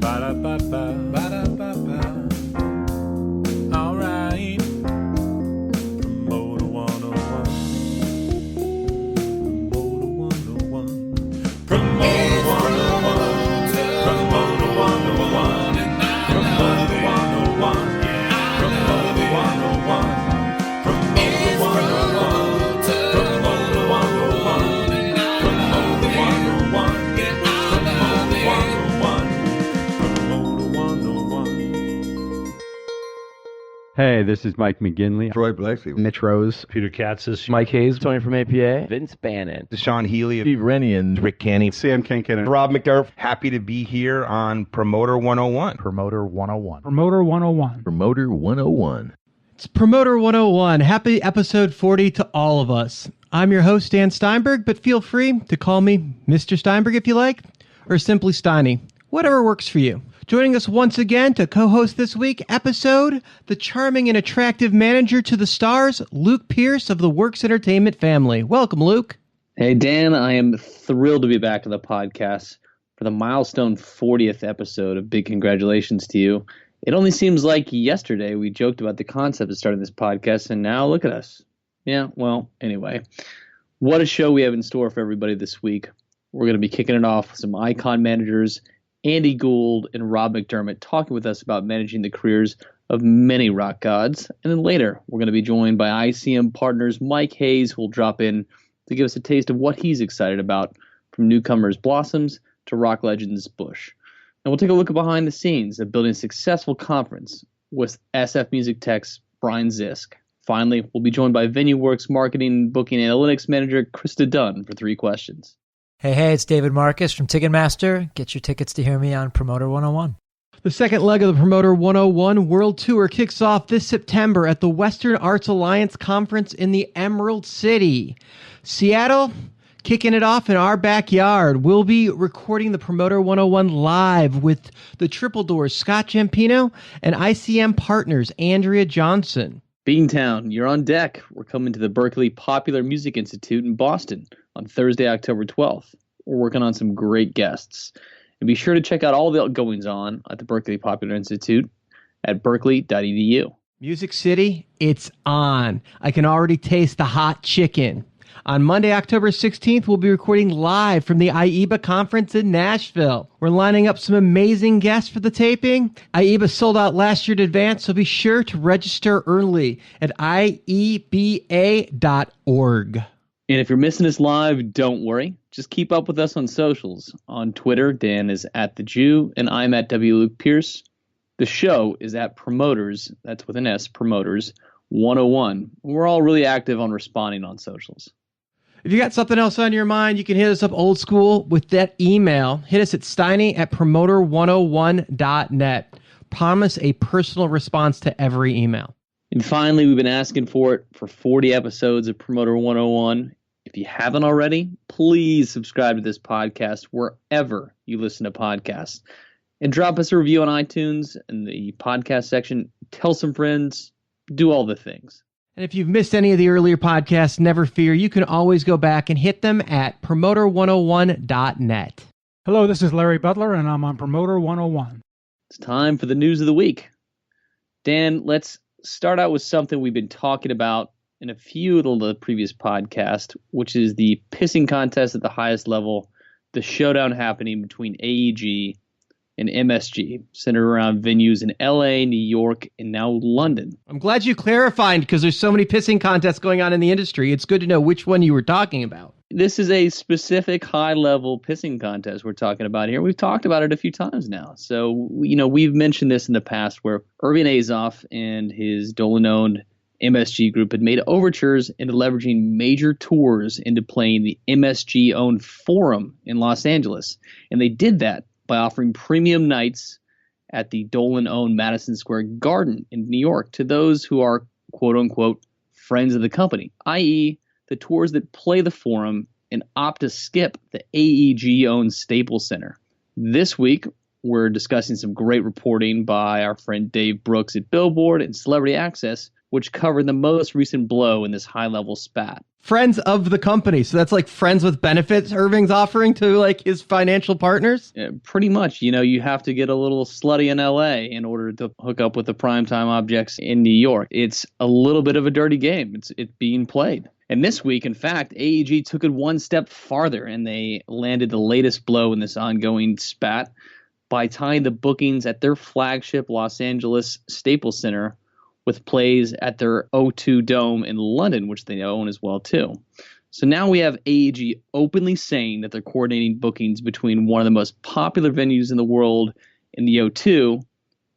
Ba-da-ba-ba, ba-da-ba-ba. All right. Promoter 101. Promoter 101. Promoter 101. Promoter 101. And Promoter 101. Promoter 101. Promoter 101. Promoter 101. Promoter 101. Hey, this is Mike McGinley. Troy Blakely. Mitch Rose. Peter Katzis. Mike Hayes. Tony from APA. Vince Bannon. Sean Healy. Steve Rennian. Rick Canny. Sam Kinkin. Rob McDermott. Happy to be here on Promoter 101. Promoter 101. Promoter 101. Promoter 101. It's Promoter 101. Happy episode 40 to all of us. I'm your host, Dan Steinberg, but feel free to call me Mr. Steinberg if you like, or simply Steiny. Whatever works for you. Joining us once again to co-host this week's episode, the charming and attractive manager to the stars, Luke Pierce of the Works Entertainment family. Welcome, Luke. Hey, Dan, I am thrilled to be back on the podcast for the milestone 40th episode. A big congratulations to you. It only seems like yesterday we joked about the concept of starting this podcast, and now look at us. Yeah, well, anyway, what a show we have in store for everybody this week. We're going to be kicking it off with some icon managers, Andy Gould and Rob McDermott, talking with us about managing the careers of many rock gods. And then later, we're going to be joined by ICM Partners Mike Hayes, who will drop in to give us a taste of what he's excited about, from newcomers Blossoms to rock legends Bush. And we'll take a look behind the scenes of building a successful conference with SF MusicTech's Brian Zisk. Finally, we'll be joined by VenuWorks Marketing Booking Analytics Manager Krista Dunn for 3 questions. Hey, it's David Marcus from Ticketmaster. Get your tickets to hear me on Promoter 101. The second leg of the Promoter 101 World Tour kicks off this September at the Western Arts Alliance Conference in the Emerald City. Seattle, kicking it off in our backyard. We'll be recording the Promoter 101 live with the Triple Doors, Scott Giampino, and ICM Partners, Andrea Johnson. Beantown, you're on deck. We're coming to the Berklee Popular Music Institute in Boston on Thursday, October 12th. We're working on some great guests. And be sure to check out all the goings-on at the Berklee Popular Institute at berkeley.edu. Music City, it's on. I can already taste the hot chicken. On Monday, October 16th, we'll be recording live from the IEBA conference in Nashville. We're lining up some amazing guests for the taping. IEBA sold out last year in advance, so be sure to register early at ieba.org. And if you're missing us live, don't worry. Just keep up with us on socials. On Twitter, Dan is at The Jew, and I'm at W. Luke Pierce. The show is at Promoters, that's with an S, Promoters 101. We're all really active on responding on socials. If you got something else on your mind, you can hit us up old school with that email. Hit us at steiny@promoter101.net. Promise a personal response to every email. And finally, we've been asking for it for 40 episodes of Promoter 101. If you haven't already, please subscribe to this podcast wherever you listen to podcasts. And drop us a review on iTunes in the podcast section. Tell some friends. Do all the things. And if you've missed any of the earlier podcasts, never fear. You can always go back and hit them at promoter101.net. Hello, this is Larry Butler, and I'm on Promoter 101. It's time for the news of the week. Dan, let's start out with something we've been talking about in a few of the previous podcasts, which is the pissing contest at the highest level, the showdown happening between AEG and MSG, centered around venues in LA, New York, and now London. I'm glad you clarified, because there's so many pissing contests going on in the industry. It's good to know which one you were talking about. This is a specific high-level pissing contest we're talking about here. We've talked about it a few times now. So, we've mentioned this in the past where Irving Azoff and his Dolan-owned MSG group had made overtures into leveraging major tours into playing the MSG-owned Forum in Los Angeles. And they did that by offering premium nights at the Dolan-owned Madison Square Garden in New York to those who are, quote-unquote, friends of the company, i.e., the tours that play the Forum and opt to skip the AEG-owned Staples Center. This week, we're discussing some great reporting by our friend Dave Brooks at Billboard and Celebrity Access, which covered the most recent blow in this high-level spat. Friends of the company. So that's like friends with benefits Irving's offering to like his financial partners? Yeah, pretty much. You have to get a little slutty in LA in order to hook up with the primetime objects in New York. It's a little bit of a dirty game. It's being played. And this week, in fact, AEG took it one step farther, and they landed the latest blow in this ongoing spat by tying the bookings at their flagship Los Angeles Staples Center with plays at their O2 Dome in London, which they own as well, too. So now we have AEG openly saying that they're coordinating bookings between one of the most popular venues in the world in the O2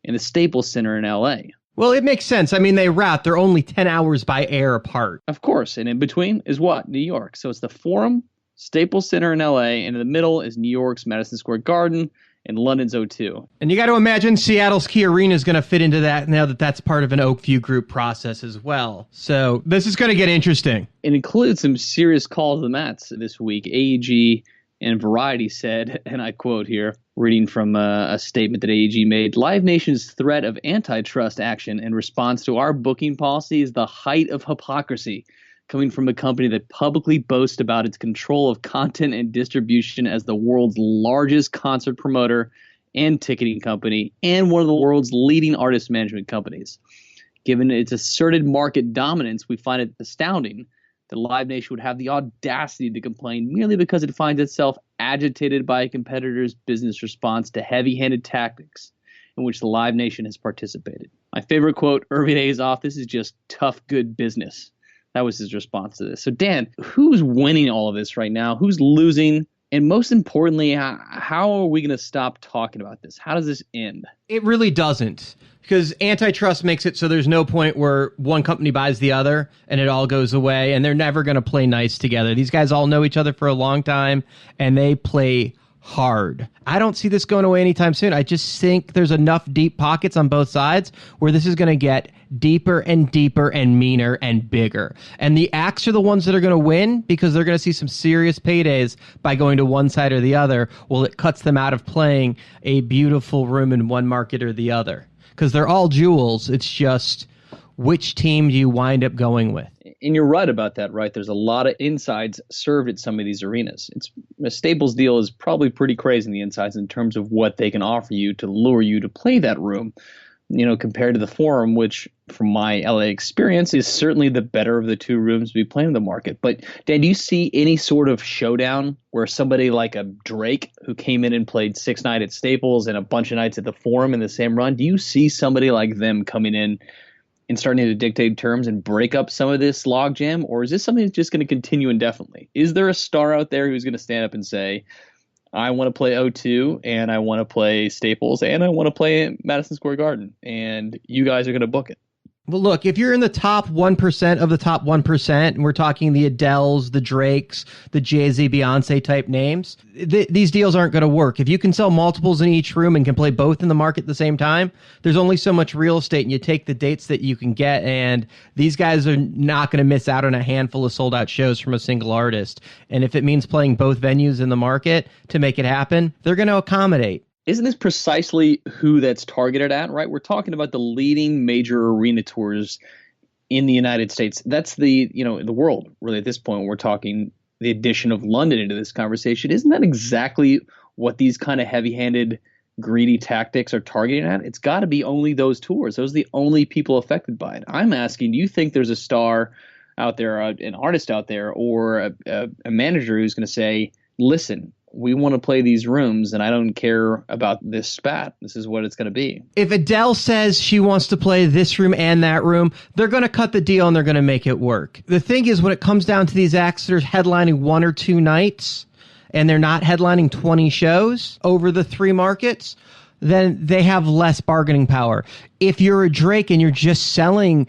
and the Staples Center in LA. Well, it makes sense. I mean, they route. They're only 10 hours by air apart. Of course. And in between is what? New York. So it's the Forum, Staples Center in LA, and in the middle is New York's Madison Square Garden and London's O2. And you got to imagine Seattle's Key Arena is going to fit into that now that that's part of an Oakview Group process as well. So this is going to get interesting. It includes some serious calls to the mats this week. AEG and Variety said, and I quote here, reading from a statement that AEG made, Live Nation's threat of antitrust action in response to our booking policy is the height of hypocrisy, coming from a company that publicly boasts about its control of content and distribution as the world's largest concert promoter and ticketing company, and one of the world's leading artist management companies. Given its asserted market dominance, we find it astounding that Live Nation would have the audacity to complain merely because it finds itself agitated by a competitor's business response to heavy-handed tactics in which the Live Nation has participated. My favorite quote, Irving Hayes off, this is just tough, good business. That was his response to this. So, Dan, who's winning all of this right now? Who's losing? And most importantly, how are we going to stop talking about this? How does this end? It really doesn't, because antitrust makes it so there's no point where one company buys the other and it all goes away, and they're never going to play nice together. These guys all know each other for a long time, and they play hard. I don't see this going away anytime soon. I just think there's enough deep pockets on both sides where this is going to get deeper and deeper and meaner and bigger. And the acts are the ones that are going to win because they're going to see some serious paydays by going to one side or the other. Well, it cuts them out of playing a beautiful room in one market or the other because they're all jewels. It's just which team do you wind up going with? And you're right about that, right? There's a lot of insides served at some of these arenas. A Staples deal is probably pretty crazy in the insides in terms of what they can offer you to lure you to play that room, compared to the Forum, which from my LA experience is certainly the better of the two rooms to be playing in the market. But Dan, do you see any sort of showdown where somebody like a Drake who came in and played 6 nights at Staples and a bunch of nights at the Forum in the same run, do you see somebody like them coming in and starting to dictate terms and break up some of this logjam? Or is this something that's just going to continue indefinitely? Is there a star out there who's going to stand up and say, I want to play O2 and I want to play Staples and I want to play Madison Square Garden, and you guys are going to book it? Well, look, if you're in the top 1% of the top 1%, and we're talking the Adeles, the Drakes, the Jay-Z, Beyonce type names, these deals aren't going to work. If you can sell multiples in each room and can play both in the market at the same time, there's only so much real estate, and you take the dates that you can get, and these guys are not going to miss out on a handful of sold-out shows from a single artist. And if it means playing both venues in the market to make it happen, they're going to accommodate. Isn't this precisely who that's targeted at, right? We're talking about the leading major arena tours in the United States. That's the world, really, at this point. We're talking the addition of London into this conversation. Isn't that exactly what these kind of heavy-handed, greedy tactics are targeting at? It's got to be only those tours. Those are the only people affected by it. I'm asking, do you think there's a star out there, an artist out there, or a manager who's going to say, listen, we want to play these rooms, and I don't care about this spat. This is what it's going to be. If Adele says she wants to play this room and that room, they're going to cut the deal and they're going to make it work. The thing is, when it comes down to these acts that are headlining 1 or 2 nights, and they're not headlining 20 shows over the 3 markets, then they have less bargaining power. If you're a Drake and you're just selling,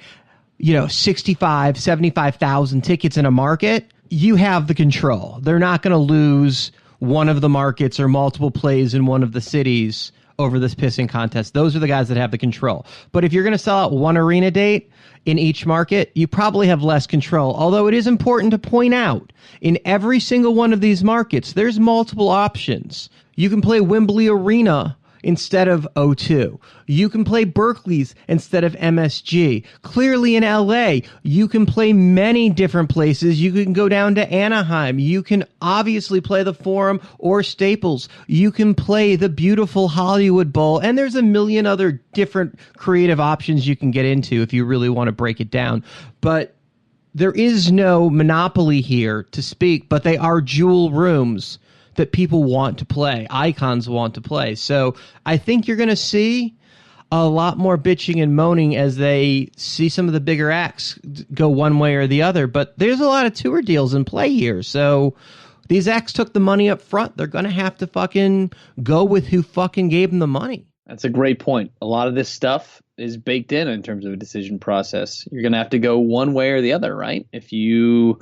65, 75,000 tickets in a market, you have the control. They're not going to lose one of the markets or multiple plays in one of the cities over this pissing contest. Those are the guys that have the control. But if you're going to sell out one arena date in each market, you probably have less control. Although it is important to point out, in every single one of these markets, there's multiple options. You can play Wembley Arena instead of O2. You can play Berkeley's instead of MSG. Clearly in LA, you can play many different places. You can go down to Anaheim. You can obviously play the Forum or Staples. You can play the beautiful Hollywood Bowl. And there's a million other different creative options you can get into if you really want to break it down. But there is no monopoly here to speak, but they are jewel rooms that people want to play, icons want to play. So I think you're going to see a lot more bitching and moaning as they see some of the bigger acts go one way or the other. But there's a lot of tour deals in play here. So these acts took the money up front. They're going to have to fucking go with who fucking gave them the money. That's a great point. A lot of this stuff is baked in terms of a decision process. You're going to have to go one way or the other, right? If you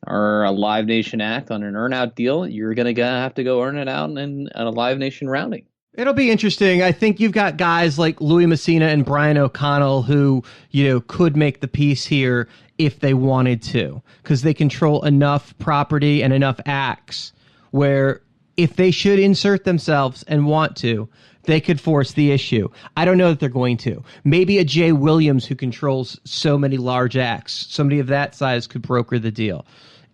are a Live Nation act on an earn-out deal, you're going to have to go earn it out in a Live Nation rounding. It'll be interesting. I think you've got guys like Louis Messina and Brian O'Connell who, could make the piece here if they wanted to, because they control enough property and enough acts where if they should insert themselves and want to, they could force the issue. I don't know that they're going to. Maybe a Jay Williams who controls so many large acts, somebody of that size could broker the deal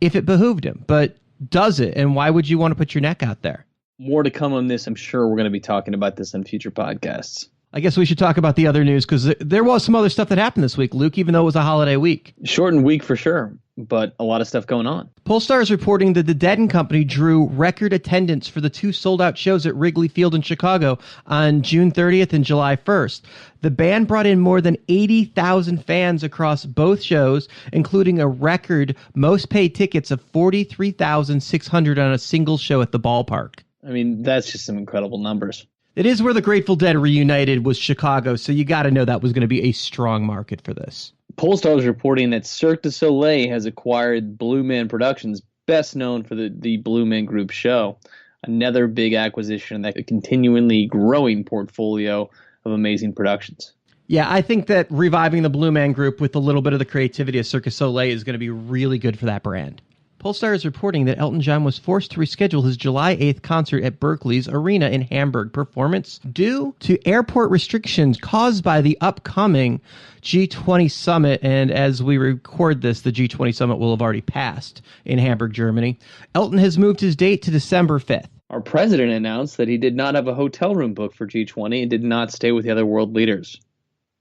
if it behooved him. But does it? And why would you want to put your neck out there? More to come on this. I'm sure we're going to be talking about this on future podcasts. I guess we should talk about the other news because there was some other stuff that happened this week, Luke, even though it was a holiday week. Shortened week for sure, but a lot of stuff going on. Polestar is reporting that the Dead & Company drew record attendance for the 2 sold-out shows at Wrigley Field in Chicago on June 30th and July 1st. The band brought in more than 80,000 fans across both shows, including a record most paid tickets of 43,600 on a single show at the ballpark. I mean, that's just some incredible numbers. It is where the Grateful Dead reunited, was Chicago, so you got to know that was going to be a strong market for this. Polestar is reporting that Cirque du Soleil has acquired Blue Man Productions, best known for the Blue Man Group show. Another big acquisition that a continually growing portfolio of amazing productions. Yeah, I think that reviving the Blue Man Group with a little bit of the creativity of Cirque du Soleil is going to be really good for that brand. Polestar is reporting that Elton John was forced to reschedule his July 8th concert at Berkeley's Arena in Hamburg performance due to airport restrictions caused by the upcoming G20 summit. And as we record this, the G20 summit will have already passed in Hamburg, Germany. Elton has moved his date to December 5th. Our president announced that he did not have a hotel room booked for G20 and did not stay with the other world leaders.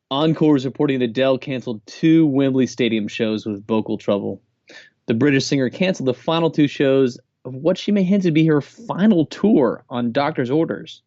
Encore is reporting that Adele canceled 2 Wembley Stadium shows with vocal trouble. The British singer canceled the final 2 shows of what she may hint to be her final tour on doctor's orders.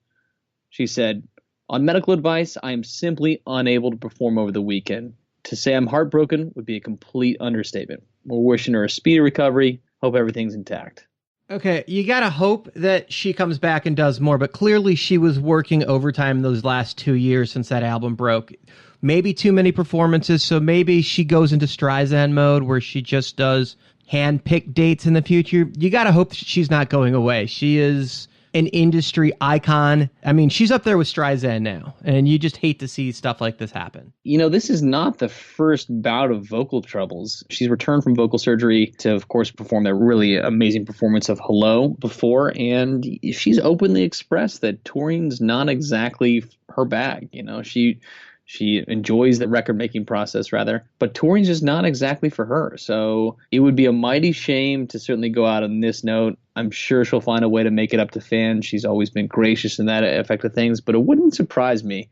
She said, "On medical advice, I am simply unable to perform over the weekend. To say I'm heartbroken would be a complete understatement. We're wishing her a speedy recovery. Hope everything's intact." Okay, you got to hope that she comes back and does more, but clearly she was working overtime those last 2 years since that album broke. Maybe too many performances, so maybe she goes into Streisand mode where she just does hand-picked dates in the future. You got to hope she's not going away. She is an industry icon. I mean, she's up there with Streisand now, and you just hate to see stuff like this happen. This is not the first bout of vocal troubles. She's returned from vocal surgery to, of course, perform that really amazing performance of Hello before, and she's openly expressed that touring's not exactly her bag. She enjoys the record-making process, rather, but touring's just not exactly for her. So it would be a mighty shame to certainly go out on this note. I'm sure she'll find a way to make it up to fans. She's always been gracious in that effect of things, but it wouldn't surprise me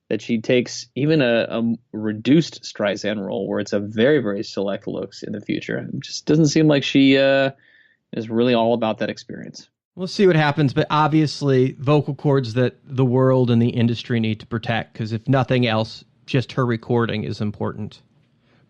that she takes even a reduced Streisand role where it's a very, very select looks in the future. It just doesn't seem like she is really all about that experience. We'll see what happens, but obviously vocal cords that the world and the industry need to protect, because if nothing else, just her recording is important.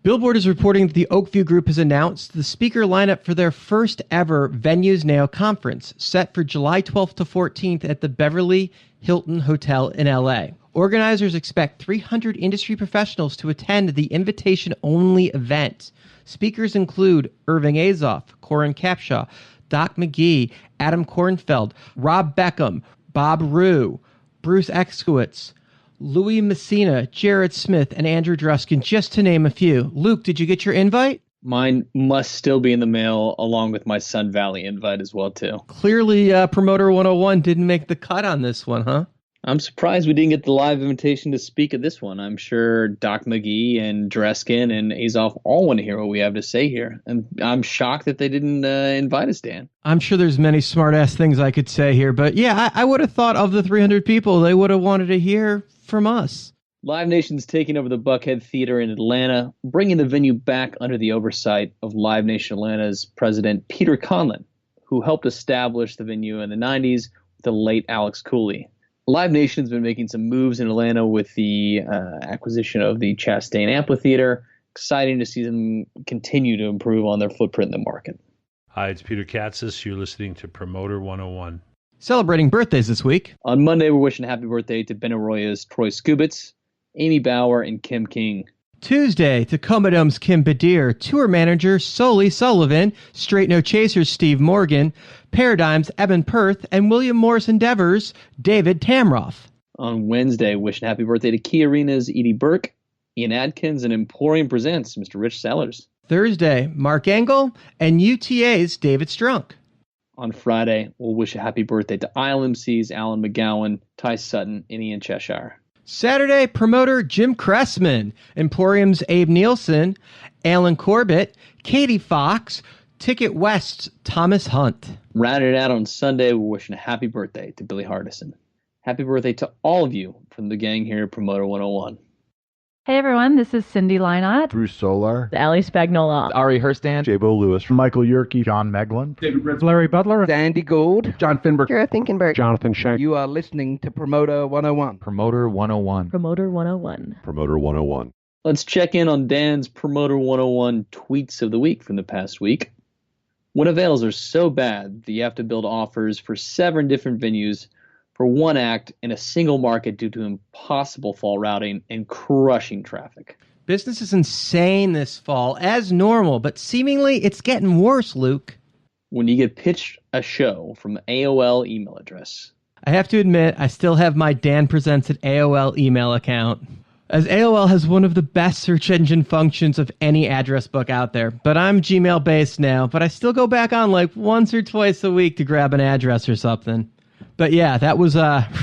Billboard is reporting that the Oakview Group has announced the speaker lineup for their first ever Venues Now conference, set for July 12th to 14th at the Beverly Hilton Hotel in LA. Organizers expect 300 industry professionals to attend the invitation-only event. Speakers include Irving Azoff, Corin Capshaw, Doc McGee, Adam Kornfeld, Rob Beckham, Bob Rue, Bruce Exkowitz, Louis Messina, Jared Smith, and Andrew Druskin, just to name a few. Luke, did you get your invite? Mine must still be in the mail, along with my Sun Valley invite as well, too. Clearly, Promoter 101 didn't make the cut on this one, huh? I'm surprised we didn't get the live invitation to speak at this one. I'm sure Doc McGee and Dreskin and Azov all want to hear what we have to say here. And I'm shocked that they didn't invite us, Dan. I'm sure there's many smart-ass things I could say here, but yeah, I would have thought of the 300 people, they would have wanted to hear from us. Live Nation's taking over the Buckhead Theater in Atlanta, bringing the venue back under the oversight of Live Nation Atlanta's president, Peter Conlon, who helped establish the venue in the 90s with the late Alex Cooley. Live Nation's been making some moves in Atlanta with the acquisition of the Chastain Amphitheater. Exciting to see them continue to improve on their footprint in the market. Hi, it's Peter Katzis. You're listening to Promoter 101. Celebrating birthdays this week. On Monday, we're wishing happy birthday to Ben Arroyo's Troy Skubitz, Amy Bauer, and Kim King. Tuesday, Tacoma Dome's Kim Badir, tour manager Soli Sullivan, Straight No Chasers Steve Morgan, Paradigm's Evan Perth, and William Morris Endeavors David Tamroff. On Wednesday, wishing happy birthday to Key Arena's Edie Burke, Ian Adkins, and Emporium Presents Mr. Rich Sellers. Thursday, Mark Engel and UTA's David Strunk. On Friday, we'll wish a happy birthday to ILMC's Alan McGowan, Ty Sutton, and Ian Cheshire. Saturday, promoter Jim Cressman, Emporium's Abe Nielsen, Alan Corbett, Katie Fox, Ticket West's Thomas Hunt. Rounded out on Sunday, we're wishing a happy birthday to Billy Hardison. Happy birthday to all of you from the gang here at Promoter 101. Hey everyone, this is Cindy Leinott, Bruce Solar, Ali Spagnola, Ari Herstand, Jabo Lewis, Michael Yerke, John Meglin, David Ritz, Larry Butler, Andy Gould, John Finberg, Kara Finkenberg, Jonathan Shank. You are listening to Promoter 101. Promoter 101. Promoter 101. Promoter 101. Let's check in on Dan's Promoter 101 tweets of the week from the past week. When avails are so bad that you have to build offers for 7 different venues for one act in a single market due to impossible fall routing and crushing traffic. Business is insane this fall, as normal, but seemingly it's getting worse, Luke. When you get pitched a show from the AOL email address. I have to admit, I still have my Dan Presents at AOL email account, as AOL has one of the best search engine functions of any address book out there. But I'm Gmail-based now, but I still go back on like once or twice a week to grab an address or something. But yeah, that was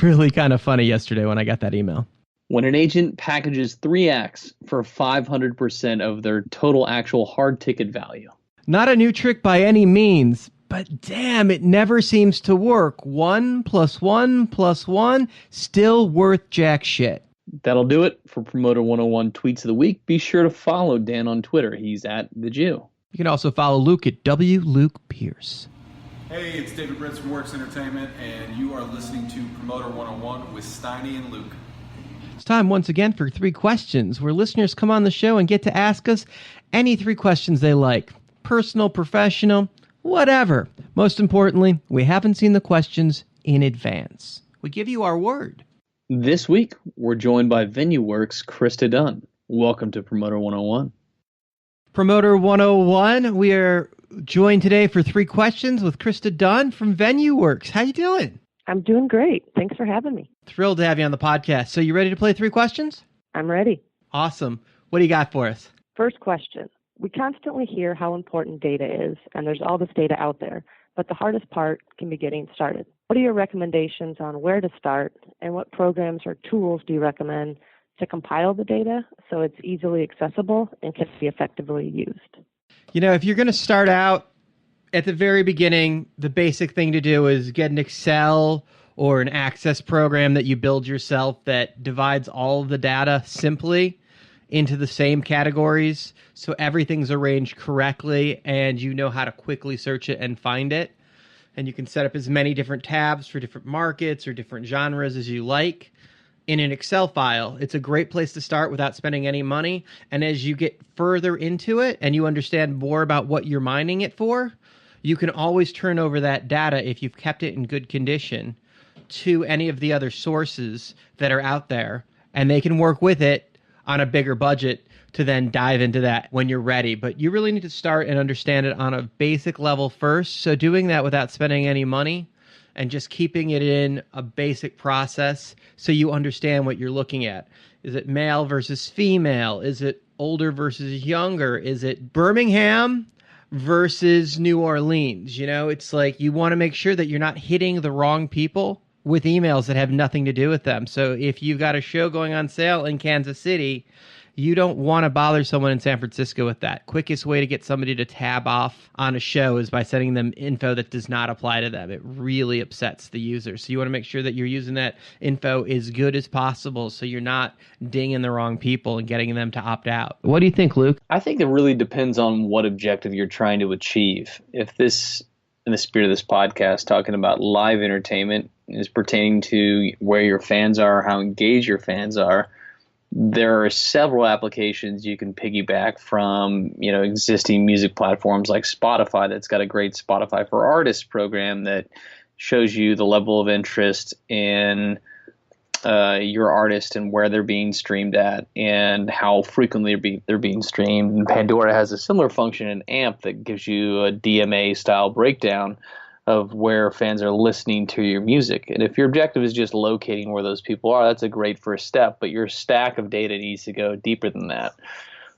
really kind of funny yesterday when I got that email. When an agent packages 3 acts for 500% of their total actual hard ticket value. Not a new trick by any means, but damn, it never seems to work. 1 + 1 + 1, still worth jack shit. That'll do it for Promoter 101 Tweets of the Week. Be sure to follow Dan on Twitter. He's at The Jew. You can also follow Luke at Luke Pierce. Hey, it's David Ritz from Works Entertainment, and you are listening to Promoter 101 with Steiny and Luke. It's time once again for 3 questions, where listeners come on the show and get to ask us any 3 questions they like. Personal, professional, whatever. Most importantly, we haven't seen the questions in advance. We give you our word. This week, we're joined by VenuWorks' Krista Dunn. Welcome to Promoter 101. Promoter 101, we are joined today for 3 questions with Krista Dunn from VenuWorks. How you doing? I'm doing great. Thanks for having me. Thrilled to have you on the podcast. So you ready to play 3 questions? I'm ready. Awesome. What do you got for us? First question. We constantly hear how important data is, and there's all this data out there, but the hardest part can be getting started. What are your recommendations on where to start, and what programs or tools do you recommend to compile the data so it's easily accessible and can be effectively used? You know, if you're going to start out at the very beginning, the basic thing to do is get an Excel or an Access program that you build yourself that divides all of the data simply into the same categories so everything's arranged correctly and you know how to quickly search it and find it. And you can set up as many different tabs for different markets or different genres as you like in an Excel file. It's a great place to start without spending any money. And as you get further into it and you understand more about what you're mining it for, you can always turn over that data, if you've kept it in good condition, to any of the other sources that are out there. And they can work with it on a bigger budget to then dive into that when you're ready. But you really need to start and understand it on a basic level first. So doing that without spending any money and just keeping it in a basic process so you understand what you're looking at. Is it male versus female? Is it older versus younger? Is it Birmingham versus New Orleans? You know, it's like you want to make sure that you're not hitting the wrong people with emails that have nothing to do with them. So if you've got a show going on sale in Kansas City, you don't want to bother someone in San Francisco with that. Quickest way to get somebody to tab off on a show is by sending them info that does not apply to them. It really upsets the user. So you want to make sure that you're using that info as good as possible so you're not dinging the wrong people and getting them to opt out. What do you think, Luke? I think it really depends on what objective you're trying to achieve. If this, in the spirit of this podcast, talking about live entertainment, is pertaining to where your fans are, how engaged your fans are, there are several applications you can piggyback from, existing music platforms like Spotify. That's got a great Spotify for Artists program that shows you the level of interest in your artist and where they're being streamed at and how frequently they're being streamed. And Pandora has a similar function in AMP that gives you a DMA style breakdown of where fans are listening to your music. And if your objective is just locating where those people are, that's a great first step, but your stack of data needs to go deeper than that.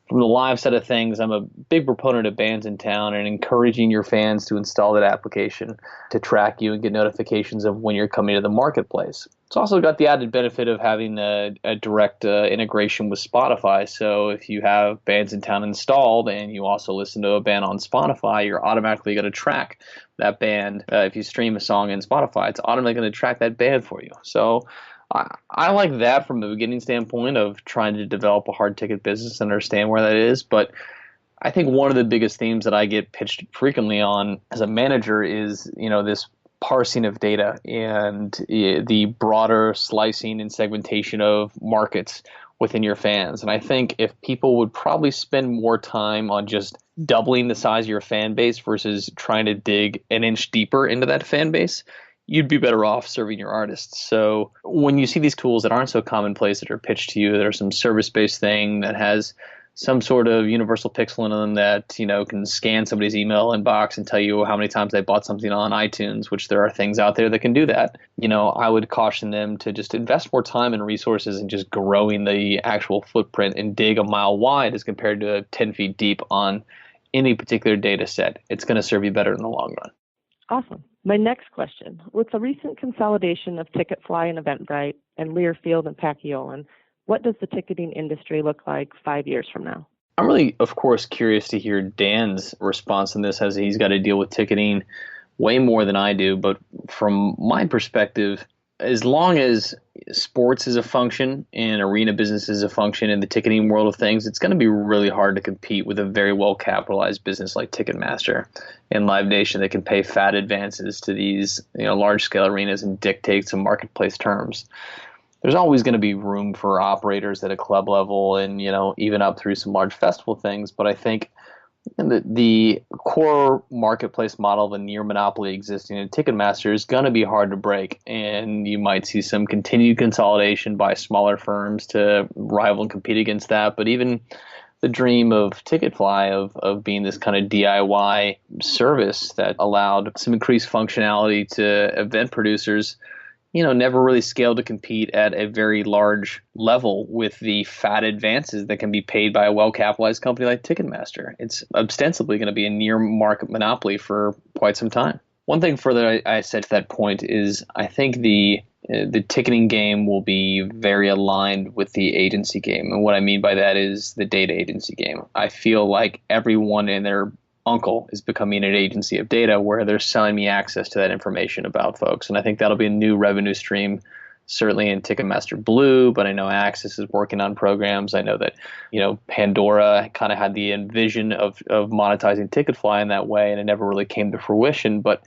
From the live side of things, I'm a big proponent of Bands in Town and encouraging your fans to install that application to track you and get notifications of when you're coming to the marketplace. It's also got the added benefit of having a direct integration with Spotify. So if you have Bands in Town installed and you also listen to a band on Spotify, you're automatically going to track that band. If you stream a song in Spotify, it's automatically going to track that band for you. So I like that from the beginning standpoint of trying to develop a hard ticket business and understand where that is. But I think one of the biggest themes that I get pitched frequently on as a manager is, this parsing of data and the broader slicing and segmentation of markets within your fans. And I think if people would probably spend more time on just doubling the size of your fan base versus trying to dig an inch deeper into that fan base, you'd be better off serving your artists. So when you see these tools that aren't so commonplace that are pitched to you, that are some service-based thing that has some sort of universal pixel in them that, can scan somebody's email inbox and tell you how many times they bought something on iTunes, which there are things out there that can do that. I would caution them to just invest more time and resources in just growing the actual footprint and dig a mile wide as compared to 10 feet deep on any particular data set. It's going to serve you better in the long run. Awesome. My next question, with the recent consolidation of Ticketfly and Eventbrite and Learfield and Paciolan, what does the ticketing industry look like 5 years from now? I'm really, of course, curious to hear Dan's response on this, as he's got to deal with ticketing way more than I do. But from my perspective, as long as sports is a function and arena business is a function in the ticketing world of things, it's going to be really hard to compete with a very well-capitalized business like Ticketmaster and Live Nation that can pay fat advances to these large-scale arenas and dictate some marketplace terms. There's always going to be room for operators at a club level and, even up through some large festival things. But I think the core marketplace model of a near monopoly existing in Ticketmaster is going to be hard to break. And you might see some continued consolidation by smaller firms to rival and compete against that. But even the dream of Ticketfly of being this kind of DIY service that allowed some increased functionality to event producers, never really scaled to compete at a very large level with the fat advances that can be paid by a well-capitalized company like Ticketmaster. It's ostensibly going to be a near market monopoly for quite some time. One thing further I said to that point is I think the ticketing game will be very aligned with the agency game. And what I mean by that is the data agency game. I feel like everyone and their uncle is becoming an agency of data where they're selling me access to that information about folks. And I think that'll be a new revenue stream, certainly in Ticketmaster Blue, but I know Access is working on programs. I know that, Pandora kind of had the envision of monetizing Ticketfly in that way, and it never really came to fruition. But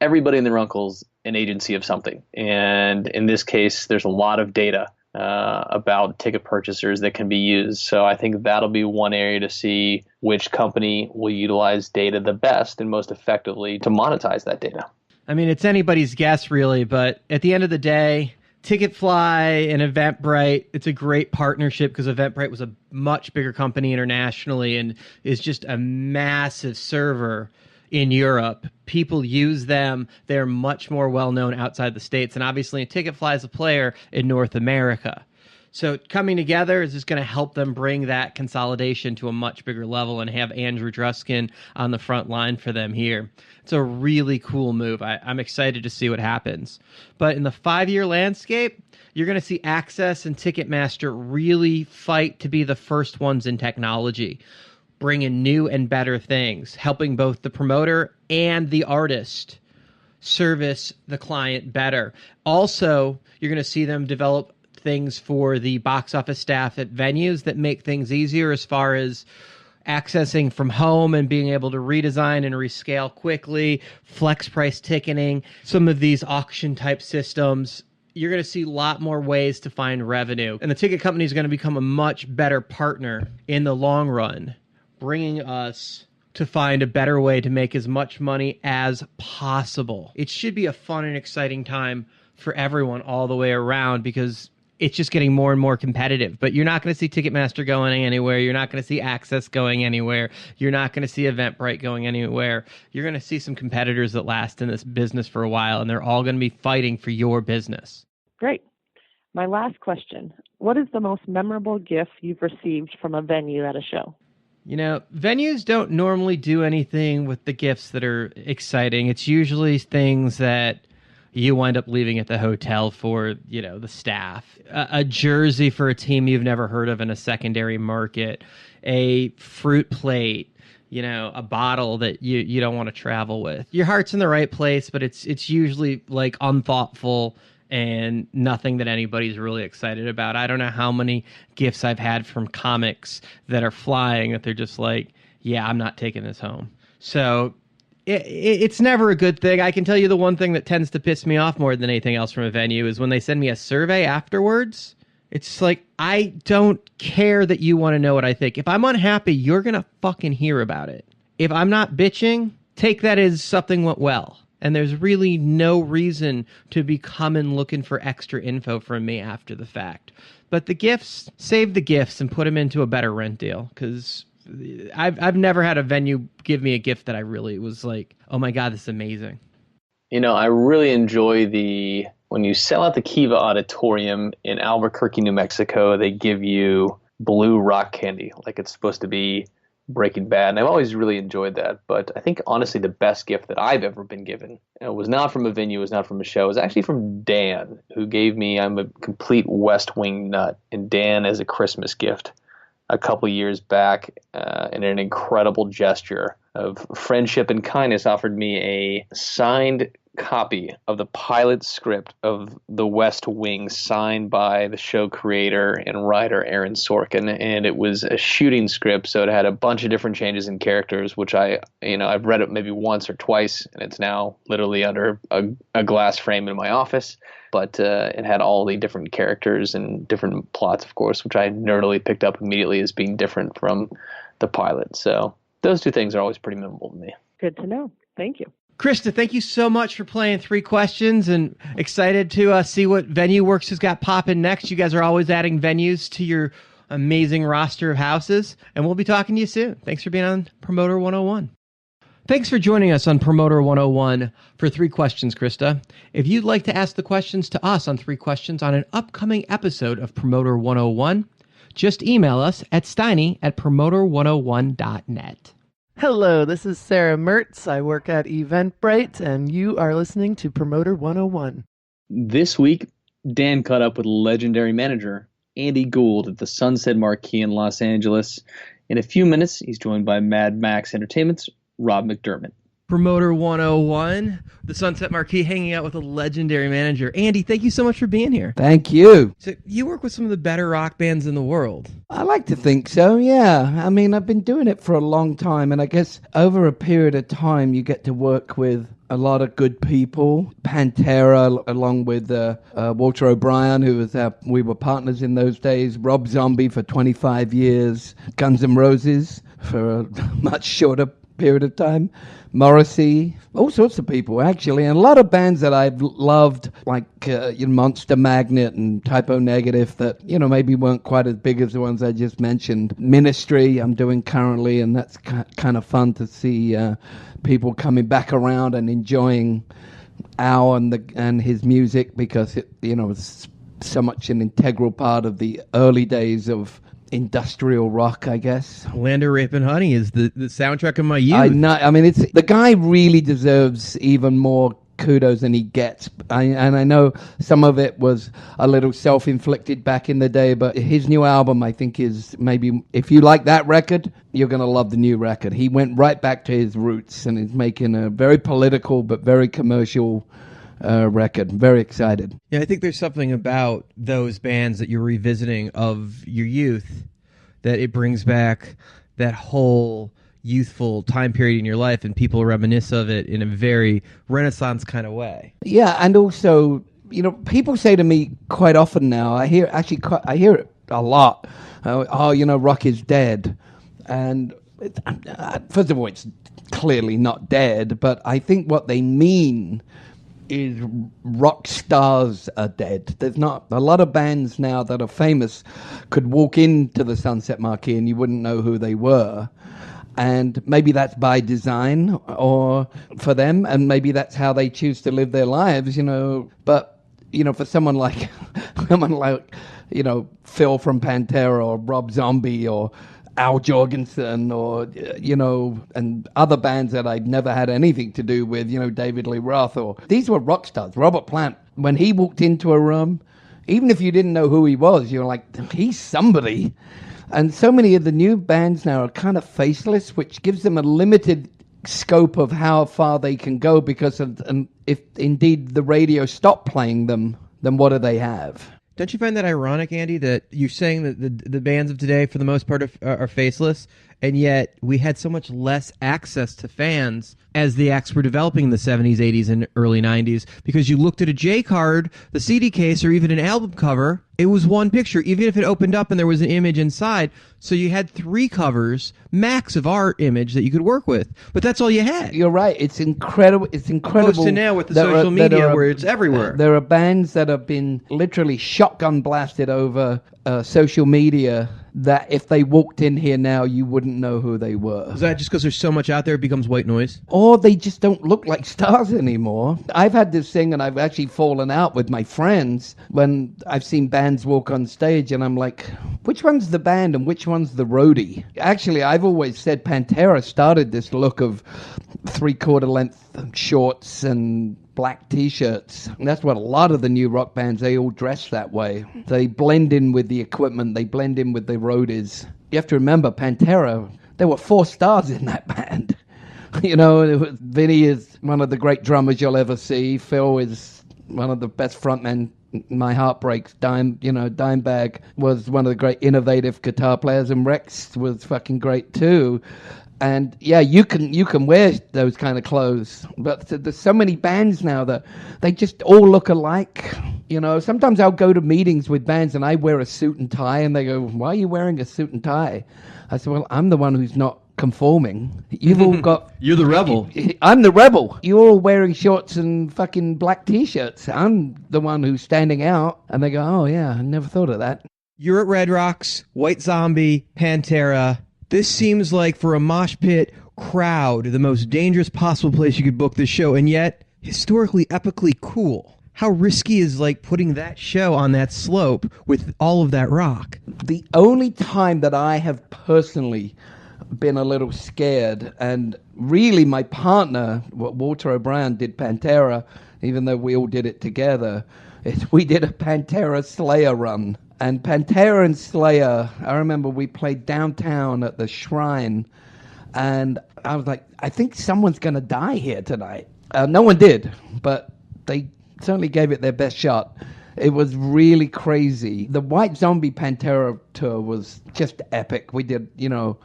everybody and their uncle's an agency of something. And in this case, there's a lot of data about ticket purchasers that can be used. So I think that'll be one area to see which company will utilize data the best and most effectively to monetize that data. I mean, it's anybody's guess, really, but at the end of the day, Ticketfly and Eventbrite, it's a great partnership because Eventbrite was a much bigger company internationally and is just a massive server in Europe. People use them. They're much more well-known outside the States. And obviously, Ticketfly is a player in North America. So coming together is just going to help them bring that consolidation to a much bigger level and have Andrew Druskin on the front line for them here. It's a really cool move. I'm excited to see what happens. But in the 5-year landscape, you're going to see Access and Ticketmaster really fight to be the first ones in technology, bringing new and better things, helping both the promoter and the artist service the client better. Also, you're going to see them develop things for the box office staff at venues that make things easier as far as accessing from home and being able to redesign and rescale quickly, flex price ticketing, some of these auction type systems. You're going to see a lot more ways to find revenue. And the ticket company is going to become a much better partner in the long run, bringing us to find a better way to make as much money as possible. It should be a fun and exciting time for everyone all the way around because it's just getting more and more competitive. But you're not going to see Ticketmaster going anywhere. You're not going to see Access going anywhere. You're not going to see Eventbrite going anywhere. You're going to see some competitors that last in this business for a while, and they're all going to be fighting for your business. Great. My last question. What is the most memorable gift you've received from a venue at a show? You know, venues don't normally do anything with the gifts that are exciting. It's usually things that you wind up leaving at the hotel for, the staff. A jersey for a team you've never heard of in a secondary market. A fruit plate. A bottle that you don't want to travel with. Your heart's in the right place, but it's usually like unthoughtful and nothing that anybody's really excited about. I don't know how many gifts I've had from comics that are flying that they're just like, yeah, I'm not taking this home. So it's never a good thing. I can tell you the one thing that tends to piss me off more than anything else from a venue is when they send me a survey afterwards. It's like, I don't care that you want to know what I think. If I'm unhappy, you're going to fucking hear about it. If I'm not bitching, take that as something went well. And there's really no reason to be coming looking for extra info from me after the fact. But the gifts, save the gifts and put them into a better rent deal. Because I've never had a venue give me a gift that I really was like, oh my God, this is amazing. I really enjoy when you sell at the Kiva Auditorium in Albuquerque, New Mexico, they give you blue rock candy, like it's supposed to be Breaking Bad, and I've always really enjoyed that. But I think, honestly, the best gift that I've ever been given was not from a venue, was not from a show. It was actually from Dan, who gave me, I'm a complete West Wing nut, and Dan, as a Christmas gift a couple years back, in an incredible gesture of friendship and kindness, offered me a signed copy of the pilot script of The West Wing, signed by the show creator and writer Aaron Sorkin. And it was a shooting script, so it had a bunch of different changes in characters, which I've read it maybe once or twice, and it's now literally under a glass frame in my office. But it had all the different characters and different plots, of course, which I nerdily picked up immediately as being different from the pilot. So those two things are always pretty memorable to me. Good to know. Thank you. Krista, thank you so much for playing 3 questions, and excited to see what VenuWorks has got popping next. You guys are always adding venues to your amazing roster of houses, and we'll be talking to you soon. Thanks for being on Promoter 101. Thanks for joining us on Promoter 101 for 3 questions, Krista. If you'd like to ask the questions to us on 3 questions on an upcoming episode of Promoter 101, just email us at steiny@promoter101.net. Hello, this is Sarah Mertz. I work at Eventbrite, and you are listening to Promoter 101. This week, Dan caught up with legendary manager Andy Gould at the Sunset Marquee in Los Angeles. In a few minutes, he's joined by Mad Max Entertainment's Rob McDermott. Promoter 101, the Sunset Marquee, hanging out with a legendary manager. Andy, thank you so much for being here. Thank you. So you work with some of the better rock bands in the world. I like to think so, yeah. I mean, I've been doing it for a long time, and I guess over a period of time, you get to work with a lot of good people. Pantera, along with Walter O'Brien, who was we were partners in those days. Rob Zombie for 25 years. Guns N' Roses for a much shorter period of time. Morrissey, all sorts of people, actually, and a lot of bands that I've loved, like Monster Magnet and Typo Negative, that maybe weren't quite as big as the ones I just mentioned. Ministry, I'm doing currently, and that's kind of fun to see people coming back around and enjoying Al and his music, because it's so much an integral part of the early days of industrial rock, I guess. Land of Rape and Honey is the soundtrack of my youth. I know. I mean, it's the guy really deserves even more kudos than he gets. And I know some of it was a little self-inflicted back in the day, but his new album, I think, is maybe, if you like that record, you're going to love the new record. He went right back to his roots and is making a very political but very commercial record. Very excited. Yeah, I think there's something about those bands that you're revisiting of your youth that it brings back that whole youthful time period in your life, and people reminisce of it in a very Renaissance kind of way. Yeah, and also, you know, people say to me quite often now, I hear it a lot, oh, you know, rock is dead. And first of all, it's clearly not dead, but I think what they mean is rock stars are dead. There's not a lot of bands now that are famous could walk into the Sunset Marquee and you wouldn't know who they were. And maybe that's by design or for them, and maybe that's how they choose to live their lives, you know. But, you know, for someone like, you know, Phil from Pantera or Rob Zombie or Al Jorgensen or, you know, and other bands that I'd never had anything to do with, you know, David Lee Roth, or these were rock stars. Robert Plant, when he walked into a room, even if you didn't know who he was, you're like, he's somebody. And so many of the new bands now are kind of faceless, which gives them a limited scope of how far they can go, because if indeed the radio stopped playing them, then what do they have? Don't you find that ironic, Andy, that you're saying that the bands of today, for the most part, are faceless, and yet we had so much less access to fans as the acts were developing in the 70s, 80s, and early 90s, because you looked at a J card, the CD case, or even an album cover, it was one picture, even if it opened up and there was an image inside. So you had 3 covers, max of art image that you could work with. But that's all you had. You're right. It's incredible. It's incredible. Opposed to now with the social media where it's everywhere. There are bands that have been literally shotgun blasted over social media that if they walked in here now, you wouldn't know who they were. Is that just because there's so much out there it becomes white noise? Or they just don't look like stars anymore. I've had this thing, and I've actually fallen out with my friends when I've seen bands walk on stage, and I'm like, which one's the band and which one's the roadie? Actually, I've always said Pantera started this look of 3/4 length shorts and black t-shirts. And that's what a lot of the new rock bands, they all dress that way. They blend in with the equipment. They blend in with the roadies. You have to remember, Pantera, there were 4 stars in that band. You know, Vinny is one of the great drummers you'll ever see. Phil is one of the best frontmen. My Heart Breaks. Dimebag was one of the great innovative guitar players, and Rex was fucking great too. And yeah, you can wear those kind of clothes, but there's so many bands now that they just all look alike. You know, sometimes I'll go to meetings with bands and I wear a suit and tie, and they go, "Why are you wearing a suit and tie?" I said, "Well, I'm the one who's not conforming. You've all got..." You're the rebel. I'm the rebel. You're all wearing shorts and fucking black t-shirts. I'm the one who's standing out. And they go, "Oh yeah, I never thought of that." You're at Red Rocks, White Zombie, Pantera. This seems like, for a mosh pit crowd, the most dangerous possible place you could book this show, and yet historically, epically cool. How risky is like putting that show on that slope with all of that rock? The only time that I have personally been a little scared, and really my partner, Walter O'Brien, did Pantera, even though we all did it together, is we did a Pantera Slayer run. And Pantera and Slayer, I remember we played downtown at the Shrine, and I was like, I think someone's going to die here tonight. No one did, but they certainly gave it their best shot. It was really crazy. The White Zombie Pantera tour was just epic. We did, you know,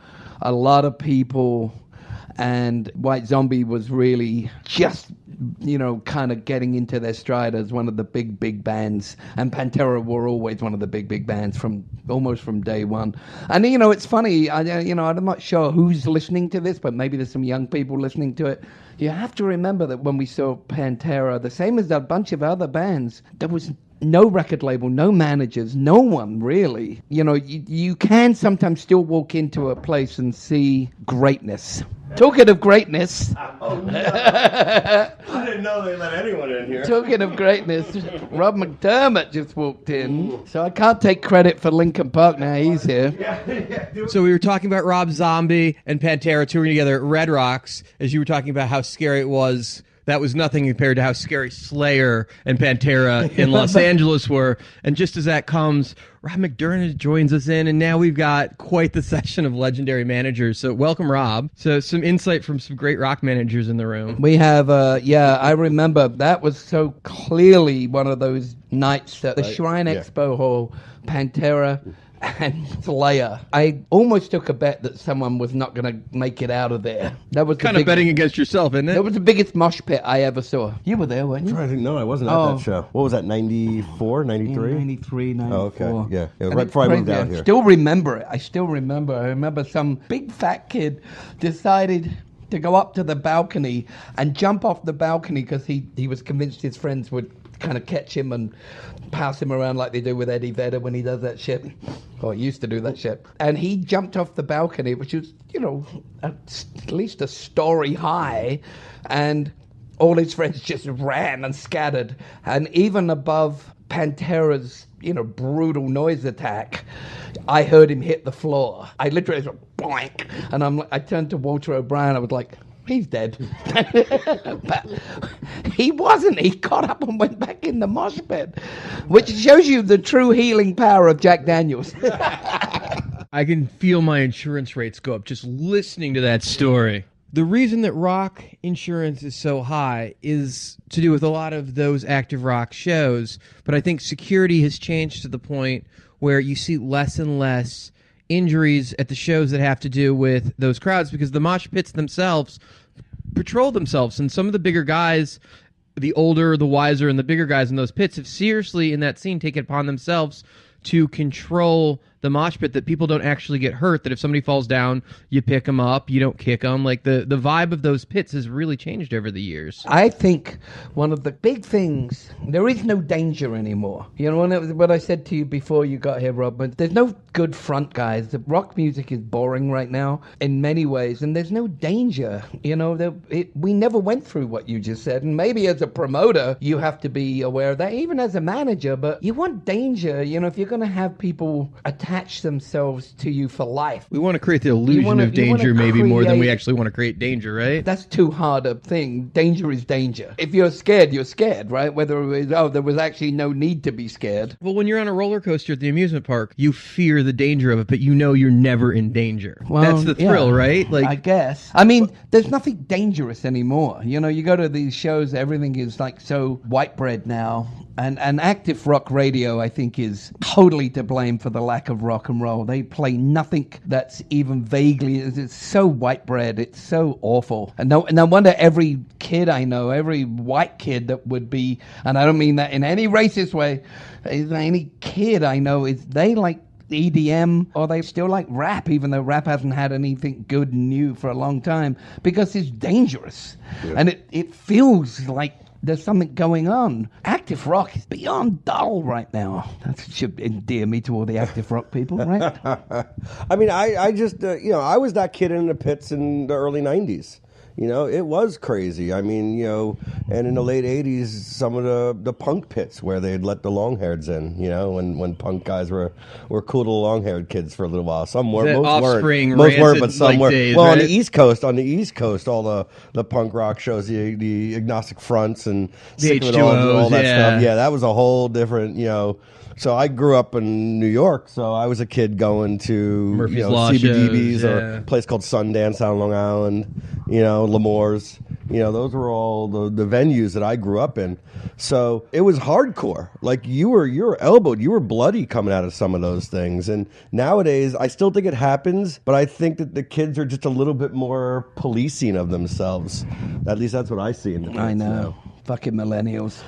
a lot of people, and White Zombie was really just, you know, kind of getting into their stride as one of the big bands. And Pantera were always one of the big bands almost from day one. And, you know, it's funny, I'm not sure who's listening to this, but maybe there's some young people listening to it. You have to remember that when we saw Pantera, the same as a bunch of other bands, there was no record label, no managers, no one really. You know, you can sometimes still walk into a place and see greatness. Talking of greatness. Oh, no. I didn't know they let anyone in here. Talking of greatness, Rob McDermott just walked in. So I can't take credit for Linkin Park now. He's here. So we were talking about Rob Zombie and Pantera touring together at Red Rocks, as you were talking about how scary it was. That was nothing compared to how scary Slayer and Pantera in Los Angeles were. And just as that comes, Rob McDermott joins us in, and now we've got quite the session of legendary managers. So welcome, Rob. So some insight from some great rock managers in the room. We have, I remember that was so clearly one of those nights at the Shrine Expo Hall, Pantera and Slayer. I almost took a bet that someone was not going to make it out of there. That was kind of betting against yourself, isn't it? That was the biggest mosh pit I ever saw. You were there, weren't you? No, I wasn't at that show. What was that, 94, 93? 93, 94. Oh, okay. Yeah. It was right before I moved out here. Still remember it. I remember some big fat kid decided to go up to the balcony and jump off the balcony because he was convinced his friends would kind of catch him and pass him around like they do with Eddie Vedder when he does that shit, or used to do that shit. And he jumped off the balcony, which was, at least a story high, and all his friends just ran and scattered. And even above Pantera's, brutal noise attack, I heard him hit the floor. I literally went boink, and I turned to Walter O'Brien. I was like, he's dead. But he wasn't. He got up and went back in the mosh pit, which shows you the true healing power of Jack Daniels. I can feel my insurance rates go up just listening to that story. The reason that rock insurance is so high is to do with a lot of those active rock shows, but I think security has changed to the point where you see less and less injuries at the shows that have to do with those crowds because the mosh pits themselves patrol themselves, and some of the bigger guys, the older, the wiser, and the bigger guys in those pits have seriously in that scene taken upon themselves to control the mosh pit, that people don't actually get hurt, that if somebody falls down, you pick them up, you don't kick them. Like the vibe of those pits has really changed over the years. I think one of the big things, there is no danger anymore. What I said to you before you got here, Rob, but there's no good front guys. The rock music is boring right now in many ways, and there's no danger. We never went through what you just said, and maybe as a promoter, you have to be aware of that, even as a manager, but you want danger, if you're going to have people attach themselves to you for life. We want to create the illusion of danger maybe more than we actually want to create danger, right? That's too hard a thing. Danger is danger. If you're scared, you're scared, right? Whether it was, there was actually no need to be scared. Well, when you're on a roller coaster at the amusement park, you fear the danger of it, but you're never in danger. Well, that's the thrill, right? I guess. I mean, there's nothing dangerous anymore. You go to these shows, everything is like so white bread now. And active rock radio, I think, is totally to blame for the lack of rock and roll. They play nothing that's even vaguely, it's so white bread, it's so awful. And no wonder every kid I know, every white kid that would be, and I don't mean that in any racist way, any kid I know, they like EDM, or they still like rap, even though rap hasn't had anything good and new for a long time, because it's dangerous. Yeah. And it feels like there's something going on. Active rock is beyond dull right now. That should endear me to all the active rock people, right? I mean, I just, I was that kid in the pits in the early 90s. It was crazy. I mean, and in the late 80s, some of the punk pits where they'd let the long-haireds in, when punk guys were cool to the long-haired kids for a little while. Some were, most weren't. Most were, but some were. Days, well, right? on the East Coast, all the punk rock shows, the Agnostic Fronts and the H2Os and all that stuff. Yeah, that was a whole different, So I grew up in New York, so I was a kid going to Murphy's Law CBGBs shows, or a place called Sundance on Long Island, L'Amour's. Those were all the venues that I grew up in. So it was hardcore. Like you were elbowed, you were bloody coming out of some of those things. And nowadays, I still think it happens, but I think that the kids are just a little bit more policing of themselves. At least that's what I see in the kids I know. now. Fucking millennials.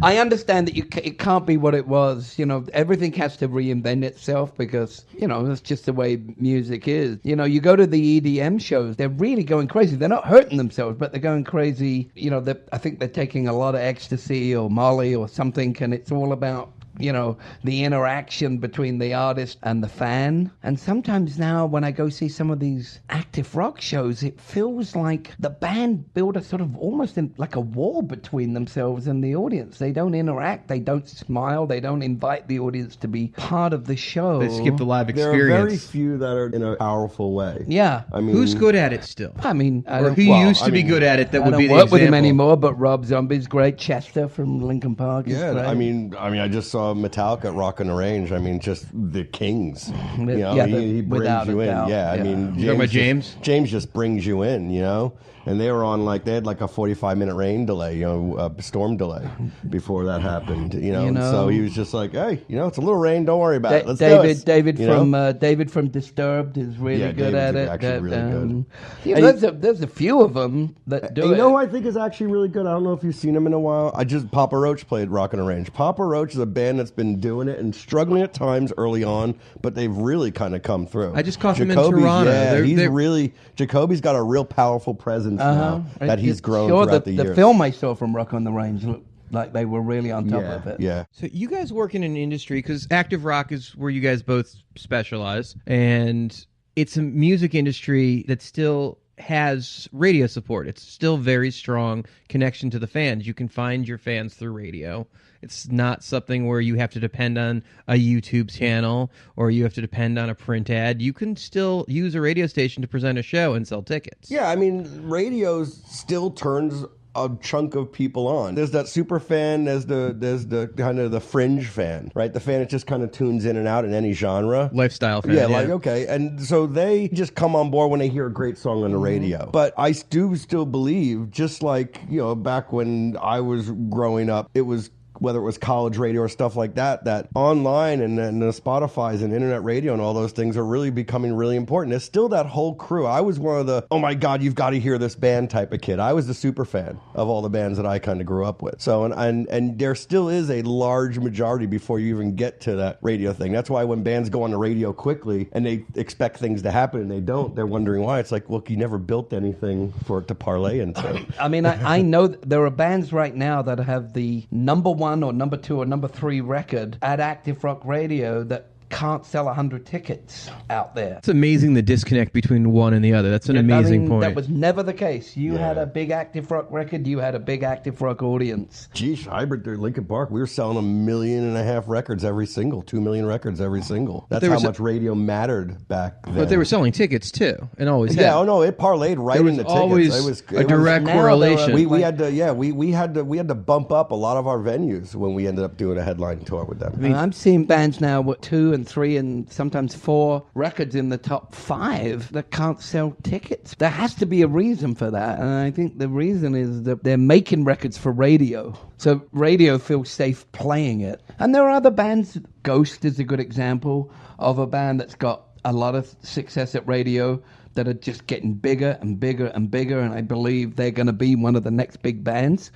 I understand that it can't be what it was. You know, everything has to reinvent itself because, you know, that's just the way music is. You know, you go to the EDM shows, they're really going crazy. They're not hurting themselves, but they're going crazy. You know, I think they're taking a lot of ecstasy or Molly or something, and it's all about, you know, the interaction between the artist and the fan. And sometimes now when I go see some of these active rock shows, it feels like the band build a sort of almost like a wall between themselves and the audience. They don't interact, they don't smile, they don't invite the audience to be part of the show. They skip the live There experience. are very few that are in a powerful way. Yeah. I mean, Who's good at it still? I mean, Or who used to be good at it that I would don't be the work example? with him anymore, but Rob Zombie's great. Chester from Linkin Park is yeah, great. I mean, I just saw Metallica at Rock on the Range. I mean, just the kings. You know, Yeah, he brings without a you in. doubt. Yeah, I mean, You talking about James? James just brings you in. You know. And they were on they had like a 45-minute rain delay, you know, a storm delay before that happened, you know. And so he was just like, hey, you know, it's a little rain, don't worry about it. Let's do it. David from Disturbed is really good at it. Actually really good. Yeah, there's a few of them that do it. You know who I think is actually really good? I don't know if you've seen him in a while. Papa Roach played Rock on the Range. Papa Roach is a band that's been doing it and struggling at times early on, but they've really kind of come through. I just caught them in Toronto. Yeah, Jacoby's got a real powerful presence now that he's grown throughout the years. The film I saw from Rock on the Range looked like they were really on top of it. Yeah. So you guys work in an industry, because active rock is where you guys both specialize, and it's a music industry that still has radio support. It's still very strong connection to the fans. You can find your fans through radio. It's not something where you have to depend on a YouTube channel or you have to depend on a print ad. You can still use a radio station to present a show and sell tickets. Yeah, I mean, radio still turns a chunk of people on. There's that super fan, there's the kind of the fringe fan, right? The fan that just kind of tunes in and out in any genre. Lifestyle fan. Yeah, like, okay. And so they just come on board when they hear a great song on the radio. But I do still believe, just like, you know, back when I was growing up, it was, whether it was college radio or stuff like that, that online and the Spotify's and internet radio and all those things are really becoming really important. There's still that whole crew. I was one of the, oh my God, you've got to hear this band type of kid. I was the super fan of all the bands that I kind of grew up with. So, and there still is a large majority before you even get to that radio thing. That's why when bands go on the radio quickly and they expect things to happen and they don't, they're wondering why. It's like, look, you never built anything for it to parlay into. I mean, I know there are bands right now that have the number one or number two or number three record at active rock radio that can't sell 100 tickets out there. It's amazing the disconnect between one and the other. That's an amazing point. That was never the case. You had a big active rock record, you had a big active rock audience. Geez, hybrid through Linkin Park, we were selling 1.5 million records every single, 2 million records every single. That's how much radio mattered back then. But they were selling tickets too, and always had. Yeah, oh no, it parlayed right into tickets. Always it was a direct correlation. We had to bump up a lot of our venues when we ended up doing a headline tour with them. I mean, I'm seeing bands now with 2 and 3 and sometimes 4 records in the top 5 that can't sell tickets. There has to be a reason for that, and I think the reason is that they're making records for radio, so radio feels safe playing it. And there are other bands. Ghost is a good example of a band that's got a lot of success at radio that are just getting bigger and bigger and bigger, and I believe they're going to be one of the next big bands.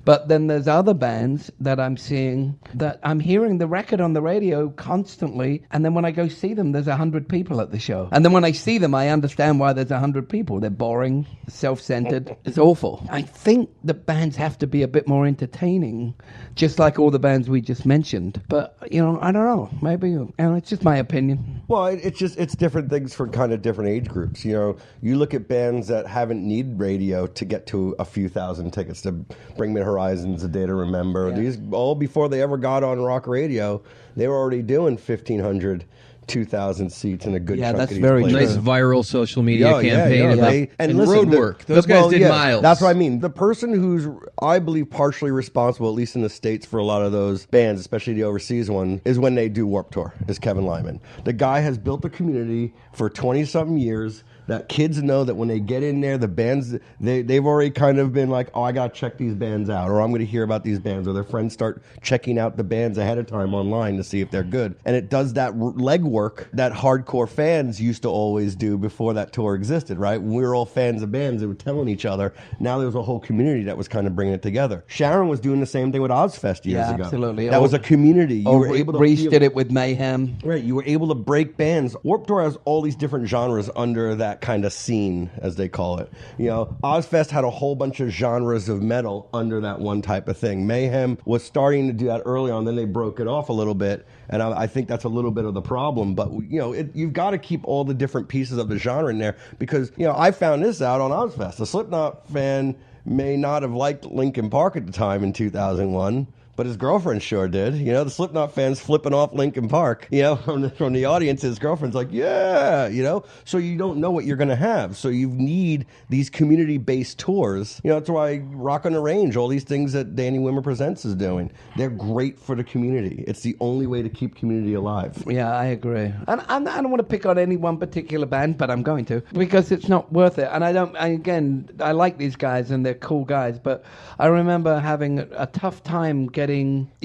But then there's other bands that I'm seeing that I'm hearing the record on the radio constantly, and then when I go see them, there's 100 people at the show. And then when I see them, I understand why there's 100 people. They're boring, self-centered. It's awful. I think the bands have to be a bit more entertaining, just like all the bands we just mentioned. But, you know, I don't know. Maybe, it's just my opinion. Well, it's different things for kind of different age groups. You know, you look at bands that haven't needed radio to get to a few thousand tickets, to Bring Me the Horizons, A Day to Remember. Yeah. These, all before they ever got on rock radio, they were already doing 1,500, 2,000 seats in a good chunk of these places. Nice viral social media campaign. And listen, road work. Those guys did miles. That's what I mean. The person who's, I believe, partially responsible, at least in the States, for a lot of those bands, especially the overseas one, is when they do Warped Tour, is Kevin Lyman. The guy has built a community for 20-something years. that kids know that when they get in there, the bands, they've already kind of been like, oh, I got to check these bands out, or I'm going to hear about these bands, or their friends start checking out the bands ahead of time online to see if they're good. And it does that legwork that hardcore fans used to always do before that tour existed, right? When we were all fans of bands, they were telling each other. Now there was a whole community that was kind of bringing it together. Sharon was doing the same thing with Ozfest years ago. Absolutely. That was a community. You were able to Reese did it with Mayhem. Right, you were able to break bands. Warped Tour has all these different genres under that kind of scene, as they call it. You know, Ozfest had a whole bunch of genres of metal under that one type of thing. Mayhem was starting to do that early on, then they broke it off a little bit, and I think that's a little bit of the problem. But, you know, you've got to keep all the different pieces of the genre in there, because, you know, I found this out on Ozfest. A Slipknot fan may not have liked Linkin Park at the time in 2001, but his girlfriend sure did. You know, the Slipknot fans flipping off Linkin Park, you know, from the audience. His girlfriend's like, yeah, you know. So you don't know what you're going to have. So you need these community-based tours. You know, that's why Rock on the Range, all these things that Danny Wimmer Presents is doing, they're great for the community. It's the only way to keep community alive. Yeah, I agree. And I don't want to pick on any one particular band, but I'm going to, because it's not worth it. And I like these guys, and they're cool guys, but I remember having a tough time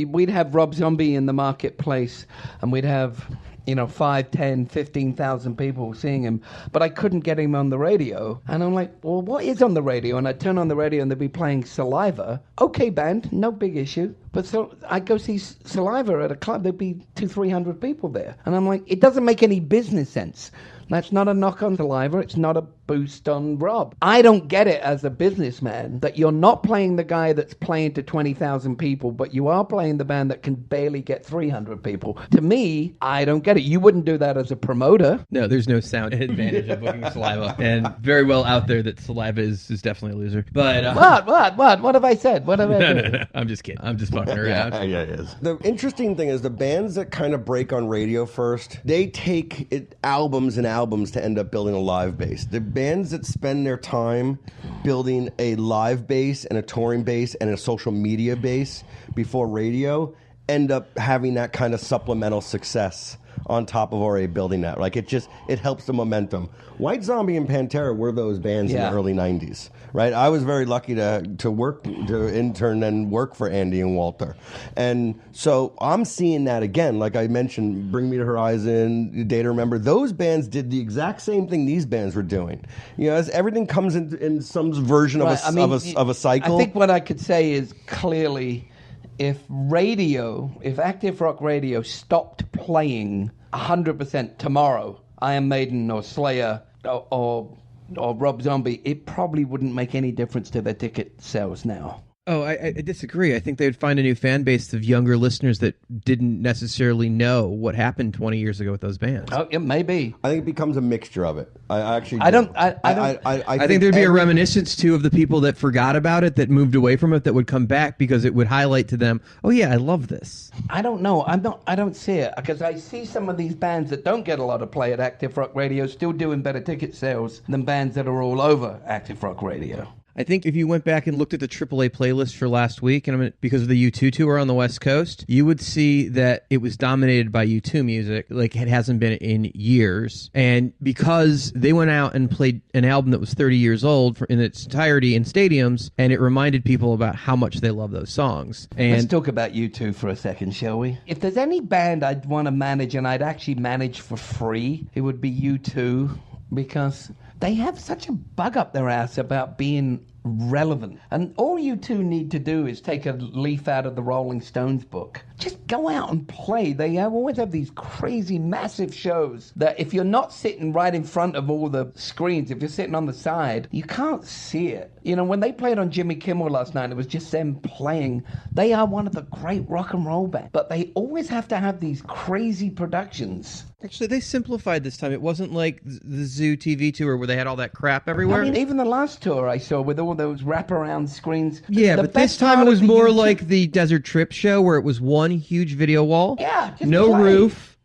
we'd have Rob Zombie in the marketplace, and we'd have, you know, 5, 10, 15,000 people seeing him, but I couldn't get him on the radio. And I'm like, well, what is on the radio? And I'd turn on the radio and they'd be playing Saliva. Okay, band, no big issue. But so I'd go see Saliva at a club, there'd be 200-300 people there. And I'm like, it doesn't make any business sense. That's not a knock on Saliva. It's not a boost on Rob. I don't get it as a businessman that you're not playing the guy that's playing to 20,000 people, but you are playing the band that can barely get 300 people. To me, I don't get it. You wouldn't do that as a promoter. No, there's no sound advantage of booking Saliva. And very well out there that Saliva is definitely a loser. But What have I said? What have I said? No. I'm just kidding. I'm just fucking around. Yeah, it is. The interesting thing is the bands that kind of break on radio first, they take albums and albums to end up building a live base. The bands that spend their time building a live base and a touring base and a social media base before radio end up having that kind of supplemental success on top of already building that. Like it helps the momentum. White Zombie and Pantera were those bands in the early 90s, right? I was very lucky to intern and work for Andy and Walter. And so I'm seeing that again. Like I mentioned, Bring Me to Horizon, Day to Remember, those bands did the exact same thing these bands were doing. You know, as everything comes in some version of a cycle. I think what I could say is clearly, if active rock radio stopped playing 100% tomorrow, Iron Maiden or Slayer or Rob Zombie, it probably wouldn't make any difference to their ticket sales now. Oh, I disagree. I think they would find a new fan base of younger listeners that didn't necessarily know what happened 20 years ago with those bands. Oh, it may be. I think it becomes a mixture of it. I think there'd be a reminiscence too of the people that forgot about it, that moved away from it, that would come back because it would highlight to them, oh yeah, I love this. I don't know. I don't see it, because I see some of these bands that don't get a lot of play at active rock radio still doing better ticket sales than bands that are all over active rock radio. I think if you went back and looked at the AAA playlist for last week, and because of the U2 tour on the West Coast, you would see that it was dominated by U2 music like it hasn't been in years. And because they went out and played an album that was 30 years old in its entirety in stadiums, and it reminded people about how much they love those songs. And let's talk about U2 for a second, shall we? If there's any band I'd want to manage, and I'd actually manage for free, it would be U2, because they have such a bug up their ass about being relevant. And all you two need to do is take a leaf out of the Rolling Stones book. Just go out and play. They always have these crazy, massive shows that if you're not sitting right in front of all the screens, if you're sitting on the side, you can't see it. You know, when they played on Jimmy Kimmel last night, it was just them playing. They are one of the great rock and roll bands, but they always have to have these crazy productions. Actually, they simplified this time. It wasn't like the Zoo TV tour where they had all that crap everywhere. I mean, even the last tour I saw with all those wraparound screens. Yeah, but this time it was more like the Desert Trip show where it was one huge video wall. Yeah, just no play. Roof,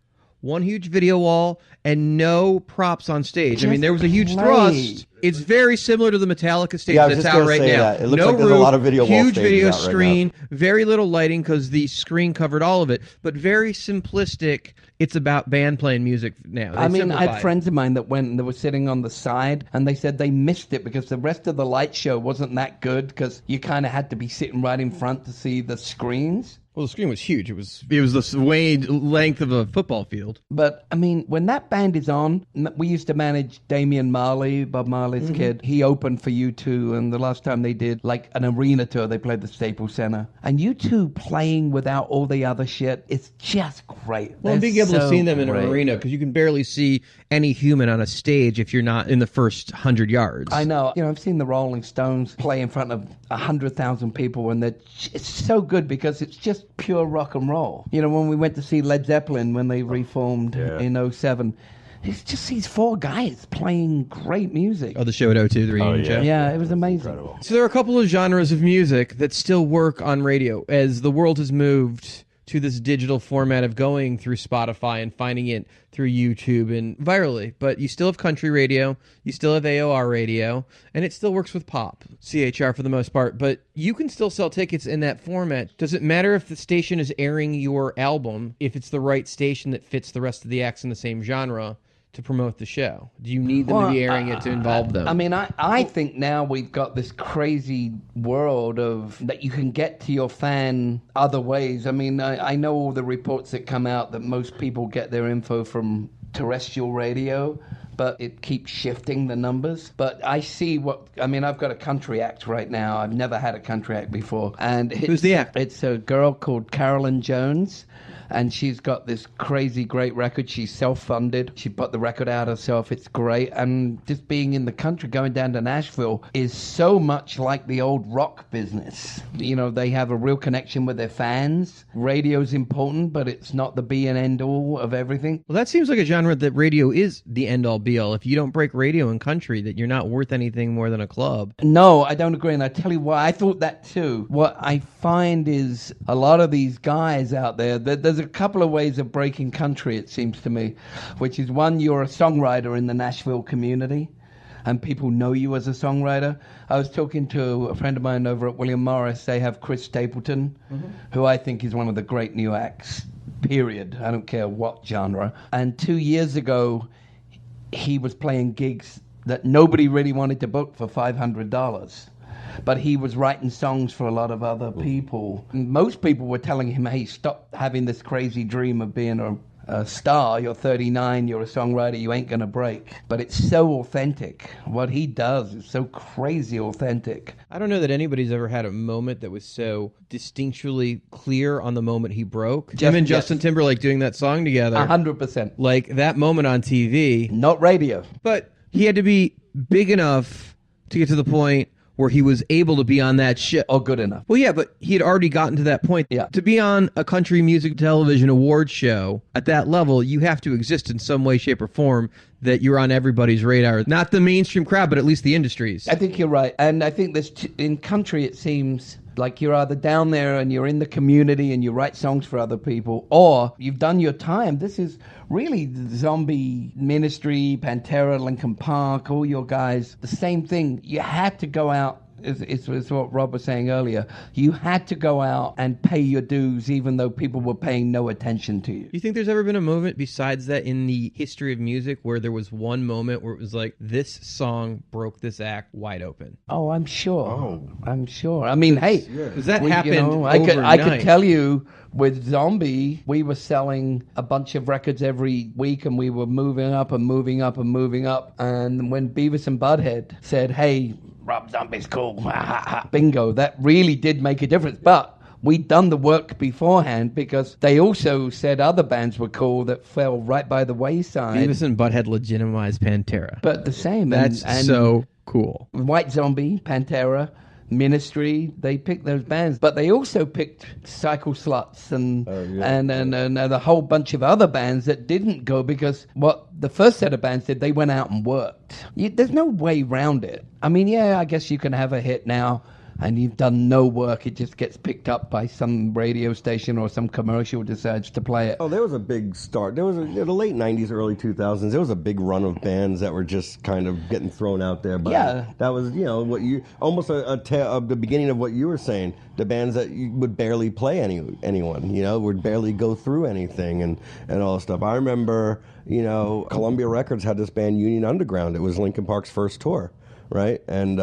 one huge video wall and no props on stage. I mean, Just there was a huge play. thrust. It's very similar to the Metallica stage Yeah, I was that's just out gonna right say now. that. It looks no like there's roof, a lot of video wall huge stages video out right now. screen, very little lighting because the screen covered all of it, but very simplistic. It's about band playing music now. I They mean, I had simplified. friends of mine that went and they were sitting on the side and they said they missed it because the rest of the light show wasn't that good because you kind of had to be sitting right in front to see the screens. Well, the screen was huge. It was the length of a football field. But, I mean, when that band is on, we used to manage Damian Marley, Bob Marley's kid. He opened for U2, and the last time they did, like, an arena tour, they played the Staples Center. And U2 playing without all the other shit, it's just great. Well, They're being able to so see them in an great. arena, because you can barely see any human on a stage if you're not in the first 100 yards. I know. You know, I've seen the Rolling Stones play in front of 100,000 people, and it's so good because it's just pure rock and roll. You know, when we went to see Led Zeppelin when they reformed in 07, it's just these four guys playing great music. Oh, the show at O2, the reunion show? Yeah, it was amazing. So there are a couple of genres of music that still work on radio as the world has moved to this digital format of going through Spotify and finding it through YouTube and virally. But you still have country radio, you still have AOR radio, and it still works with pop, CHR for the most part. But you can still sell tickets in that format. Does it matter if the station is airing your album, if it's the right station that fits the rest of the acts in the same genre to promote the show? Do you need them to be airing it to involve them? I mean, I think now we've got this crazy world of that you can get to your fan other ways. I mean, I know all the reports that come out that most people get their info from terrestrial radio, but it keeps shifting the numbers. But I see I've got a country act right now. I've never had a country act before. And Who's the act? It's a girl called Carolyn Jones. And she's got this crazy great record. She's self-funded. She put the record out herself. It's great. And just being in the country, going down to Nashville, is so much like the old rock business. You know, they have a real connection with their fans. Radio's important, but it's not the be and end all of everything. Well, that seems like a genre that radio is the end-all be-all. If you don't break radio in country, that you're not worth anything more than a club. No, I don't agree, and I tell you why. I thought that too. What I find is a lot of these guys out there, there's a couple of ways of breaking country, it seems to me, which is one, you're a songwriter in the Nashville community, and people know you as a songwriter. I was talking to a friend of mine over at William Morris. They have Chris Stapleton, who I think is one of the great new acts, period. I don't care what genre. And 2 years ago, he was playing gigs that nobody really wanted to book for $500. But he was writing songs for a lot of other people. And most people were telling him, hey, stop having this crazy dream of being a star. You're 39, you're a songwriter, you ain't gonna break. But it's so authentic. What he does is so crazy authentic. I don't know that anybody's ever had a moment that was so distinctually clear on the moment he broke. Him and Justin Timberlake doing that song together. 100%. Like that moment on TV. Not radio. But he had to be big enough to get to the point where he was able to be on that show. Oh, good enough. Well, yeah, but he had already gotten to that point. Yeah. To be on a country music television award show at that level, you have to exist in some way, shape, or form that you're on everybody's radar. Not the mainstream crowd, but at least the industries. I think you're right. And I think in country, it seems like you're either down there and you're in the community and you write songs for other people, or you've done your time. This is really Zombie, Ministry, Pantera, Linkin Park, all your guys. The same thing. You had to go out. It's what Rob was saying earlier. You had to go out and pay your dues even though people were paying no attention to you. Do you think there's ever been a moment besides that in the history of music where there was one moment where it was like, this song broke this act wide open? Oh, I'm sure. I'm sure. I mean, hey. Because that happened I could tell you with Zombie, we were selling a bunch of records every week and we were moving up and moving up and moving up. And when Beavis and Butthead said, hey, Rob Zombie's cool, bingo, that really did make a difference. But we'd done the work beforehand because they also said other bands were cool that fell right by the wayside. Beavis and Butthead legitimized Pantera. But the same. That's so cool. White Zombie, Pantera, Ministry, they picked those bands, but they also picked Cycle Sluts and a whole bunch of other bands that didn't go because what the first set of bands did, they went out and worked. There's no way around it. I mean, yeah, I guess you can have a hit now and you've done no work, it just gets picked up by some radio station or some commercial decides to play it. Oh, there was a big start. There was the late 90s, early 2000s. There was a big run of bands that were just kind of getting thrown out there. But Yeah. that was, what you almost the beginning of what you were saying. The bands that you would barely play anyone, would barely go through anything and all that stuff. I remember, Columbia Records had this band Union Underground. It was Linkin Park's first tour. Right, and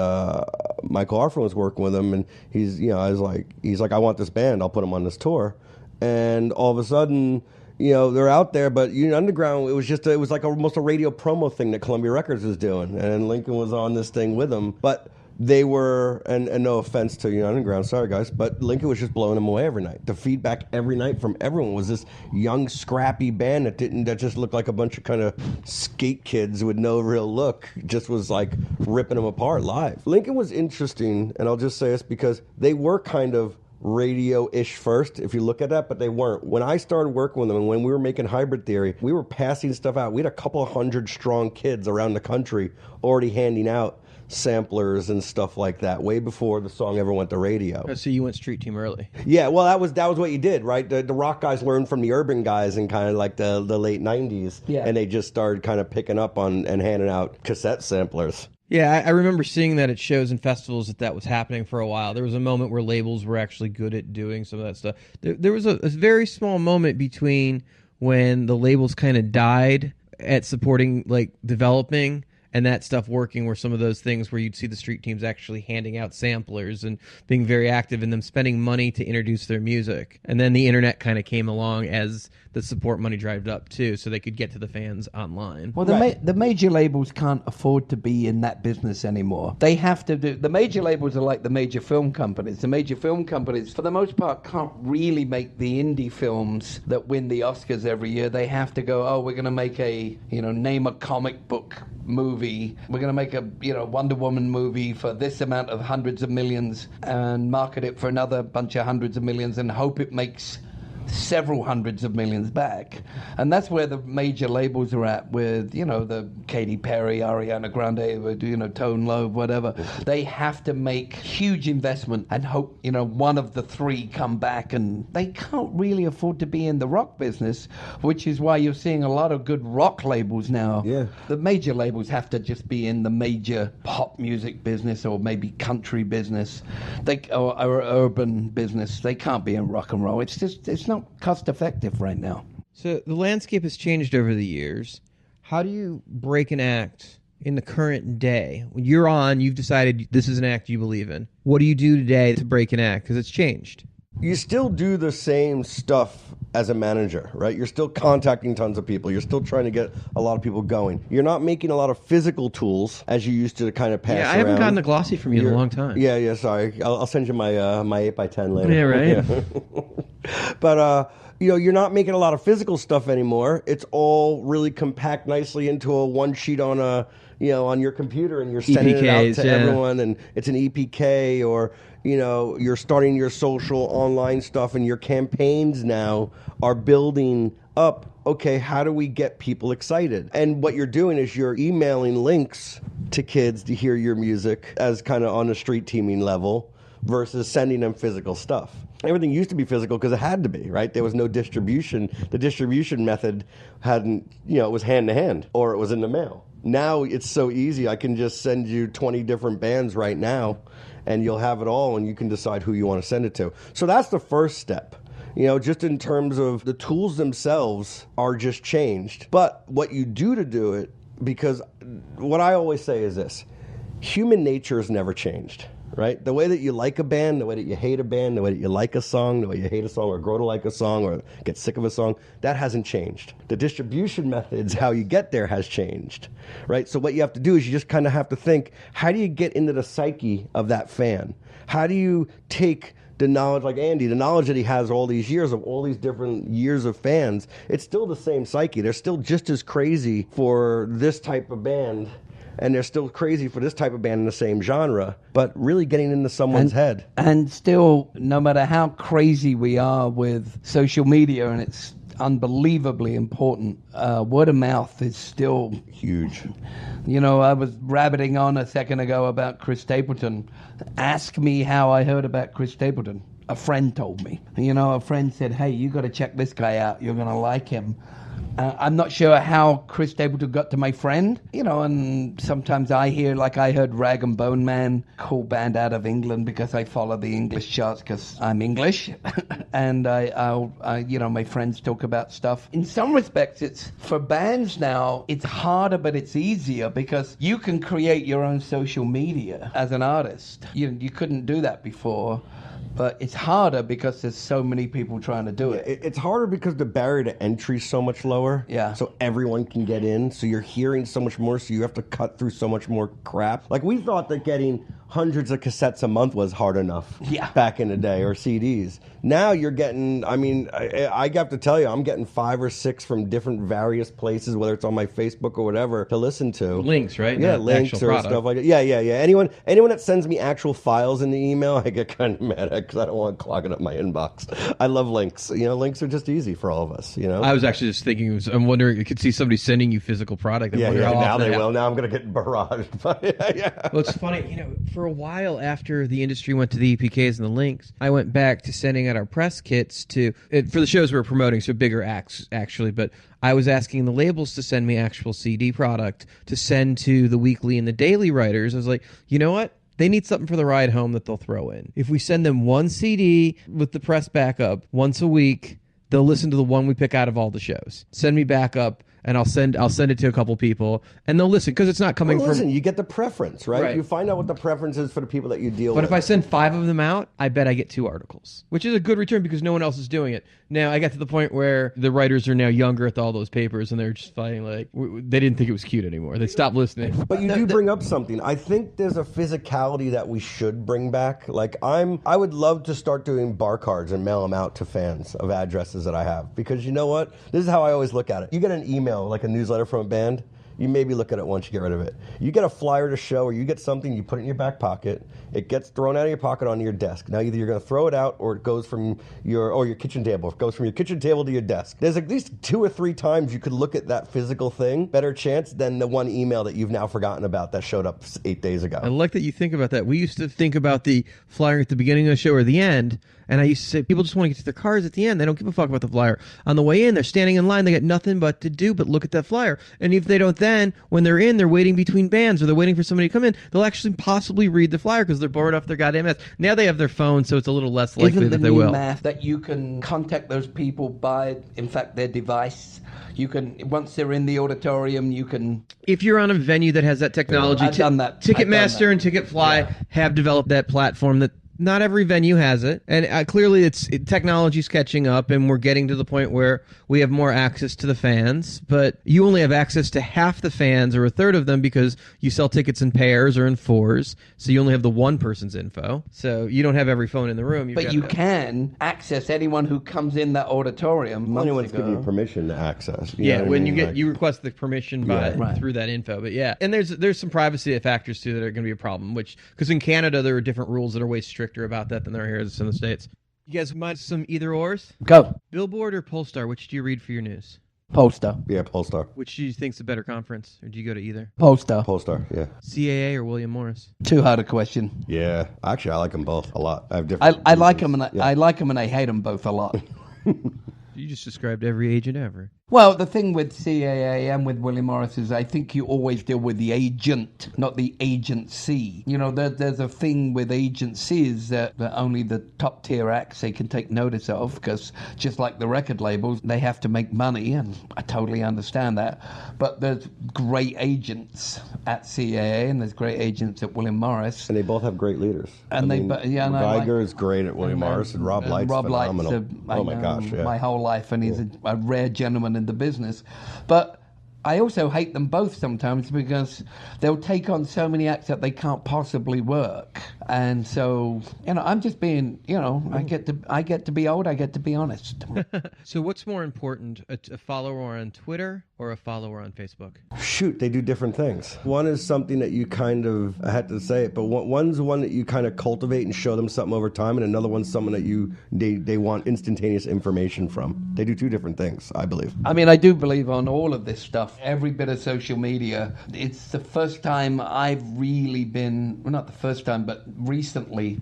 Michael Arfin was working with him, and he's like, I want this band, I'll put them on this tour, and all of a sudden, they're out there, but Union Underground, it was like almost a radio promo thing that Columbia Records was doing, and Lincoln was on this thing with them, but they were, and no offense to Union Underground, sorry guys, but Lincoln was just blowing them away every night. The feedback every night from everyone was this young, scrappy band that just looked like a bunch of kind of skate kids with no real look, just was like ripping them apart live. Lincoln was interesting, and I'll just say this because they were kind of radio-ish first, if you look at that, but they weren't. When I started working with them and when we were making Hybrid Theory, we were passing stuff out. We had a couple of hundred strong kids around the country already handing out samplers and stuff like that way before the song ever went to radio. So you went street team early. Yeah, well, that was what you did, right? The rock guys learned from the urban guys in kind of like the late 90s, and they just started kind of picking up on and handing out cassette samplers. Yeah, I remember seeing that at shows and festivals that was happening for a while. There was a moment where labels were actually good at doing some of that stuff. There was a very small moment between when the labels kind of died at supporting, like, developing and that stuff working, were some of those things where you'd see the street teams actually handing out samplers and being very active in them, spending money to introduce their music. And then the internet kind of came along as the support money dried up too, so they could get to the fans online. Well, the major labels can't afford to be in that business anymore. They have to do. The major labels are like the major film companies. The major film companies, for the most part, can't really make the indie films that win the Oscars every year. They have to go, we're going to make name a comic book movie. We're going to make a Wonder Woman movie for this amount of hundreds of millions and market it for another bunch of hundreds of millions and hope it makes several hundreds of millions back. And that's where the major labels are at with, the Katy Perry, Ariana Grande, Tone Loc, whatever. They have to make huge investment and hope, one of the three come back, and they can't really afford to be in the rock business, which is why you're seeing a lot of good rock labels now. Yeah. The major labels have to just be in the major pop music business or maybe country business, or urban business. They can't be in rock and roll. It's not cost effective right now. So the landscape has changed over the years. How do you break an act in the current day? When you've decided this is an act you believe in. What do you do today to break an act? Because it's changed. You still do the same stuff as a manager, right? You're still contacting tons of people. You're still trying to get a lot of people going. You're not making a lot of physical tools as you used to kind of pass around. Yeah, I haven't gotten a glossy from you in a long time. Yeah, sorry. I'll send you my 8x10 later. Yeah, right. But, you're not making a lot of physical stuff anymore. It's all really compact nicely into a one sheet on on your computer, and you're sending it out to everyone, and it's an EPK, or you're starting your social online stuff, and your campaigns now are building up. Okay, how do we get people excited? And what you're doing is you're emailing links to kids to hear your music as kind of on a street teaming level versus sending them physical stuff. Everything used to be physical because it had to be, right? There was no distribution. The distribution method hadn't, it was hand to hand, or it was in the mail. Now it's so easy. I can just send you 20 different bands right now, and you'll have it all, and you can decide who you want to send it to. So that's the first step. Just in terms of the tools themselves are just changed. But what you do to do it, because what I always say is this: human nature has never changed. Right? The way that you like a band, the way that you hate a band, the way that you like a song, the way you hate a song or grow to like a song or get sick of a song, that hasn't changed. The distribution methods, how you get there, has changed. Right? So what you have to do is you just kind of have to think, how do you get into the psyche of that fan? How do you take the knowledge, like Andy, the knowledge that he has all these years of all these different years of fans, it's still the same psyche. They're still just as crazy for this type of band, and they're still crazy for this type of band in the same genre, but really getting into someone's head. And still, no matter how crazy we are with social media and its unbelievably important. Word of mouth is still huge. You know, I was rabbiting on a second ago about Chris Stapleton. Ask me how I heard about Chris Stapleton. A friend told me. You know, a friend said, hey, you got to check this guy out. You're going to like him. I'm not sure how Chris Stapleton got to my friend, you know, and sometimes I hear, like I heard Rag and Bone Man, cool band out of England, because I follow the English charts because I'm English. And I, you know, my friends talk about stuff. In some respects, it's for bands now, it's harder, but it's easier because you can create your own social media as an artist. You couldn't do that before. But it's harder because there's so many people trying to do it. It's harder because the barrier to entry is so much lower. Yeah. So everyone can get in. So you're hearing so much more. So you have to cut through so much more crap. Like, we thought that getting hundreds of cassettes a month was hard enough back in the day, or CDs. Now you're getting, I mean, I have to tell you, I'm getting 5 or 6 from different various places, whether it's on my Facebook or whatever, to listen to. Links, right? Yeah, Not links actual or product. stuff like that. Yeah. Anyone that sends me actual files in the email, I get kind of mad at because I don't want clogging up my inbox. I love links. You know, links are just easy for all of us, you know? I was actually just thinking, I'm wondering, you could see somebody sending you physical product. Yeah, now they will. Now I'm going to get barraged. Yeah. Well, it's funny, you know, for a while after the industry went to the EPKs and the links, I went back to sending out our press kits for the shows we were promoting, so bigger acts, actually, but I was asking the labels to send me actual CD product to send to the weekly and the daily writers. I was like, you know what? They need something for the ride home that they'll throw in. If we send them one CD with the press backup once a week, they'll listen to the one we pick out of all the shows. Send me backup, and I'll send it to a couple people, and they'll listen because it's not coming from. You get the preference, right? You find out what the preference is for the people that you deal with. But if I send 5 of them out, I bet I get 2 articles, which is a good return because no one else is doing it. Now, I got to the point where the writers are now younger at all those papers, and they're just fighting like they didn't think it was cute anymore. They stopped listening. But you do bring up something. I think there's a physicality that we should bring back. Like, I would love to start doing bar cards and mail them out to fans of addresses that I have, because you know what? This is how I always look at it. You get an email, like a newsletter from a band, you maybe look at it once, you get rid of it. You get a flyer to show, or you get something, you put it in your back pocket, it gets thrown out of your pocket onto your desk. Now either you're going to throw it out, or it goes from your kitchen table. It goes from your kitchen table to your desk. There's at least 2 or 3 times you could look at that physical thing, better chance than the one email that you've now forgotten about that showed up 8 days ago. I like that you think about that. We used to think about the flyer at the beginning of the show or the end, and I used to say people just want to get to their cars at the end. They don't give a fuck about the flyer. On the way in, they're standing in line. They got nothing but to do but look at that flyer. And if they don't then, when they're in, they're waiting between bands or they're waiting for somebody to come in, they'll actually possibly read the flyer because they're bored off their goddamn ass. Now they have their phone, so it's a little less likely that they will. Isn't the new math that you can contact those people by, in fact, their device? You can, once they're in the auditorium, you can... If you're on a venue that has that technology, I've done that. Ticketmaster and Ticketfly have developed that platform that not every venue has it, and clearly technology's catching up, and we're getting to the point where we have more access to the fans, but you only have access to half the fans or a third of them because you sell tickets in pairs or in 4s, so you only have the one person's info, so you don't have every phone in the room. But you can access anyone who comes in that auditorium. Anyone's giving you permission to access. When you request the permission through that info, but yeah, and there's some privacy factors too that are going to be a problem, because in Canada there are different rules that are way stricter about that than there are here in the States. You guys mind some either ors? Go. Billboard or Polestar? Which do you read for your news? Polestar. Yeah, Polestar. Which do you think's a better conference, or do you go to either? Polestar. Polestar, yeah. CAA or William Morris? Too hard a question. Yeah, actually, I like them both a lot. I have different. I like them, and I like them, and I hate them both a lot. You just described every agent ever. Well, the thing with CAA and with William Morris is I think you always deal with the agent, not the agency. You know, there's a thing with agencies that only the top tier acts they can take notice of, because just like the record labels, they have to make money, and I totally understand that. But there's great agents at CAA and there's great agents at William Morris. And they both have great leaders. And Geiger is great at William Morris, and Rob Light's phenomenal. My whole life, and he's a rare gentleman in the business. But I also hate them both sometimes because they'll take on so many acts that they can't possibly work. And so, I'm just being, I get to be old, I get to be honest. So what's more important, a follower on Twitter or a follower on Facebook? Shoot, they do different things. One is something that you kind of, I had to say it, but one's one that you kind of cultivate and show them something over time, and another one's someone that they want instantaneous information from. They do two different things, I believe. I mean, I do believe on all of this stuff, every bit of social media. It's the first time I've really been, well, not the first time, but recently,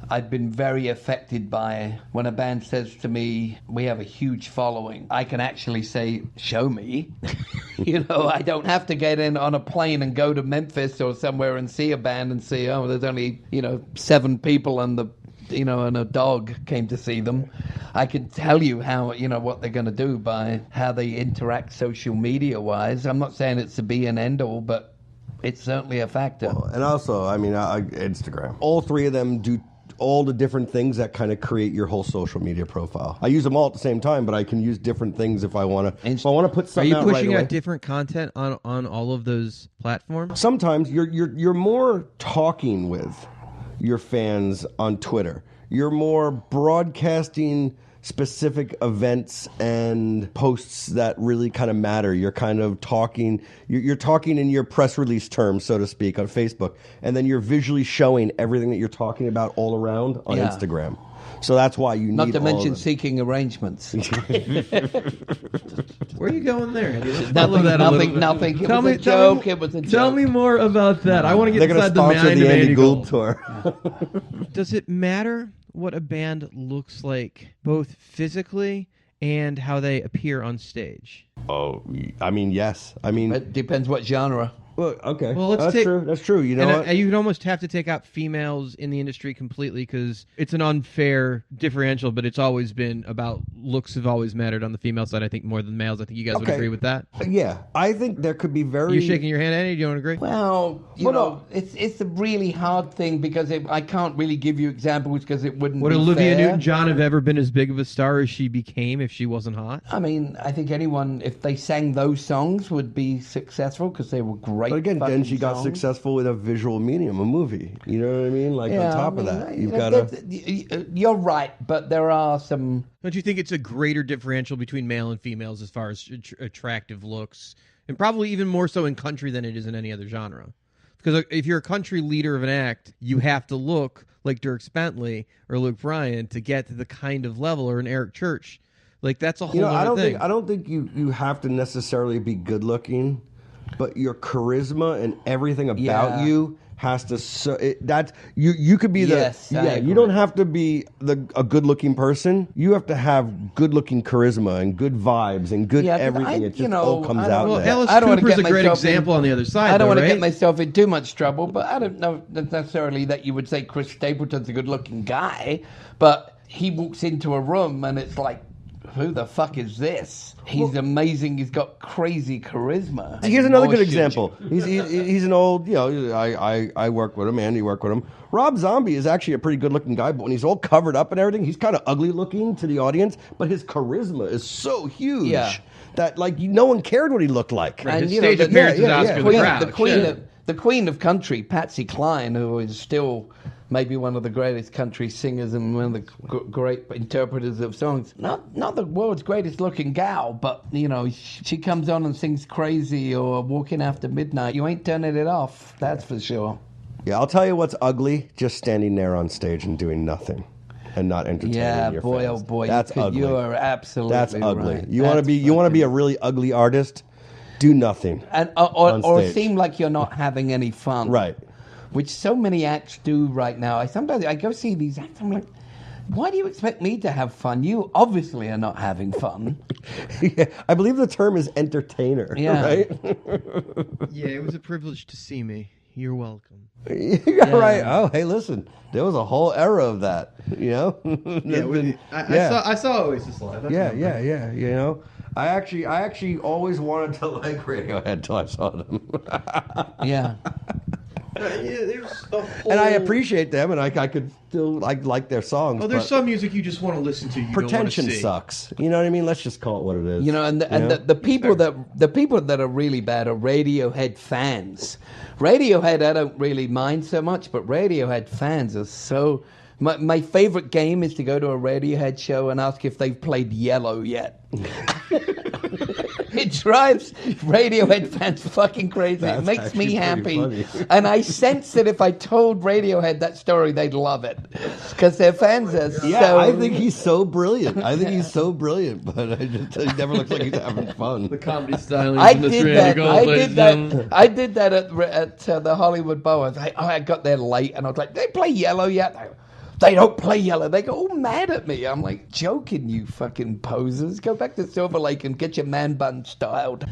I've been very affected by when a band says to me, we have a huge following. I can actually say, show me. I don't have to get in on a plane and go to Memphis or somewhere and see a band and see, oh, there's only, 7 people and and a dog came to see them. I can tell you how, what they're going to do by how they interact social media-wise. I'm not saying it's a be and end all, but it's certainly a factor. Well, and also, Instagram. All three of them do all the different things that kind of create your whole social media profile. I use them all at the same time, but I can use different things if I want to. If I want to put something out right away. Are you pushing out different content on all of those platforms? Sometimes you're more talking with your fans on Twitter. You're more broadcasting specific events and posts that really kind of matter. You're kind of talking, you're talking in your press release terms, so to speak, on Facebook, and then you're visually showing everything that you're talking about all around on Instagram. So that's why you need not to mention seeking arrangements. Where are you going there? Nothing. It was a joke. It was a joke. Tell me more about that. I want to get inside the mind of Andy Gould tour. Does it matter what a band looks like, both physically and how they appear on stage? Oh, yes. It depends what genre. Well, okay. Well, That's true. That's true. You know what? You'd almost have to take out females in the industry completely because it's an unfair differential, but it's always been about looks have always mattered on the female side, I think, more than males. I think you guys would agree with that. Yeah. I think there could be very... You're shaking your hand, Andy? Do you want to agree? Well, it's a really hard thing because I can't really give you examples because it wouldn't Would be Olivia fair. Newton-John have ever been as big of a star as she became if she wasn't hot? I think anyone, if they sang those songs, would be successful because they were great. But again, then she got songs. successful with a visual medium, a movie. You know what I mean? Like, on top of that, you've got to... You're right, but there are some... Don't you think it's a greater differential between male and females as far as attractive looks? And probably even more so in country than it is in any other genre. Because if you're a country leader of an act, you have to look like Dierks Bentley or Luke Bryan to get to the kind of level, or an Eric Church. Like, that's a whole other thing. I don't think you have to necessarily be good looking, but your charisma and everything about you has to you could be you don't have to be a good looking person. You have to have good looking charisma and good vibes and good everything. It just all comes out. Well, Alice Cooper's a great example on the other side. I don't want to get myself in too much trouble, but I don't know necessarily that you would say Chris Stapleton's a good looking guy, but he walks into a room and it's like, who the fuck is this? He's amazing. He's got crazy charisma. Here's another good example. He's an old, I work with him, Andy worked with him. Rob Zombie is actually a pretty good looking guy, but when he's all covered up and everything, he's kind of ugly looking to the audience, but his charisma is so huge that no one cared what he looked like. Right. His stage appearance is Oscar the Grouch. The queen of country, Patsy Cline, who is still maybe one of the greatest country singers and one of the great interpreters of songs. Not the world's greatest looking gal, but, she comes on and sings Crazy or Walking After Midnight. You ain't turning it off, that's for sure. Yeah, I'll tell you what's ugly, just standing there on stage and doing nothing and not entertaining your fans. Oh boy, that's ugly. You are absolutely That's ugly. right. You want to be a really ugly artist? Do nothing. And or seem like you're not having any fun. Right. Which so many acts do right now. I go see these acts, I'm like, why do you expect me to have fun? You obviously are not having fun. I believe the term is entertainer, right? Yeah, it was a privilege to see me. You're welcome. Right. Oh, hey, listen. There was a whole era of that, I saw Oasis live. Yeah. I actually always wanted to like Radiohead till I saw them. Yeah. And I appreciate them, and I could still like their songs. Oh, there's but some music you just want to listen to. You pretension don't want to see. sucks. You know what I mean? Let's just call it what it is. You know, and the people that are really bad are Radiohead fans. Radiohead, I don't really mind so much, but Radiohead fans are so. My favorite game is to go to a Radiohead show and ask if they've played Yellow yet. It drives Radiohead fans fucking crazy. That's it makes me happy. funny. And I sense that if I told Radiohead that story, they'd love it. Because their fans are so... I think he's so brilliant. But he never looks like he's having fun. The comedy styling. I did that at the Hollywood Bowl. I got there late, and I was like, "They play Yellow yet?" They don't play Yellow. They go all mad at me. I'm like, joking, you fucking posers. Go back to Silver Lake and get your man bun styled.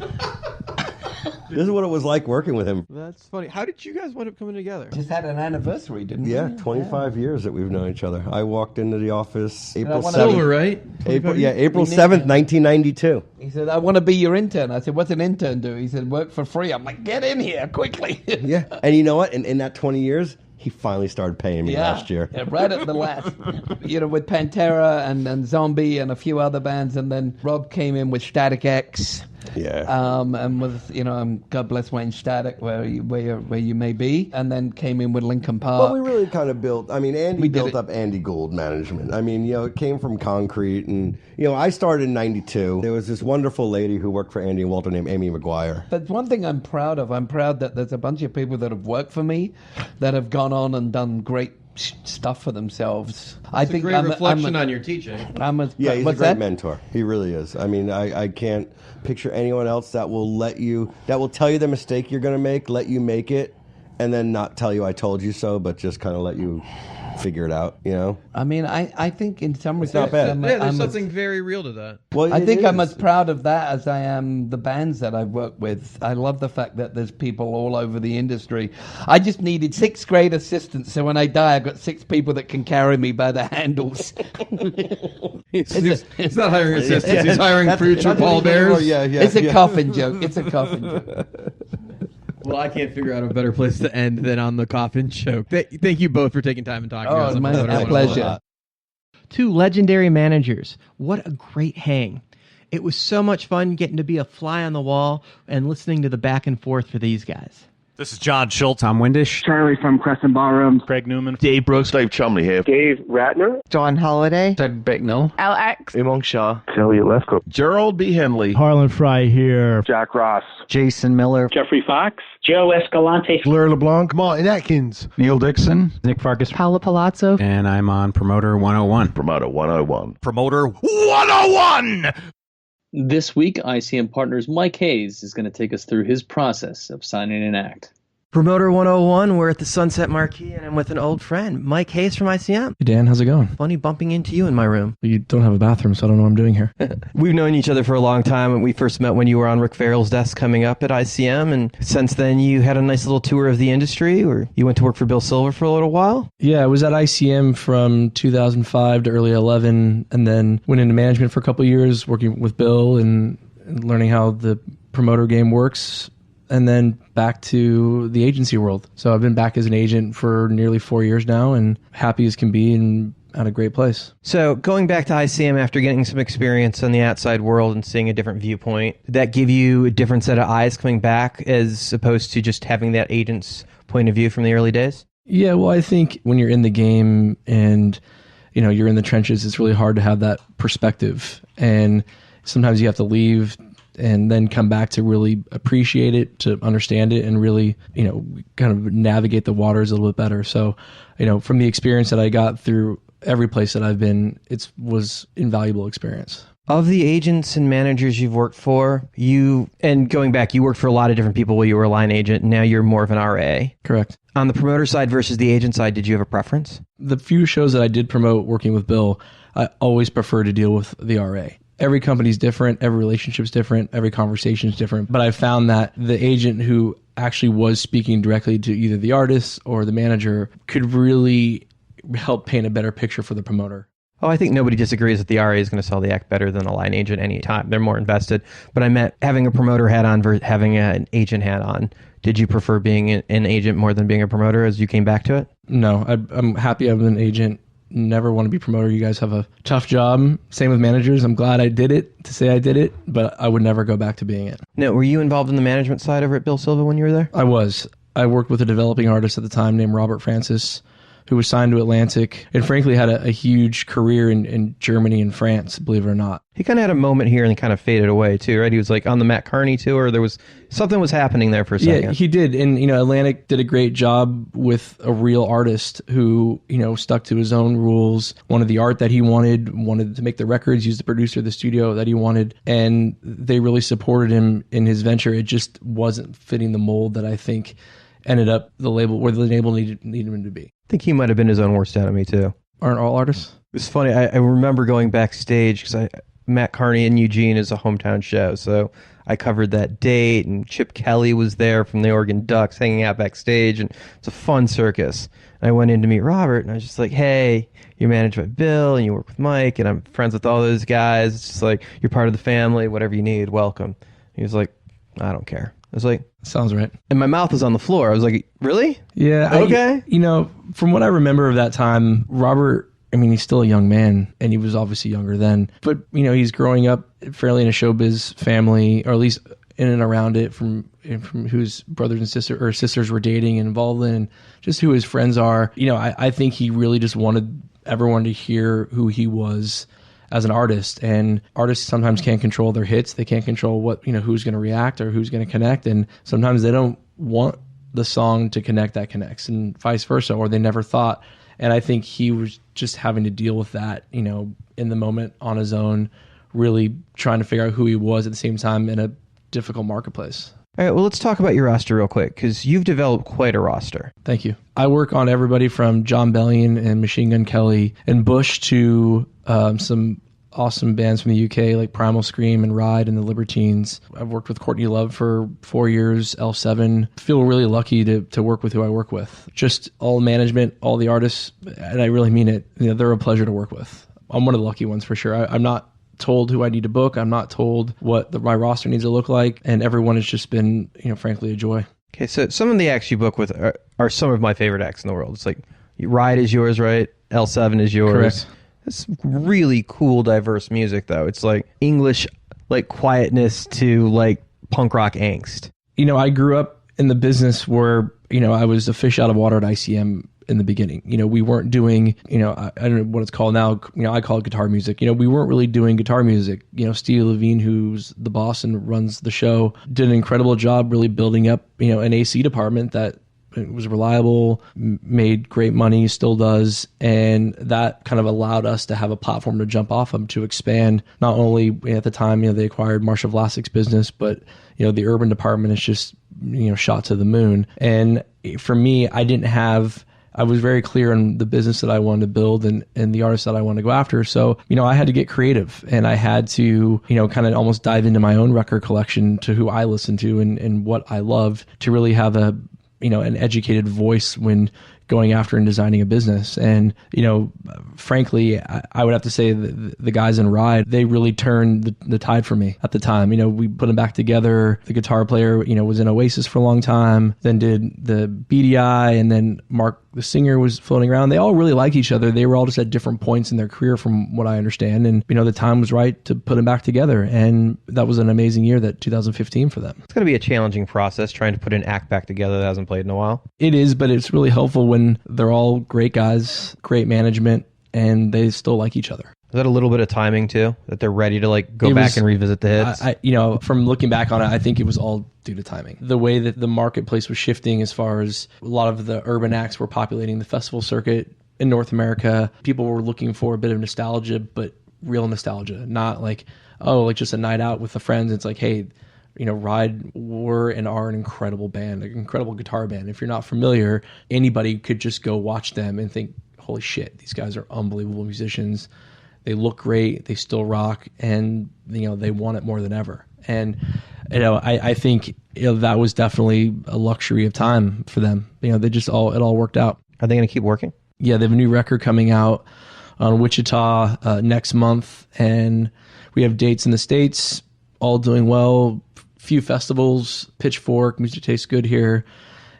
This is what it was like working with him. That's funny. How did you guys wind up coming together? Just had an anniversary, didn't we? Yeah, 25 years that we've known each other. I walked into the office April Silver, 7th. right? April 7th, 1992. He said, "I want to be your intern." I said, "What's an intern do?" He said, "Work for free." I'm like, "Get in here quickly." Yeah, and you know what? In that 20 years, he finally started paying me last year. Yeah, right at the last. With Pantera and Zombie and a few other bands, and then Rob came in with Static X. Yeah. And with God bless Wayne Static, where you may be, and then came in with Linkin Park. Well, we really kind of built. I mean, Andy built up Andy Gould management. I mean, it came from Concrete, and I started in '92. There was this wonderful lady who worked for Andy and Walter named Amy McGuire. But one thing I'm proud of, I'm proud that there's a bunch of people that have worked for me, that have gone on and done great stuff for themselves. I think a great reflection on your teaching. He's a great mentor. He really is. I mean, I can't picture anyone else that will tell you the mistake you're going to make, let you make it, and then not tell you I told you so, but just kind of let you figure it out, I mean, I think in some it's not bad. There's something very real to that. Well, I think I'm as proud of that as I am the bands that I've worked with. I love the fact that there's people all over the industry. I just needed 6th grade assistants, so when I die, I've got 6 people that can carry me by the handles. He's not hiring assistants. He's hiring future pallbearers. It's a coffin joke. It's a coffin joke. Well, I can't figure out a better place to end than on the coffin joke. Thank you both for taking time and talking to us. My pleasure. Two legendary managers. What a great hang. It was so much fun getting to be a fly on the wall and listening to the back and forth for these guys. This is John Schultz. I'm Windish. Charlie from Crescent Ballroom. Craig Newman. Dave Brooks. Dave Chumley here. Dave Ratner. John Holiday. Ted Bicknell. LX. Imong Shah. Elliot Lefkoe. Gerald B. Henley. Harlan Fry here. Jack Ross. Jason Miller. Jeffrey Fox. Joe Escalante. Blair LeBlanc. Martin Atkins. Neil Dixon. Nick Farkas. Paula Palazzo. And I'm on Promoter 101. Promoter 101. Promoter 101! This week, ICM Partners Mike Hayes is going to take us through his process of signing an act. Promoter 101, we're at the Sunset Marquee, and I'm with an old friend, Mike Hayes from ICM. Hey Dan, how's it going? Funny bumping into you in my room. You don't have a bathroom, so I don't know what I'm doing here. We've known each other for a long time, and we first met when you were on Rick Farrell's desk coming up at ICM, and since then you had a nice little tour of the industry, where you went to work for Bill Silver for a little while. Yeah, I was at ICM from 2005 to early 11, and then went into management for a couple of years, working with Bill and learning how the promoter game works, and then back to the agency world. So I've been back as an agent for nearly 4 years now, and happy as can be and at a great place. So going back to ICM after getting some experience on the outside world and seeing a different viewpoint, did that give you a different set of eyes coming back as opposed to just having that agent's point of view from the early days? Yeah, well, I think when you're in the game and you're in the trenches, it's really hard to have that perspective. And sometimes you have to leave and then come back to really appreciate it, to understand it, and really, kind of navigate the waters a little bit better. So, from the experience that I got through every place that I've been, it was invaluable experience. Of the agents and managers you've worked for, and going back, you worked for a lot of different people while you were a line agent, and now you're more of an RA. Correct. On the promoter side versus the agent side, did you have a preference? The few shows that I did promote working with Bill, I always prefer to deal with the RA. Every company's different, every relationship's different, every conversation's different. But I found that the agent who actually was speaking directly to either the artist or the manager could really help paint a better picture for the promoter. Oh, I think nobody disagrees that the RA is going to sell the act better than a line agent any time. They're more invested. But I meant having a promoter hat on versus having an agent hat on. Did you prefer being an agent more than being a promoter as you came back to it? No, I'm happy I'm an agent. Never want to be promoter. You guys have a tough job. Same with managers. I'm glad I did it to say I did it, but I would never go back to being it. No, were you involved in the management side over at Bill Silva when you were there? I was. I worked with a developing artist at the time named Robert Francis, who was signed to Atlantic and frankly had a huge career in Germany and France, believe it or not. He kind of had a moment here and then kind of faded away too, right? He was like on the Matt Carney tour. There was something was happening there for a second. Yeah, he did. And, Atlantic did a great job with a real artist who, stuck to his own rules, wanted the art that he wanted to make the records, use the producer of the studio that he wanted. And they really supported him in his venture. It just wasn't fitting the mold that I think ended up the label where the label needed him to be. I think he might have been his own worst enemy too. Aren't all artists? It's funny. I remember going backstage because Matt Carney in Eugene is a hometown show, so I covered that date, and Chip Kelly was there from the Oregon Ducks hanging out backstage, and it's a fun circus. And I went in to meet Robert, and I was just like, "Hey, you're managed by Bill, and you work with Mike, and I'm friends with all those guys. It's just like you're part of the family. Whatever you need, welcome." He was like, "I don't care." I was like, sounds right. And my mouth was on the floor. I was like, really? Yeah. Okay. From what I remember of that time, Robert, he's still a young man and he was obviously younger then, but he's growing up fairly in a showbiz family, or at least in and around it from whose brothers and sisters were dating and involved in, and just who his friends are. I think he really just wanted everyone to hear who he was as an artist, and artists sometimes can't control their hits. They can't control what, who's going to react or who's going to connect. And sometimes they don't want the song to connect that connects, and vice versa, or they never thought. And I think he was just having to deal with that, in the moment on his own, really trying to figure out who he was at the same time in a difficult marketplace. All right, well, let's talk about your roster real quick, because you've developed quite a roster. Thank you. I work on everybody from John Bellion and Machine Gun Kelly and Bush to some awesome bands from the UK like Primal Scream and Ride and the Libertines. I've worked with Courtney Love for 4 years, L7. Feel really lucky to work with who I work with. Just all management, all the artists, and I really mean it. They're a pleasure to work with. I'm one of the lucky ones for sure. I'm not told who I need to book. I'm not told what my roster needs to look like, and everyone has just been, frankly, a joy. Okay, so some of the acts you book with are some of my favorite acts in the world. It's like Ride is yours, right? L7 is yours. Correct. It's really cool, diverse music, though. It's like English, like quietness to like punk rock angst. I grew up in the business where, I was a fish out of water at ICM in the beginning. We weren't doing, I don't know what it's called now. I call it guitar music. We weren't really doing guitar music. Steve Levine, who's the boss and runs the show, did an incredible job really building up, an AC department that was reliable, made great money, still does. And that kind of allowed us to have a platform to jump off of, to expand. Not only at the time, they acquired Marsha Vlasic's business, but, the urban department is just, shot to the moon. And for me, I was very clear on the business that I wanted to build and the artists that I wanted to go after. So, I had to get creative, and I had to, kind of almost dive into my own record collection to who I listened to and what I loved, to really have an educated voice when going after and designing a business. And, frankly, I would have to say that the guys in Ride, they really turned the tide for me at the time. We put them back together. The guitar player, was in Oasis for a long time, then did the BDI, and then Mark, the singer, was floating around. They all really like each other. They were all just at different points in their career from what I understand. And, the time was right to put them back together. And that was an amazing year, that 2015 for them. It's going to be a challenging process trying to put an act back together that hasn't played in a while. It is, but it's really helpful when they're all great guys, great management, and they still like each other. Is that a little bit of timing too, that they're ready to go back and revisit the hits? From looking back on it, I think it was all due to timing. The way that the marketplace was shifting, as far as a lot of the urban acts were populating the festival circuit in North America. People were looking for a bit of nostalgia, but real nostalgia, not like just a night out with the friends. It's like, hey, Ride were and are an incredible band, an incredible guitar band. If you're not familiar, anybody could just go watch them and think, holy shit, these guys are unbelievable musicians. They look great, they still rock, and they want it more than ever. And I think that was definitely a luxury of time for them. It all worked out. Are they going to keep working? Yeah, they have a new record coming out on Wichita next month, and we have dates in the States, all doing well. Few festivals, Pitchfork, Music Tastes Good here,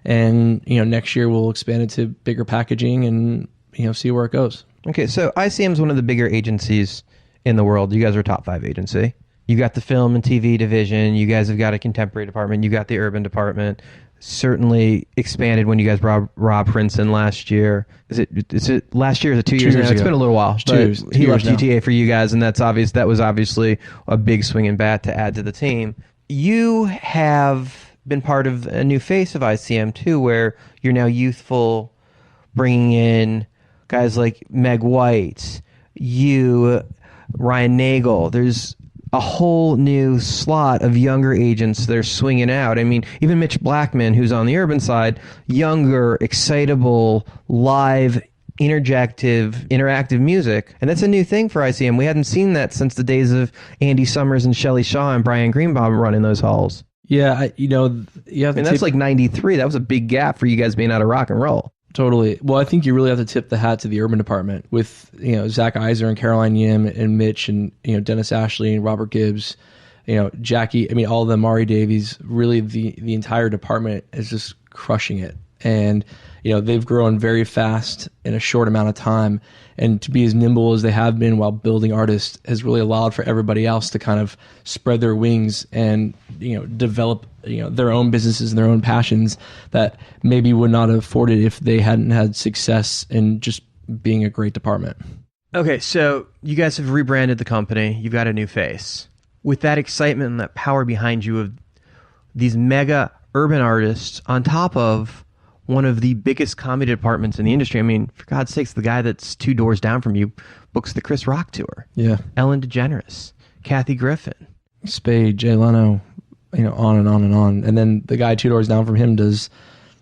and next year we'll expand it to bigger packaging and see where it goes. Okay, so ICM is one of the bigger agencies in the world. You guys are a top 5 agency. You got the film and TV division. You guys have got a contemporary department. You got the urban department. Certainly expanded when you guys brought Rob Princeton last year. Is it last year? Is it 2 years now? ago. It's been a little while. He left GTA for you guys, and that's obvious. That was obviously a big swinging bat to add to the team. You have been part of a new face of ICM too, where you're now youthful, bringing in guys like Meg White, Ryan Nagel. There's a whole new slot of younger agents that are swinging out. I mean, even Mitch Blackman, who's on the urban side, younger, excitable, live, interactive music. And that's a new thing for ICM. We hadn't seen that since the days of Andy Summers and Shelley Shaw and Brian Greenbaum running those halls. Yeah, that's like 93. That was a big gap for you guys being out of rock and roll. Totally. Well, I think you really have to tip the hat to the urban department with, Zach Iser and Caroline Yim and Mitch and, Dennis Ashley and Robert Gibbs, Jackie, all of them, Mari Davies, really the entire department is just crushing it. And, they've grown very fast in a short amount of time, and to be as nimble as they have been while building artists has really allowed for everybody else to kind of spread their wings and, develop, their own businesses and their own passions that maybe would not have afforded if they hadn't had success in just being a great department. Okay, so you guys have rebranded the company. You've got a new face. With that excitement and that power behind you of these mega urban artists on top of one of the biggest comedy departments in the industry. I mean, for God's sakes, the guy that's 2 doors down from you books the Chris Rock tour. Yeah. Ellen DeGeneres, Kathy Griffin. Spade, Jay Leno, on and on and on. And then the guy 2 doors down from him does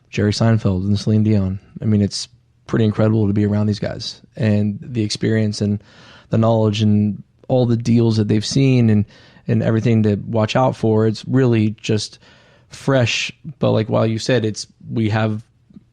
Jerry Seinfeld and Celine Dion. It's pretty incredible to be around these guys and the experience and the knowledge and all the deals that they've seen and everything to watch out for. It's really just fresh. But like while you said, we have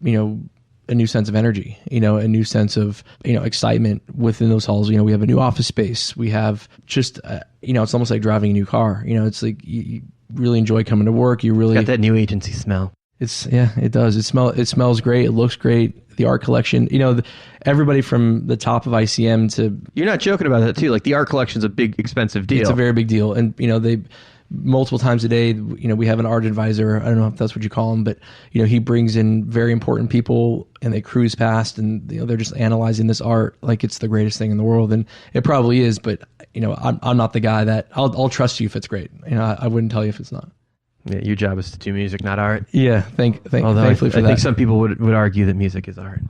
a new sense of energy, a new sense of, excitement within those halls. We have a new office space. We have just, it's almost like driving a new car. It's like you really enjoy coming to work. You really got that new agency smell. It does. It smells great. It looks great. The art collection, everybody from the top of ICM to... You're not joking about that too. Like the art collection's a big, expensive deal. It's a very big deal. And, they... multiple times a day, we have an art advisor. I don't know if that's what you call him, but he brings in very important people and they cruise past and they're just analyzing this art like it's the greatest thing in the world, and it probably is. But I'm not the guy that I'll trust you if it's great. I wouldn't tell you if it's not. Yeah, your job is to do music, not art. Yeah, thankfully I for that. think some people would argue that music is art.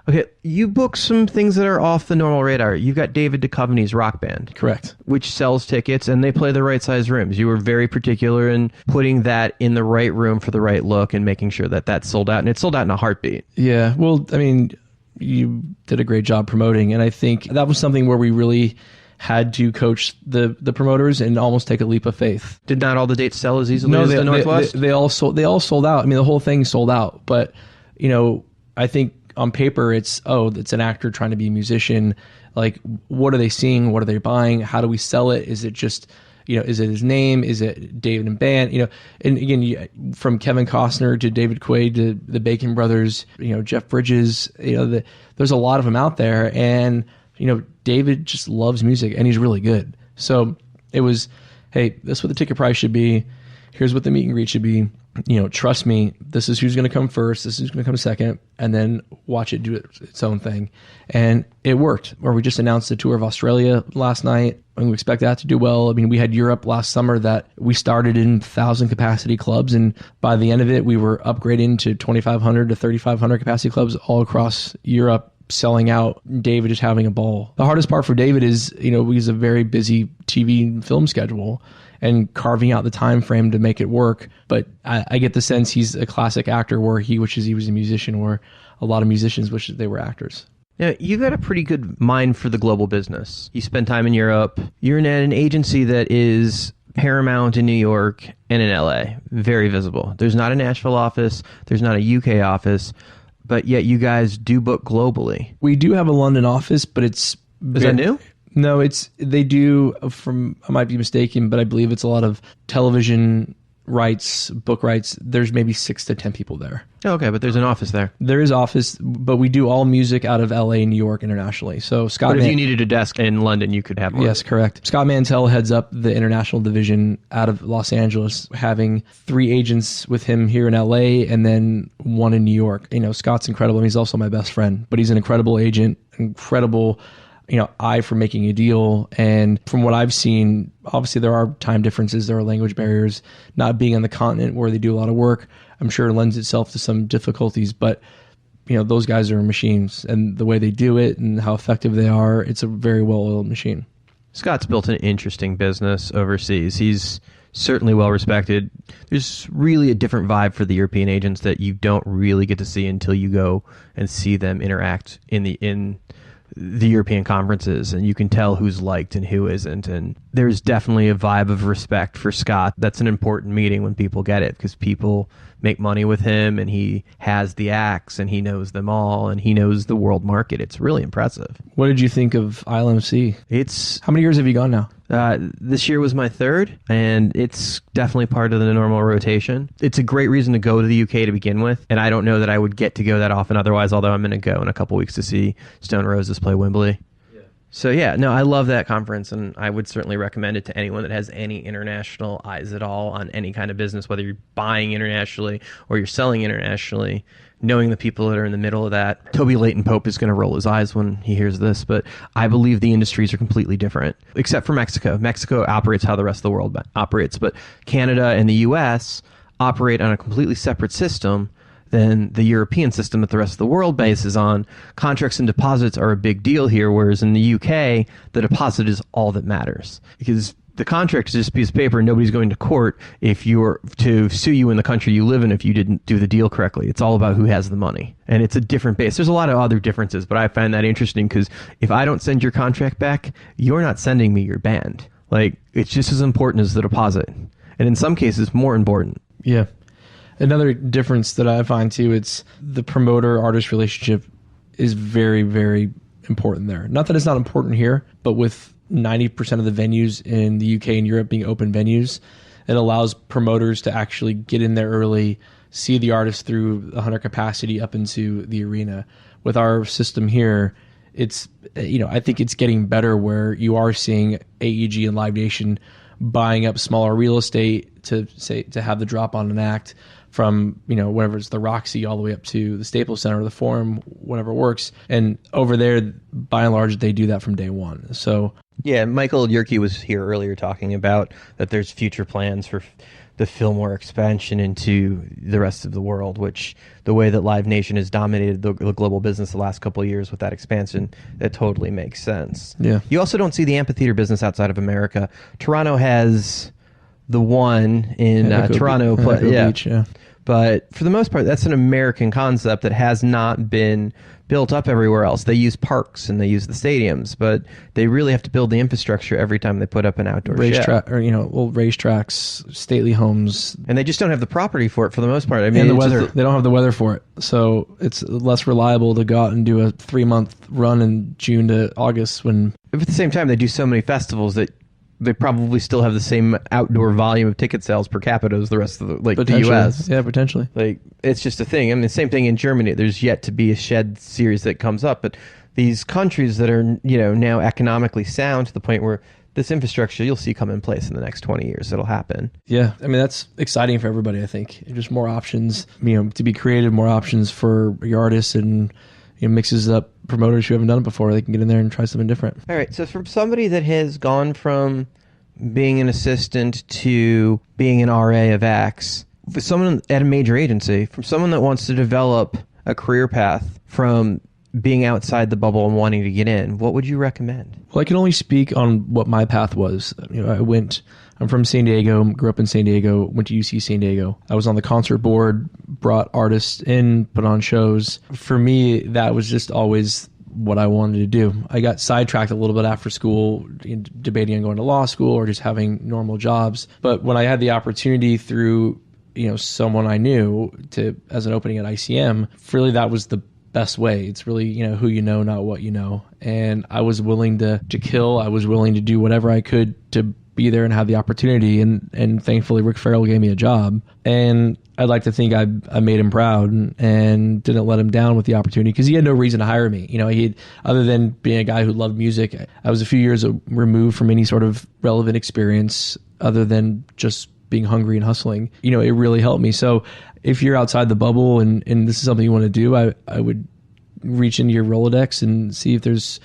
Okay, you book some things that are off the normal radar. You've got David Duchovny's rock band. Correct. Which sells tickets, and they play the right size rooms. You were very particular in putting that in the right room for the right look and making sure that that's sold out. And it's sold out in a heartbeat. Yeah, well, you did a great job promoting. And I think that was something where we really had to coach the promoters and almost take a leap of faith. Did not all the dates sell as easily as the Northwest? They all sold out. The whole thing sold out. But, I think on paper, it's an actor trying to be a musician. Like, what are they seeing? What are they buying? How do we sell it? Is it just, is it his name? Is it David and band? And again, from Kevin Costner to David Quaid to the Bacon Brothers, Jeff Bridges, there's a lot of them out there. And, David just loves music and he's really good. So it was, hey, this is what the ticket price should be. Here's what the meet and greet should be. Trust me, this is who's going to come first. This is who's going to come second, and then watch it do its own thing. And it worked. Or we just announced a tour of Australia last night, and we expect that to do well. We had Europe last summer that we started in 1,000 capacity clubs, and by the end of it, we were upgrading to 2,500 to 3,500 capacity clubs all across Europe, selling out. David is having a ball. The hardest part for David is, he's a very busy TV and film schedule, and carving out the time frame to make it work. But I get the sense he's a classic actor where he wishes he was a musician, where a lot of musicians wish that they were actors. Now, you've got a pretty good mind for the global business. You spend time in Europe. You're in an agency that is paramount in New York and in LA. Very visible. There's not a Nashville office. There's not a UK office. But yet you guys do book globally. We do have a London office, but it's Is that new? No, they do, I might be mistaken, but I believe it's a lot of television rights, book rights. There's maybe 6 to 10 people there. Oh, okay, but there's an office there. There is office, but we do all music out of LA and New York internationally. So Scott, But if you needed a desk in London, you could have one. Yes, correct. Scott Mantell heads up the international division out of Los Angeles, having 3 agents with him here in LA and then 1 in New York. Scott's incredible. He's also my best friend, but he's an incredible agent, incredible eye for making a deal. And from what I've seen, obviously there are time differences, there are language barriers. Not being on the continent where they do a lot of work, I'm sure lends itself to some difficulties, but those guys are machines, and the way they do it and how effective they are, it's a very well-oiled machine. Scott's built an interesting business overseas. He's certainly well respected. There's really a different vibe for the European agents that you don't really get to see until you go and see them interact in the European conferences, and you can tell who's liked and who isn't. And there's definitely a vibe of respect for Scott. That's an important meeting when people get it, because people make money with him, and he has the acts, and he knows them all, and he knows the world market. It's really impressive. What did you think of ILMC? How many years have you gone now? This year was my 3rd, and it's definitely part of the normal rotation. It's a great reason to go to the UK to begin with, and I don't know that I would get to go that often otherwise, although I'm going to go in a couple weeks to see Stone Roses play Wembley. So yeah, no, I love that conference, and I would certainly recommend it to anyone that has any international eyes at all on any kind of business, whether you're buying internationally or you're selling internationally. Knowing the people that are in the middle of that. Toby Leighton Pope is going to roll his eyes when he hears this, but I believe the industries are completely different, except for Mexico. Mexico operates how the rest of the world operates, but Canada and the US operate on a completely separate system than the European system that the rest of the world bases on. Contracts and deposits are a big deal here, whereas in the UK, the deposit is all that matters. Because the contract is just a piece of paper, and nobody's going to court if you're to sue you in the country you live in if you didn't do the deal correctly. It's all about who has the money. And it's a different base. There's a lot of other differences, but I find that interesting because if I don't send your contract back, you're not sending me your band. It's just as important as the deposit. And in some cases, more important. Yeah. Another difference that I find too, it's the promoter-artist relationship is very, very important there. Not that it's not important here, but with 90% of the venues in the UK and Europe being open venues, it allows promoters to actually get in there early, see the artist through 100 capacity up into the arena. With our system here, it's I think it's getting better where you are seeing AEG and Live Nation buying up smaller real estate to have the drop on an act from whatever it's the Roxy all the way up to the Staples Center or the Forum, whatever works. And over there, by and large, they do that from day one. So yeah, Michael Yerke was here earlier talking about that there's future plans for the Fillmore expansion into the rest of the world, which the way that Live Nation has dominated the global business the last couple of years with that expansion, that totally makes sense. Yeah. You also don't see the amphitheater business outside of America. Toronto has the one in Toronto. Beach, yeah. But for the most part, that's an American concept that has not been built up everywhere else. They use parks and they use the stadiums, but they really have to build the infrastructure every time they put up an outdoor show. Old racetracks, stately homes. And they just don't have the property for it for the most part. I mean, and the weather. They don't have the weather for it. So it's less reliable to go out and do a 3-month run in June to August when... But at the same time, they do so many festivals that they probably still have the same outdoor volume of ticket sales per capita as the rest of the U.S. Yeah, potentially. It's just a thing. I mean, the same thing in Germany. There's yet to be a Shed series that comes up, but these countries that are now economically sound to the point where this infrastructure you'll see come in place in the next 20 years. It'll happen. Yeah, I mean that's exciting for everybody. I think just more options, to be creative, more options for your artists, and mixes up promoters who haven't done it before. They can get in there and try something different. All right. So from somebody that has gone from being an assistant to being an RA of acts, for someone at a major agency, from someone that wants to develop a career path from being outside the bubble and wanting to get in, what would you recommend? Well, I can only speak on what my path was. I'm from San Diego, grew up in San Diego, went to UC San Diego. I was on the concert board, brought artists in, put on shows. For me, that was just always what I wanted to do. I got sidetracked a little bit after school, debating on going to law school or just having normal jobs. But when I had the opportunity through, someone I knew as an opening at ICM, really that was the best way. It's really, who you know, not what you know. And I was willing to kill. I was willing to do whatever I could to be there and have the opportunity. And thankfully, Rick Farrell gave me a job. And I'd like to think I made him proud and didn't let him down with the opportunity, because he had no reason to hire me. Other than being a guy who loved music, I was a few years removed from any sort of relevant experience other than just being hungry and hustling. It really helped me. So if you're outside the bubble and this is something you want to do, I would reach into your Rolodex and see if there's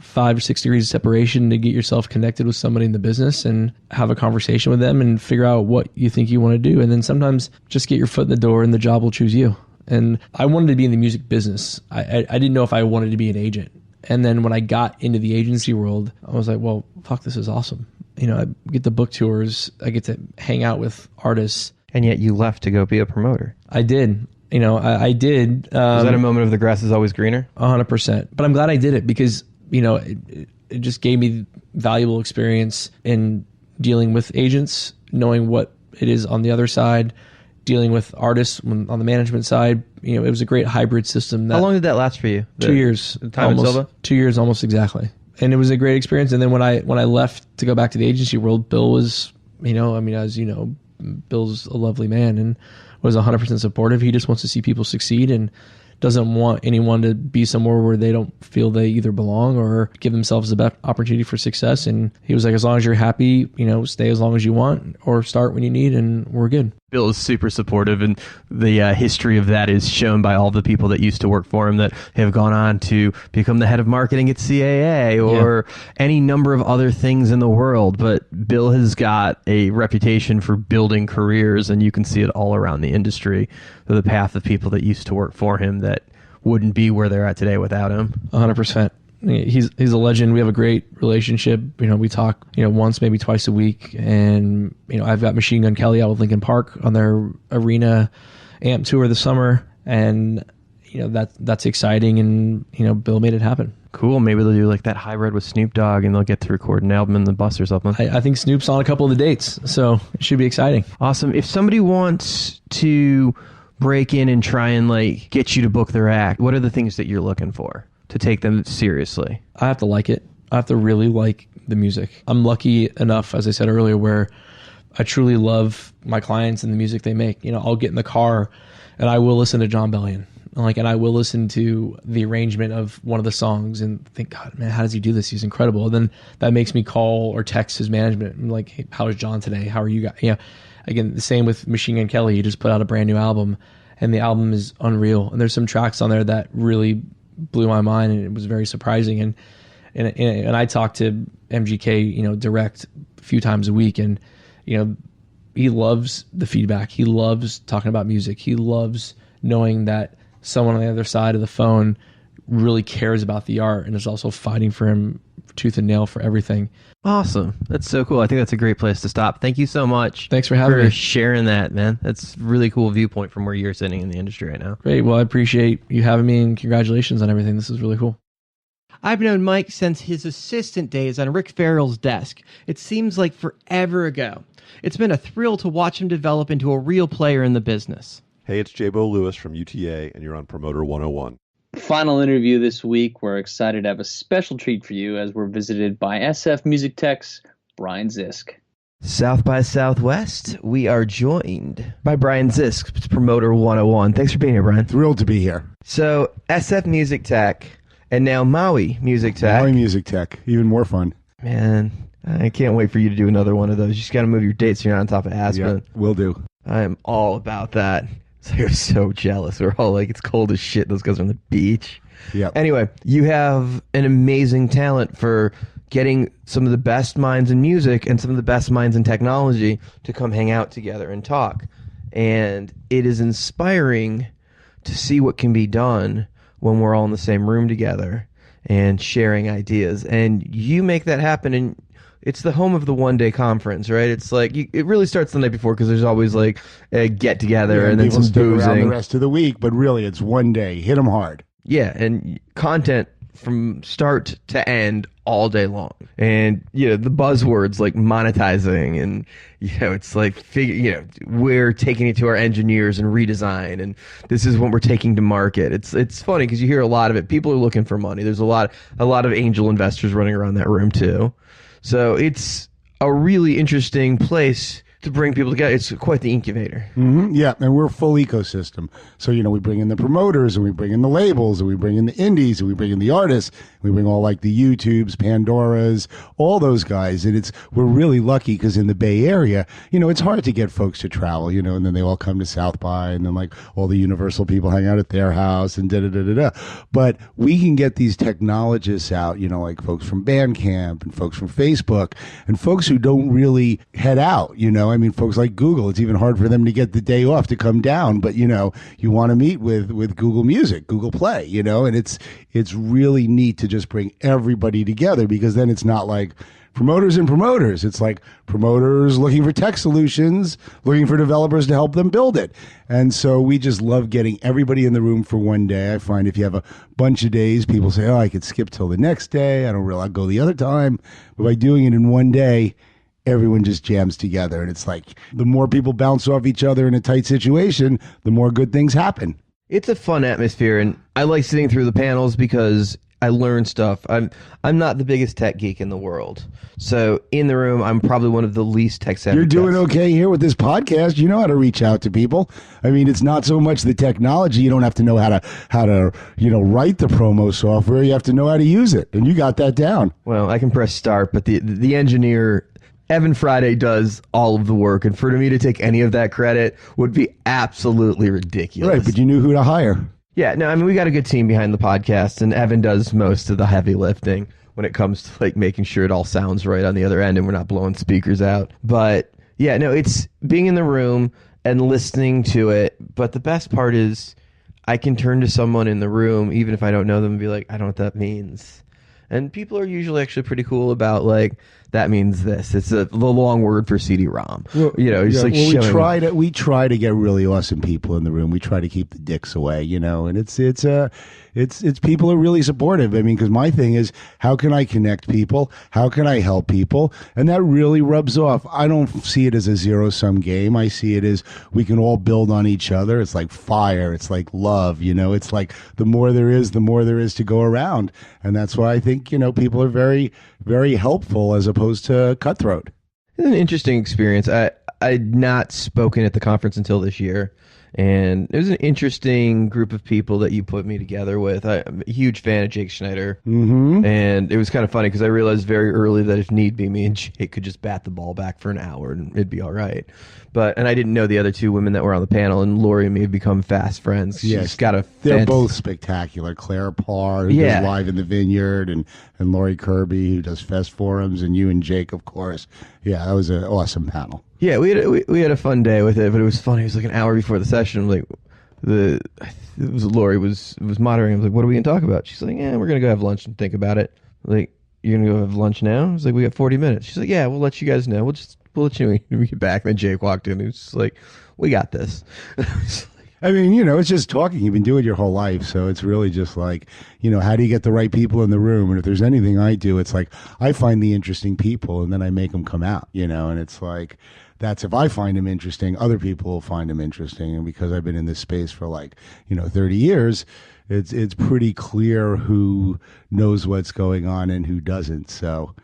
5 or 6 degrees of separation to get yourself connected with somebody in the business and have a conversation with them and figure out what you think you want to do. And then sometimes just get your foot in the door and the job will choose you. And I wanted to be in the music business. I didn't know if I wanted to be an agent. And then when I got into the agency world, I was like, well, fuck, this is awesome. I get to book tours. I get to hang out with artists. And yet you left to go be a promoter. I did. I did. Was that a moment of the grass is always greener? 100%. But I'm glad I did it because, it just gave me valuable experience in dealing with agents, knowing what it is on the other side, dealing with artists on the management side. It was a great hybrid system. How long did that last for you? 2 years. The time in Silva? 2 years, almost exactly. And it was a great experience. And then when I left to go back to the agency world, Bill was, as you know, Bill's a lovely man and was 100% supportive. He just wants to see people succeed and doesn't want anyone to be somewhere where they don't feel they either belong or give themselves the best opportunity for success. And he was like, as long as you're happy, stay as long as you want or start when you need, and we're good. Bill is super supportive, and the history of that is shown by all the people that used to work for him that have gone on to become the head of marketing at CAA or any number of other things in the world. But Bill has got a reputation for building careers, and you can see it all around the industry, the path of people that used to work for him that wouldn't be where they're at today without him. 100%. He's a legend. We have a great relationship. We talk, once, maybe twice a week. And, I've got Machine Gun Kelly out with Linkin Park on their arena amp tour this summer. And, that's exciting. And, Bill made it happen. Cool. Maybe they'll do like that hybrid with Snoop Dogg and they'll get to record an album in the bus or something. I think Snoop's on a couple of the dates, so it should be exciting. Awesome. If somebody wants to break in and try and get you to book their act, what are the things that you're looking for to take them seriously? I have to like it. I have to really like the music. I'm lucky enough, as I said earlier, where I truly love my clients and the music they make. I'll get in the car and I will listen to John Bellion. And I will listen to the arrangement of one of the songs and think, God, man, how does he do this? He's incredible. And then that makes me call or text his management. I'm like, hey, how is John today? How are you guys? Again, the same with Machine Gun Kelly. He just put out a brand new album and the album is unreal. And there's some tracks on there that really blew my mind and it was very surprising. And I talk to MGK, direct a few times a week, and he loves the feedback. He loves talking about music. He loves knowing that someone on the other side of the phone really cares about the art and is also fighting for him tooth and nail for everything. Awesome. That's so cool. I think that's a great place to stop. Thank you so much. Thanks for having me. Sharing that, man. That's really cool viewpoint from where you're sitting in the industry right now. Great. Well, I appreciate you having me and congratulations on everything. This is really cool. I've known Mike since his assistant days on Rick Farrell's desk. It seems like forever ago. It's been a thrill to watch him develop into a real player in the business. Hey, it's J-Bo Lewis from UTA, and you're on Promoter 101. Final interview this week. We're excited to have a special treat for you as we're visited by SF MusicTech's Brian Zisk. South by Southwest, we are joined by Brian Zisk, Promoter 101. Thanks for being here, Brian. Thrilled to be here. So, SF Music Tech, and now Maui Music Tech. Maui Music Tech, even more fun. Man, I can't wait for you to do another one of those. You just got to move your dates so you're not on top of Aspen. Yeah, will do. I'm all about that. So you're so jealous. We're all like, it's cold as shit. Those guys are on the beach. Yeah. Anyway, you have an amazing talent for getting some of the best minds in music and some of the best minds in technology to come hang out together and talk. And it is inspiring to see what can be done when we're all in the same room together and sharing ideas. And you make that happen, and it's the home of the one-day conference, right? It's like, it really starts the night before because there's always like a get-together and then some stick around boozing. the rest of the week, but really it's one day. Hit them hard. Yeah, and content from start to end all day long. And, the buzzwords like monetizing and, it's like, we're taking it to our engineers and redesign. And this is what we're taking to market. It's funny because you hear a lot of it. People are looking for money. There's a lot of angel investors running around that room too. So it's a really interesting place to bring people together. It's quite the incubator. Mm-hmm. Yeah, and we're a full ecosystem. So, we bring in the promoters, and we bring in the labels, and we bring in the indies, and we bring in the artists. We bring all like the YouTubes, Pandoras, all those guys. And we're really lucky because in the Bay Area, it's hard to get folks to travel, and then they all come to South by, and then like all the Universal people hang out at their house and da-da-da-da-da. But we can get these technologists out, like folks from Bandcamp and folks from Facebook and folks who don't really head out, folks like Google, it's even hard for them to get the day off to come down. But, you want to meet with Google Music, Google Play, and it's really neat to just bring everybody together because then it's not like promoters and promoters. It's like promoters looking for tech solutions, looking for developers to help them build it. And so we just love getting everybody in the room for one day. I find if you have a bunch of days, people say, I could skip till the next day. I'll go the other time. But by doing it in one day, everyone just jams together. And it's like the more people bounce off each other in a tight situation, the more good things happen. It's a fun atmosphere, and I like sitting through the panels because I learn stuff. I'm not the biggest tech geek in the world. So in the room, I'm probably one of the least tech savvy. You're doing okay here with this podcast. You know how to reach out to people. I mean, it's not so much the technology. You don't have to know how to write the promo software. You have to know how to use it, and you got that down. Well, I can press start, but the engineer, Evan Friday, does all of the work, and for me to take any of that credit would be absolutely ridiculous. Right, but you knew who to hire. Yeah, no, I mean, we got a good team behind the podcast, and Evan does most of the heavy lifting when it comes to like making sure it all sounds right on the other end and we're not blowing speakers out. But yeah, no, it's being in the room and listening to it. But the best part is I can turn to someone in the room, even if I don't know them, and be like, I don't know what that means. And people are usually actually pretty cool about like, that means this. It's the long word for CD-ROM. Well, showing. We try to get really awesome people in the room. We try to keep the dicks away, and it's people are really supportive. I mean, because my thing is, how can I connect people? How can I help people? And that really rubs off. I don't see it as a zero-sum game. I see it as we can all build on each other. It's like fire. It's like love. It's like the more there is to go around. And that's why I think people are very, very helpful as opposed to cutthroat. It's an interesting experience. I'd not spoken at the conference until this year, and it was an interesting group of people that you put me together with. I'm a huge fan of Jake Schneider, and it was kind of funny because I realized very early that if need be, me and Jake could just bat the ball back for an hour and it'd be all right. And I didn't know the other two women that were on the panel, and Lori and me have become fast friends. Yes, she's got they're both spectacular. Claire Parr, who does Live in the Vineyard, and Lori Kirby, who does Fest Forums, and you and Jake, of course. Yeah, that was an awesome panel. Yeah, we had a fun day with it, but it was funny. It was like an hour before the session. Like Lori was moderating. I was like, "What are we gonna talk about?" She's like, "Yeah, we're gonna go have lunch and think about it." Like, "You're gonna go have lunch now?" I was like, "We got 40 minutes." She's like, "Yeah, we'll let you guys know. We'll let you know when we get back." And then Jake walked in. He was just like, "We got this." I mean, it's just talking. You've been doing it your whole life. So it's really just like, how do you get the right people in the room? And if there's anything I do, it's like I find the interesting people and then I make them come out, and it's like, that's if I find them interesting, other people will find them interesting. And because I've been in this space for 30 years, it's pretty clear who knows what's going on and who doesn't. So,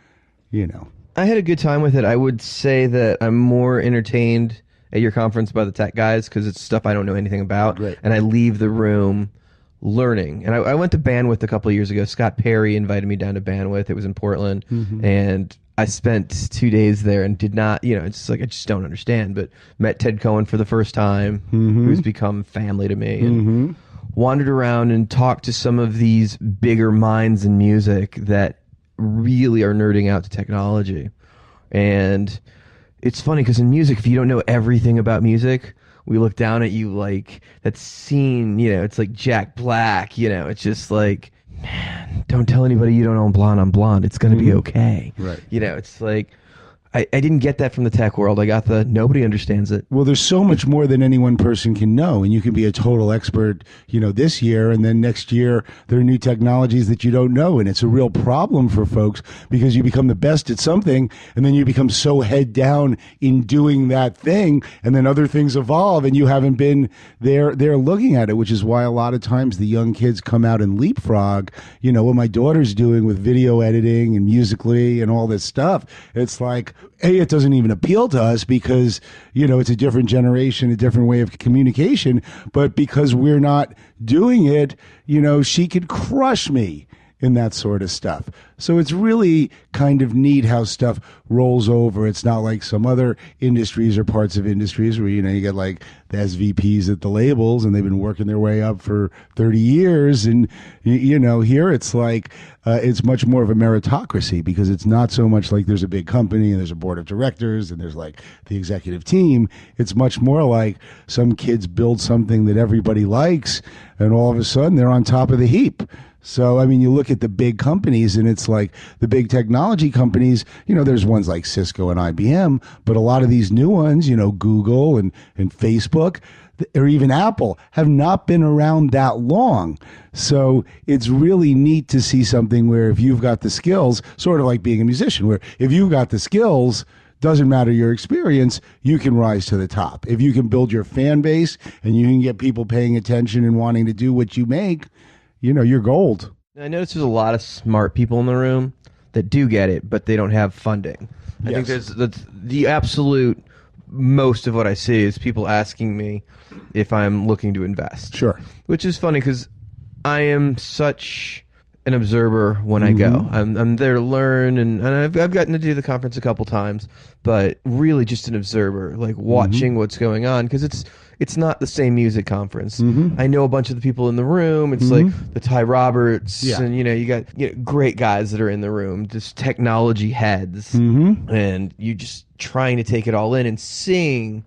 I had a good time with it. I would say that I'm more entertained at your conference by the tech guys because it's stuff I don't know anything about. Right. And I leave the room learning. And I went to Bandwidth a couple of years ago. Scott Perry invited me down to Bandwidth. It was in Portland. And I spent 2 days there and did not, it's like I just don't understand. But met Ted Cohen for the first time, who's become family to me. And wandered around and talked to some of these bigger minds in music that really are nerding out to technology. And it's funny because in music, if you don't know everything about music, we look down at you like that scene, it's like Jack Black, it's just like, man, don't tell anybody you don't own Blonde on Blonde. It's going to be okay. Right. It's like, I didn't get that from the tech world. I got the nobody understands it. Well, there's so much more than any one person can know, and you can be a total expert, this year, and then next year there are new technologies that you don't know, and it's a real problem for folks because you become the best at something, and then you become so head down in doing that thing, and then other things evolve, and you haven't been there looking at it, which is why a lot of times the young kids come out and leapfrog. What my daughter's doing with video editing and Musically and all this stuff, it's like, it doesn't even appeal to us because, it's a different generation, a different way of communication. But because we're not doing it, she could crush me in that sort of stuff. So it's really kind of neat how stuff rolls over. It's not like some other industries or parts of industries where, you get like the SVPs at the labels and they've been working their way up for 30 years. And, here it's like, it's much more of a meritocracy because it's not so much like there's a big company and there's a board of directors and there's like the executive team. It's much more like some kids build something that everybody likes and all of a sudden they're on top of the heap. So, you look at the big companies and it's like the big technology companies, there's ones like Cisco and IBM, but a lot of these new ones, Google and Facebook or even Apple have not been around that long. So it's really neat to see something where if you've got the skills, sort of like being a musician, where if you've got the skills, doesn't matter your experience, you can rise to the top. If you can build your fan base and you can get people paying attention and wanting to do what you make, you're gold. I notice there's a lot of smart people in the room that do get it, but they don't have funding. I think that's the absolute most of what I see is people asking me if I'm looking to invest. Sure. Which is funny because I am such an observer when I go. I'm there to learn, and I've gotten to do the conference a couple times, but really just an observer, like watching what's going on because it's not the same music conference. I know a bunch of the people in the room. It's like the Ty Roberts, and you got great guys that are in the room, just technology heads, and you just trying to take it all in and seeing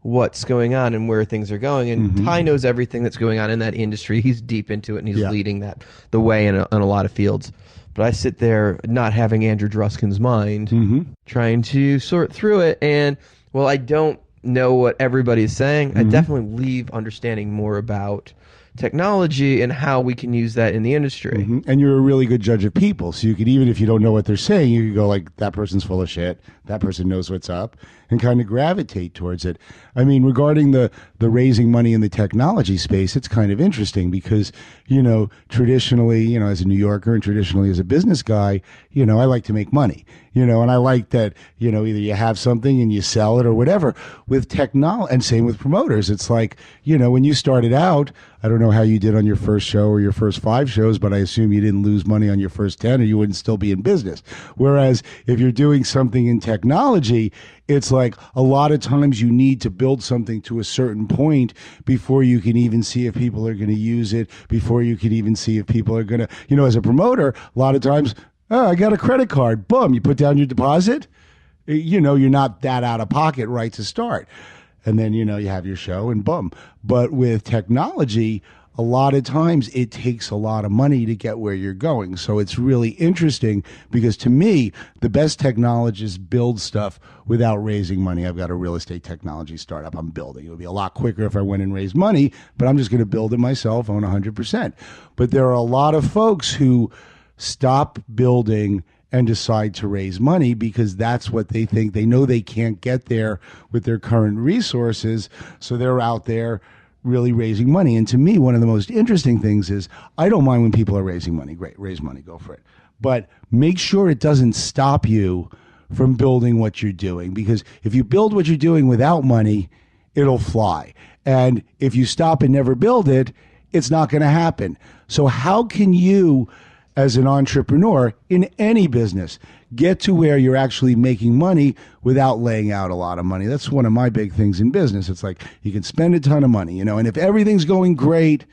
what's going on and where things are going. And Ty knows everything that's going on in that industry. He's deep into it, and he's leading the way in a lot of fields. But I sit there not having Andrew Druskin's mind, trying to sort through it, and I don't know what everybody's saying. I definitely leave understanding more about technology and how we can use that in the industry. And you're a really good judge of people. So you could, even if you don't know what they're saying, you could go like, that person's full of shit. That person knows what's up, and kind of gravitate towards it. Regarding the raising money in the technology space, it's kind of interesting because, traditionally, as a New Yorker and traditionally as a business guy, I like to make money, and I like that, either you have something and you sell it or whatever. With technology, and same with promoters, it's like, when you started out, I don't know how you did on your first show or your first 5 shows, but I assume you didn't lose money on your first 10 or you wouldn't still be in business. Whereas if you're doing something in technology, it's like a lot of times you need to build something to a certain point before you can even see if people are going to use it, before you can even see if people are going to, as a promoter, a lot of times, I got a credit card, boom, you put down your deposit, you're not that out of pocket right to start. And then, you have your show and boom. But with technology, a lot of times it takes a lot of money to get where you're going. So it's really interesting because to me, the best technologists build stuff without raising money. I've got a real estate technology startup I'm building. It would be a lot quicker if I went and raised money, but I'm just going to build it myself, own 100%. But there are a lot of folks who stop building and decide to raise money because that's what they think. They know they can't get there with their current resources, so they're out there really raising money. And to me, one of the most interesting things is I don't mind when people are raising money. Great, raise money, go for it. But make sure it doesn't stop you from building what you're doing, because if you build what you're doing without money, it'll fly. And if you stop and never build it, it's not going to happen. So how can you, as an entrepreneur in any business, get to where you're actually making money without laying out a lot of money? That's one of my big things in business. It's like you can spend a ton of money, and if everything's going great,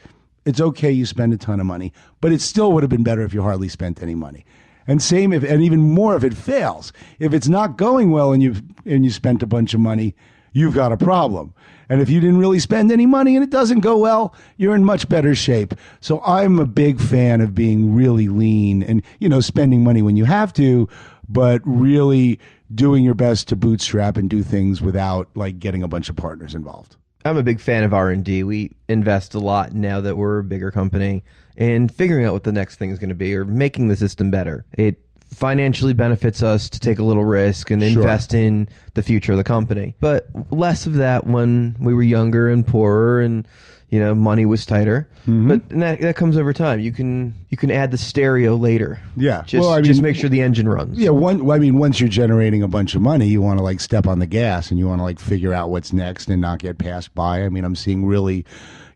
it's okay you spend a ton of money, but it still would have been better if you hardly spent any money. And same if, and even more if it fails. If it's not going well and you spent a bunch of money, you've got a problem. And if you didn't really spend any money and it doesn't go well, you're in much better shape. So I'm a big fan of being really lean and, spending money when you have to, but really doing your best to bootstrap and do things without like getting a bunch of partners involved. I'm a big fan of R&D. We invest a lot now that we're a bigger company in figuring out what the next thing is going to be or making the system better. It financially benefits us to take a little risk and invest in the future of the company. But less of that when we were younger and poorer and money was tighter. But that comes over time. You can add the stereo later. Yeah. Just make sure the engine runs. Yeah. Once you're generating a bunch of money, you want to like step on the gas and you want to like figure out what's next and not get passed by. I mean, I'm seeing really,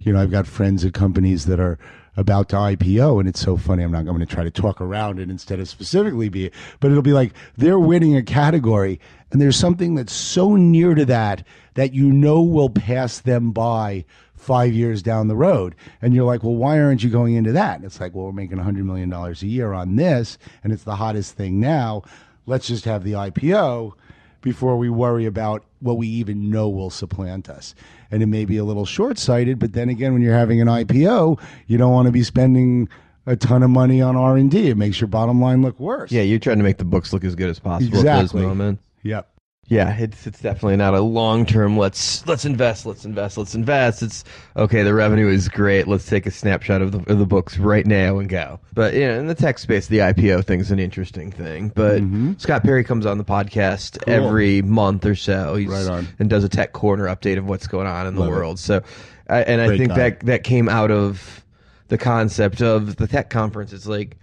I've got friends at companies that are about to IPO, and it's so funny. I'm going to try to talk around it instead of specifically but it'll be like they're winning a category, and there's something that's so near to that will pass them by 5 years down the road. And you're like, well, why aren't you going into that? And it's like, well, we're making $100 million a year on this, and it's the hottest thing now. Let's just have the IPO before we worry about what we even know will supplant us. And it may be a little short-sighted, but then again, when you're having an IPO, you don't want to be spending a ton of money on R&D. It makes your bottom line look worse. Yeah, you're trying to make the books look as good as possible Exactly. at those moments. Yep. Yeah, it's definitely not a long-term, let's invest. It's, okay, the revenue is great. Let's take a snapshot of the books right now and go. But, in the tech space, the IPO thing's an interesting thing. But Scott Perry comes on the podcast every month or so. He's, right on. And does a tech corner update of what's going on in the world. So, I Great think guy. that came out of the concept of the tech conference. It's like,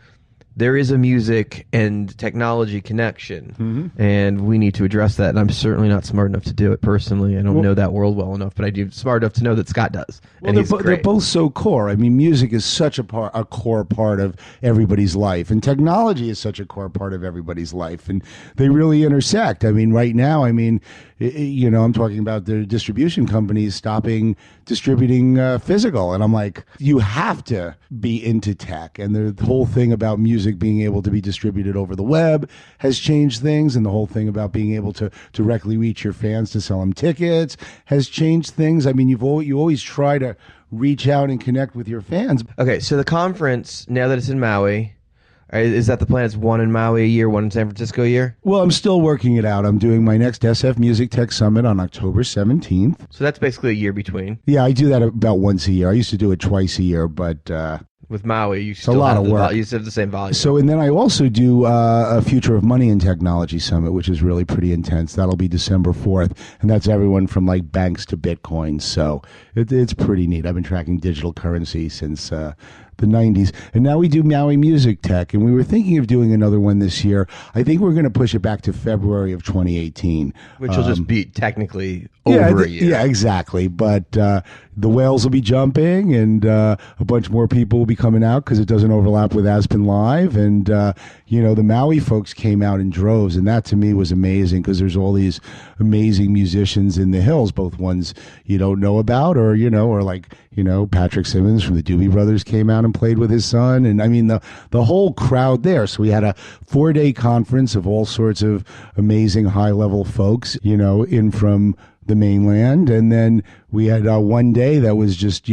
there is a music and technology connection, and we need to address that. And I'm certainly not smart enough to do it personally. I don't know that world well enough, but I do smart enough to know that Scott does. Well, And they're both so core. I mean, music is such a core part of everybody's life, and technology is such a core part of everybody's life, and they really intersect. I mean, right now, I'm talking about the distribution companies stopping distributing physical, and I'm like, you have to be into tech, and the whole thing about music being able to be distributed over the web has changed things, and the whole thing about being able to directly reach your fans to sell them tickets has changed things. I mean, you always try to reach out and connect with your fans. Okay, so the conference, now that it's in Maui, is that the plan? It's one in Maui a year, one in San Francisco a year? Well, I'm still working it out. I'm doing my next SF MusicTech Summit on October 17th. So that's basically a year between. Yeah, I do that about once a year. I used to do it twice a year, but with Maui, you it's still a lot have of work. You still have the same volume. So, and then I also do a Future of Money and Technology Summit, which is really pretty intense. That'll be December 4th, and that's everyone from like banks to Bitcoin. So it's pretty neat. I've been tracking digital currency since the 90s, and now we do Maui Music Tech, and we were thinking of doing another one this year. I think we're going to push it back to February of 2018, which will just be technically over a year. Yeah, exactly. But the whales will be jumping, and a bunch more people will be coming out because it doesn't overlap with Aspen Live. And the Maui folks came out in droves, and that to me was amazing because there's all these amazing musicians in the hills, both ones you don't know about, or Patrick Simmons from the Doobie Brothers came out and played with his son, and I mean the whole crowd there. So we had a 4-day conference of all sorts of amazing high level folks, in from the mainland, and then we had one day that was just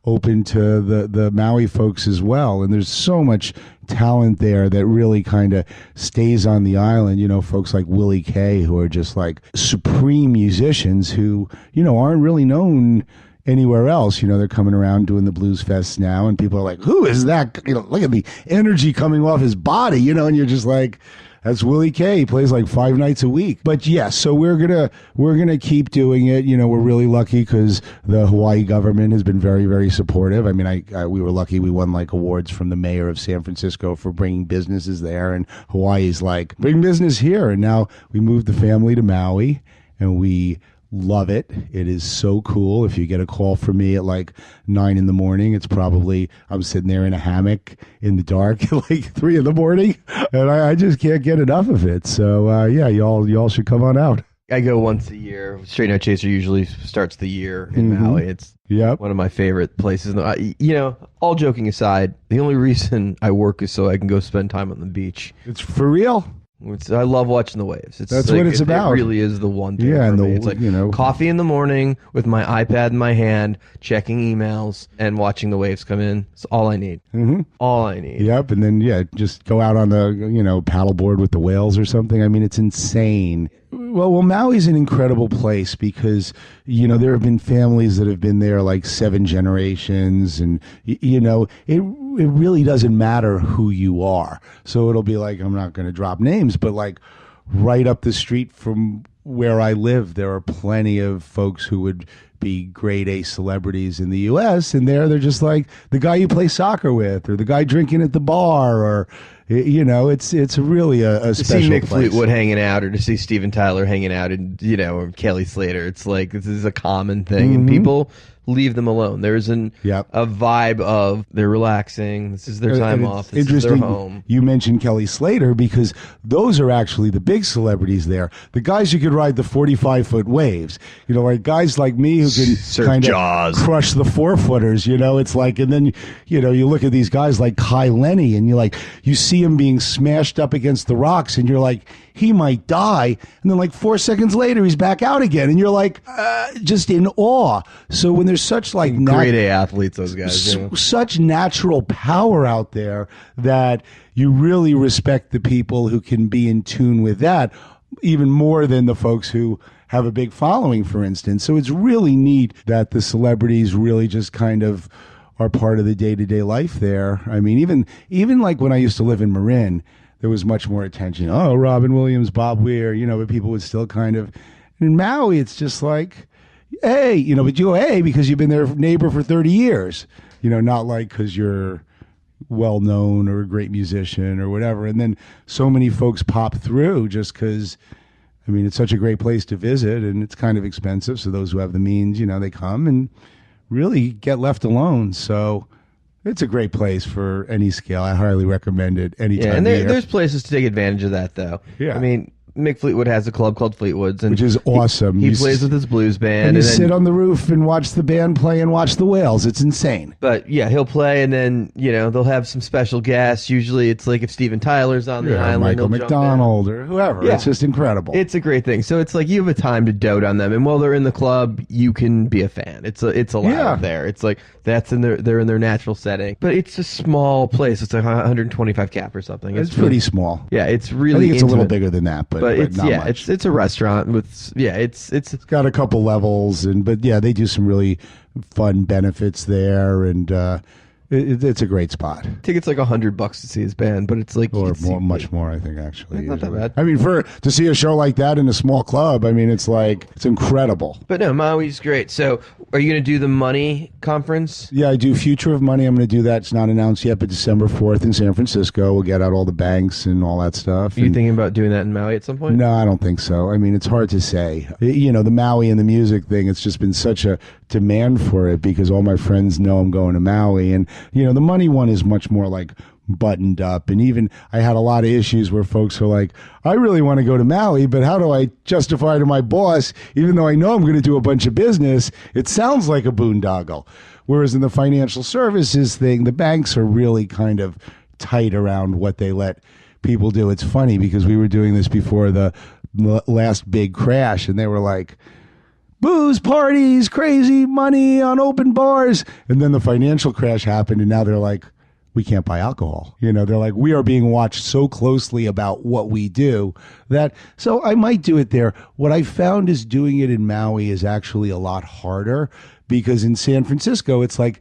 open to the Maui folks as well. And there's so much talent there that really kind of stays on the island. Folks like Willie K, who are just like supreme musicians who aren't really known anywhere else. They're coming around doing the blues fests now, and people are like, who is that? Look at the energy coming off his body, and you're just like, that's Willie K. He plays like 5 nights a week. But yes, so we're gonna keep doing it. We're really lucky because the Hawaii government has been very, very supportive. I mean, we were lucky. We won like awards from the mayor of San Francisco for bringing businesses there, and Hawaii's like, bring business here. And now we moved the family to Maui, and we love it. It is so cool. If you get a call from me at like 9 a.m, it's probably I'm sitting there in a hammock in the dark at like 3 a.m, and I just can't get enough of it. So yeah, y'all should come on out. I go once a year. Straight Note Chaser usually starts the year in Maui. It's one of my favorite places. All joking aside, the only reason I work is so I can go spend time on the beach. It's for real. I love watching the waves. That's what it's about. It really is the one thing Yeah, for and me. It's like coffee in the morning with my iPad in my hand, checking emails and watching the waves come in. It's all I need. Mm-hmm. All I need. Yep, and then just go out on the paddleboard with the whales or something. I mean, it's insane. Well, Maui's an incredible place because there have been families that have been there like 7 generations, and it really doesn't matter who you are. So it'll be like, I'm not going to drop names, but like right up the street from where I live, there are plenty of folks who would be grade A celebrities in the U.S. and they're just like the guy you play soccer with, or the guy drinking at the bar, or it's really a special to see Mick place. Fleetwood hanging out, or to see Steven Tyler hanging out, and or Kelly Slater. It's like this is a common thing, and people leave them alone. There's a vibe of they're relaxing. This is their time off. This is their home. You mentioned Kelly Slater because those are actually the big celebrities there. The guys who could ride the 45-foot waves. Like guys like me who can kind of crush the 4-footers. It's like, and then you look at these guys like Kai Lenny, and you see him being smashed up against the rocks, and you're like, he might die, and then like 4 seconds later he's back out again, and you're like just in awe. So when there's such like grade A athletes, those guys, such natural power out there that you really respect the people who can be in tune with that even more than the folks who have a big following, for instance. So it's really neat that the celebrities really just kind of are part of the day-to-day life there. I mean, even like when I used to live in Marin, there was much more attention. Oh, Robin Williams, Bob Weir, but people would still kind of. In Maui, it's just like, hey, but you go, hey, because you've been their neighbor for 30 years. Not like because you're well known or a great musician or whatever. And then so many folks pop through just because, it's such a great place to visit, and it's kind of expensive. So those who have the means, they come and really get left alone. So it's a great place for any scale. I highly recommend it anytime. Yeah, and there's places to take advantage of that, though. Yeah. Mick Fleetwood has a club called Fleetwood's, and which is awesome. He plays with his blues band, and you then sit on the roof and watch the band play and watch the whales. It's insane. But yeah, he'll play, and then they'll have some special guests. Usually, it's like if Steven Tyler's on the island, Michael McDonald or whoever. Yeah. It's just incredible. It's a great thing. So it's like you have a time to dote on them, and while they're in the club, you can be a fan. It's allowed there. It's like they're in their natural setting, but it's a small place. It's like 125 cap or something. It's pretty small. Yeah, it's really. I think it's intimate. A little bigger than that, but it's not much. It's a restaurant with it's got a couple levels, but they do some really fun benefits there, and it's a great spot. Tickets like $100 to see his band, but it's like much more. I think actually, not that bad. I mean, to see a show like that in a small club, it's incredible. But no, Maui's great. So, are you going to do the Money conference? Yeah, I do Future of Money. I'm going to do that. It's not announced yet, but December 4th in San Francisco. We'll get out all the banks and all that stuff. Are you thinking about doing that in Maui at some point? No, I don't think so. It's hard to say. The Maui and the music thing, it's just been such a demand for it because all my friends know I'm going to Maui. And, the Money one is much more like buttoned up. And even I had a lot of issues where folks are like, I really want to go to Maui, but how do I justify to my boss, even though I know I'm going to do a bunch of business? It sounds like a boondoggle. Whereas in the financial services thing, the banks are really kind of tight around what they let people do. It's funny because we were doing this before the last big crash, and they were like, booze, parties, crazy money on open bars. And then the financial crash happened, and now they're like, we can't buy alcohol. They're like, we are being watched so closely about what we do so I might do it there. What I found is doing it in Maui is actually a lot harder because in San Francisco, it's like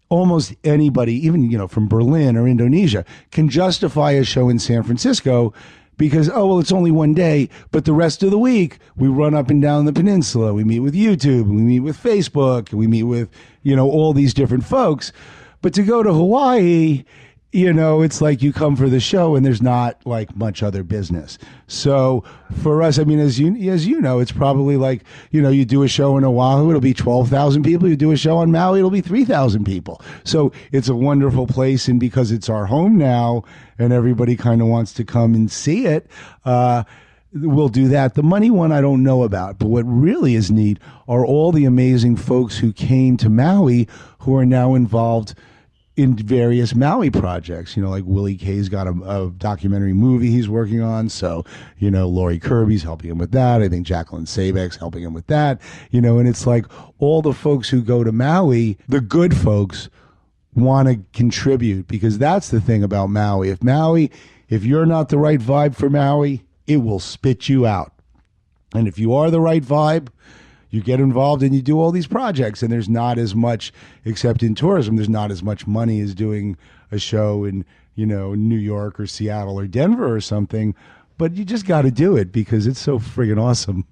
almost anybody, even, from Berlin or Indonesia, can justify a show in San Francisco because, it's only one day, but the rest of the week, we run up and down the peninsula. We meet with YouTube, and we meet with Facebook, and we meet with, all these different folks. But to go to Hawaii, it's like you come for the show and there's not like much other business. So for us, as you know, it's probably like, you do a show in Oahu, it'll be 12,000 people. You do a show on Maui, it'll be 3,000 people. So it's a wonderful place. And because it's our home now and everybody kind of wants to come and see it, we'll do that. The Money one I don't know about, but what really is neat are all the amazing folks who came to Maui who are now involved in various Maui projects. Like Willie Kay's got a documentary movie he's working on. So, Lori Kirby's helping him with that. I think Jacqueline Sabek's helping him with that. And it's like all the folks who go to Maui, the good folks, want to contribute, because that's the thing about Maui. If you're not the right vibe for Maui, it will spit you out. And if you are the right vibe, you get involved and you do all these projects, and there's not as much, except in tourism, there's not as much money as doing a show in, New York or Seattle or Denver or something, but you just got to do it because it's so friggin' awesome.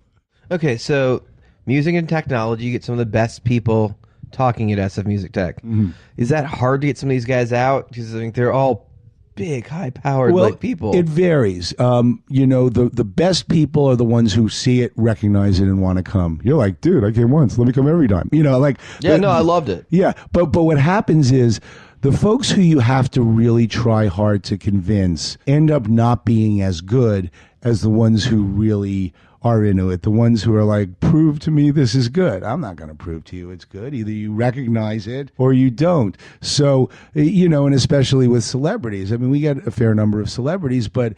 Okay, so music and technology, you get some of the best people talking at SF Music Tech. Mm-hmm. Is that hard to get some of these guys out? Because I think they're all big, high-powered people. It varies. The best people are the ones who see it, recognize it, and want to come. You're like, dude, I came once. Let me come every time. I loved it. Yeah, but what happens is the folks who you have to really try hard to convince end up not being as good as the ones who really are into it. The ones who are like, prove to me this is good. I'm not going to prove to you it's good. Either you recognize it or you don't. So, and especially with celebrities. I mean, we get a fair number of celebrities, but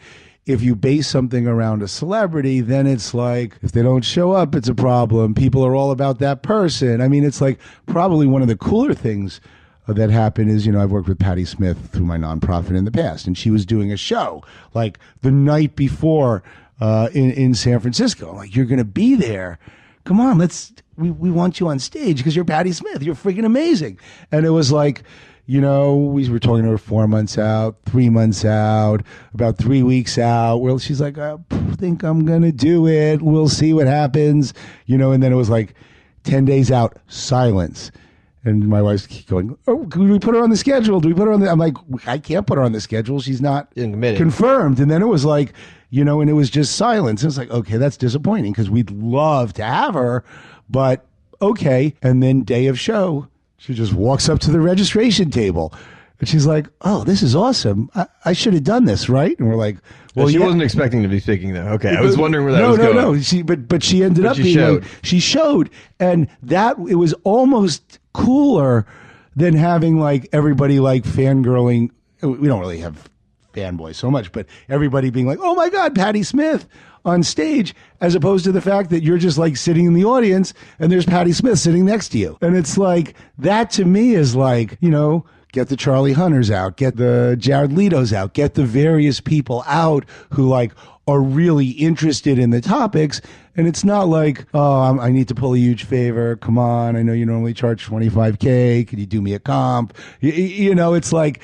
if you base something around a celebrity, then it's like, if they don't show up, it's a problem. People are all about that person. I mean, it's like probably one of the cooler things that happened is, I've worked with Patti Smith through my nonprofit in the past, and she was doing a show like the night before in San Francisco. I'm like, you're going to be there. Come on, we want you on stage because you're Patti Smith. You're freaking amazing. And it was like, we were talking to her 4 months out, 3 months out, about 3 weeks out. Well, she's like, I think I'm going to do it. We'll see what happens. And then it was like 10 days out, silence. And my wife's going, oh, do we put her on the schedule? Do we put her on the... I'm like, I can't put her on the schedule. She's not confirmed. And then it was like, and it was just silence. It was like, okay, that's disappointing because we'd love to have her, but okay. And then day of show, she just walks up to the registration table and she's like, oh, this is awesome. I should have done this, right? And we're like, well, she wasn't expecting to be speaking though. Okay, I was wondering where that was going. No. But she ended up being she showed, and that it was almost cooler than having like everybody like fangirling. We don't really have fanboys so much, but everybody being like, oh my God, Patti Smith on stage, as opposed to the fact that you're just like sitting in the audience and there's Patti Smith sitting next to you. And it's like, that to me is like, get the Charlie Hunters out, get the Jared Leto's out, get the various people out who like are really interested in the topics. And it's not like, oh, I need to pull a huge favor. Come on. I know you normally charge $25K. Could you do me a comp? It's like,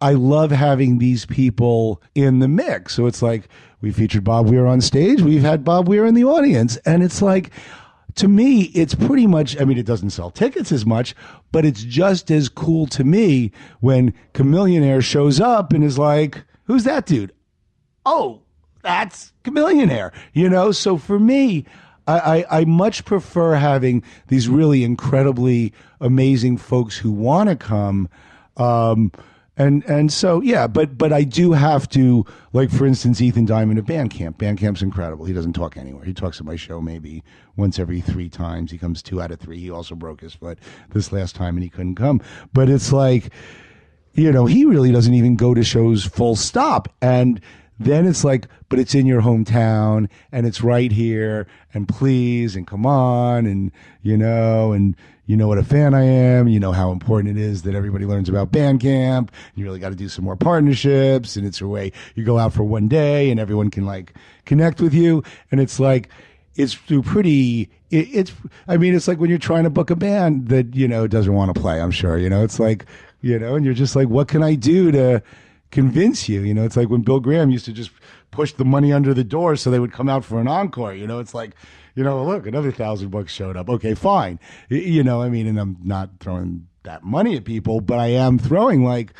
I love having these people in the mix. So it's like, we featured Bob Weir on stage. We've had Bob Weir in the audience. And it's like, to me, it's pretty much, I mean, it doesn't sell tickets as much, but it's just as cool to me when Chameleonaire shows up and is like, who's that dude? Oh, that's Chameleonaire, So for me, I much prefer having these really incredibly amazing folks who want to come. And so, yeah, but I do have to, like, for instance, Ethan Diamond of Bandcamp. Bandcamp's incredible. He doesn't talk anywhere. He talks at my show maybe once every 3 times. He comes 2 out of 3. He also broke his foot this last time and he couldn't come. But it's like, he really doesn't even go to shows full stop. And then it's like, but it's in your hometown and it's right here and please and come on and, and you know what a fan I am. You know how important it is that everybody learns about Bandcamp. You really got to do some more partnerships, and it's a way you go out for one day and everyone can like connect with you. And it's like, it's pretty, it's like when you're trying to book a band that, doesn't want to play, I'm sure, it's like, and you're just like, what can I do to convince you? It's like when Bill Graham used to just push the money under the door so they would come out for an encore. It's like, look, another $1,000 showed up. Okay, fine. And I'm not throwing that money at people, but I am throwing like,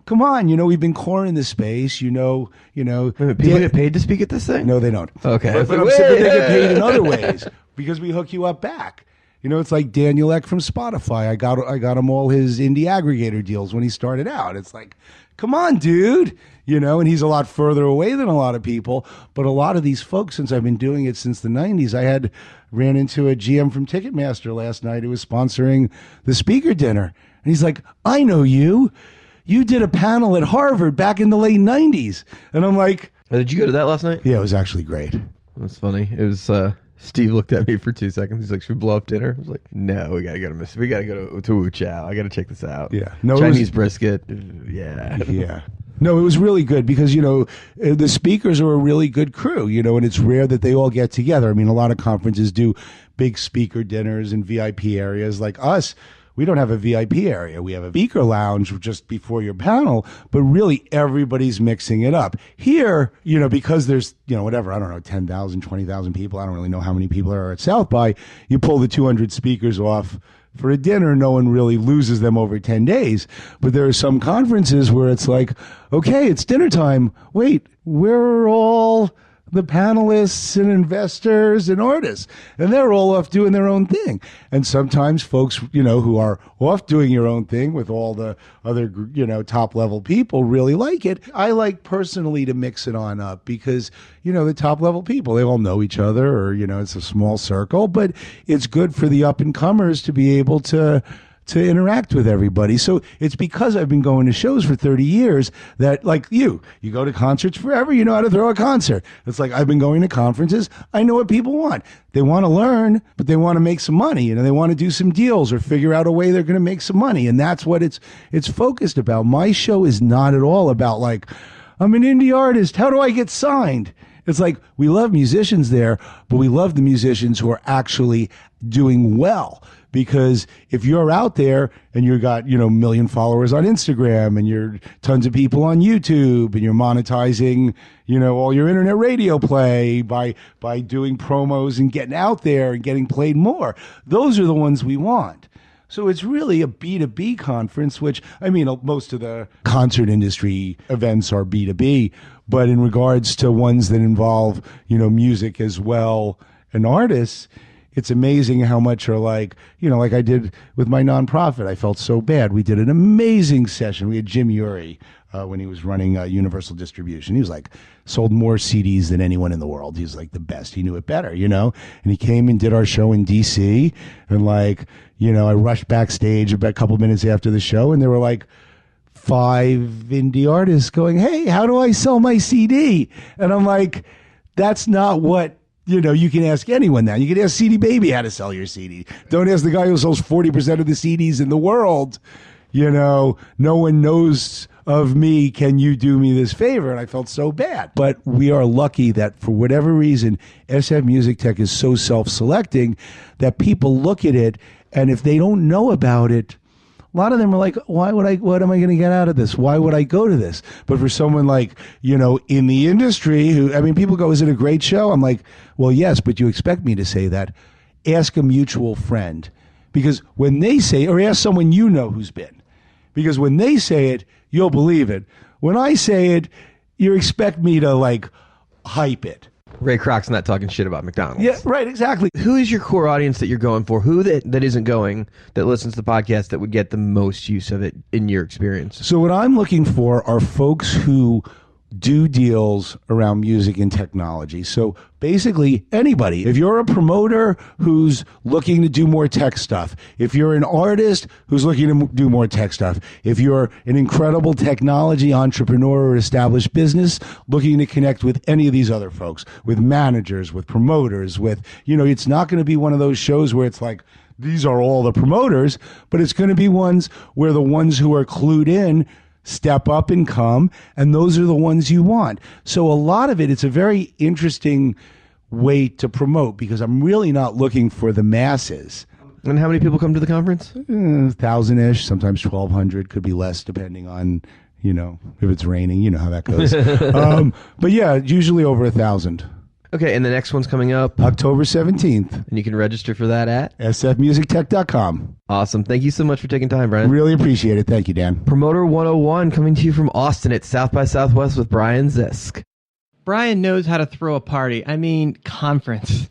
come on, we've been coring the space, people get paid to speak at this thing? No, they don't. Okay. But I'm saying they get paid in other ways because we hook you up back. It's like Daniel Ek from Spotify. I got him all his indie aggregator deals when he started out. It's like, come on, dude. And he's a lot further away than a lot of people. But a lot of these folks, since I've been doing it since the 90s, ran into a GM from Ticketmaster last night who was sponsoring the speaker dinner. And he's like, I know you. You did a panel at Harvard back in the late 90s. And I'm like... Did you go to that last night? Yeah, it was actually great. That's funny. It was... Steve looked at me for 2 seconds. He's like, should we blow up dinner? I was like, no, we gotta go to Wu Chow. I gotta check this out. Yeah. No, Chinese brisket. Yeah. Yeah. No, it was really good because, the speakers are a really good crew, and it's rare that they all get together. I mean, a lot of conferences do big speaker dinners and VIP areas. Like us, we don't have a VIP area. We have a speaker lounge just before your panel, but really everybody's mixing it up. Here, because there's, whatever, I don't know, 10,000, 20,000 people. I don't really know how many people are at South by. You pull the 200 speakers off for a dinner, no one really loses them over 10 days. But there are some conferences where it's like, okay, it's dinner time. Wait, we're all the panelists and investors and artists, and they're all off doing their own thing. And sometimes folks, who are off doing your own thing with all the other, top level people really like it. I like personally to mix it on up because, the top level people, they all know each other or, it's a small circle, but it's good for the up and comers to be able to interact with everybody. So it's because I've been going to shows for 30 years that, like you go to concerts forever, you know how to throw a concert. It's like I've been going to conferences. I know what people want. They want to learn, but they want to make some money. They want to do some deals or figure out a way they're going to make some money. And that's what it's focused about. My show is not at all about like, I'm an indie artist. How do I get signed? It's like we love musicians there, but we love the musicians who are actually doing well. Because if you're out there and you've got, a million followers on Instagram and you're tons of people on YouTube and you're monetizing, all your internet radio play by doing promos and getting out there and getting played more, those are the ones we want. So it's really a B2B conference, which, I mean, most of the concert industry events are B2B, but in regards to ones that involve, music as well and artists, it's amazing how much are like, like I did with my nonprofit. I felt so bad. We did an amazing session. We had Jim Urey when he was running Universal Distribution. He was like, sold more CDs than anyone in the world. He was like the best. He knew it better, And he came and did our show in D.C. And like, I rushed backstage about a couple minutes after the show and there were like 5 indie artists going, hey, how do I sell my CD? And I'm like, that's not what... you can ask anyone that. You can ask CD Baby how to sell your CD. Don't ask the guy who sells 40% of the CDs in the world. No one knows of me. Can you do me this favor? And I felt so bad. But we are lucky that for whatever reason, SF Music Tech is so self-selecting that people look at it, and if they don't know about it, a lot of them are like, what am I going to get out of this? Why would I go to this? But for someone like, in the industry people go, is it a great show? I'm like, well, yes, but you expect me to say that. Ask a mutual friend. Because when they say, or ask someone who's been. Because when they say it, you'll believe it. When I say it, you expect me to like hype it. Ray Kroc's not talking shit about McDonald's. Yeah, right, exactly. Who is your core audience that you're going for? Who that isn't going, that listens to the podcast, that would get the most use of it in your experience? So what I'm looking for are folks who do deals around music and technology. So basically anybody. If you're a promoter who's looking to do more tech stuff, if you're an artist who's looking to do more tech stuff, if you're an incredible technology entrepreneur or established business looking to connect with any of these other folks, with managers, with promoters, with, it's not going to be one of those shows where it's like, these are all the promoters, but it's going to be ones where the ones who are clued in step up and come, and those are the ones you want. So a lot of it's a very interesting way to promote because I'm really not looking for the masses. And how many people come to the conference? 1,000-ish, sometimes 1,200, could be less depending on, if it's raining, how that goes. But yeah, usually over 1,000. Okay, and the next one's coming up October 17th. And you can register for that at sfmusictech.com. Awesome. Thank you so much for taking time, Brian. Really appreciate it. Thank you, Dan. Promoter 101 coming to you from Austin at South by Southwest with Brian Zisk. Brian knows how to throw a party. Conference.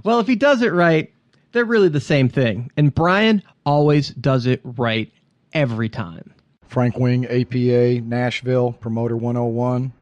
Well, if he does it right, they're really the same thing. And Brian always does it right every time. Frank Wing, APA, Nashville, Promoter 101.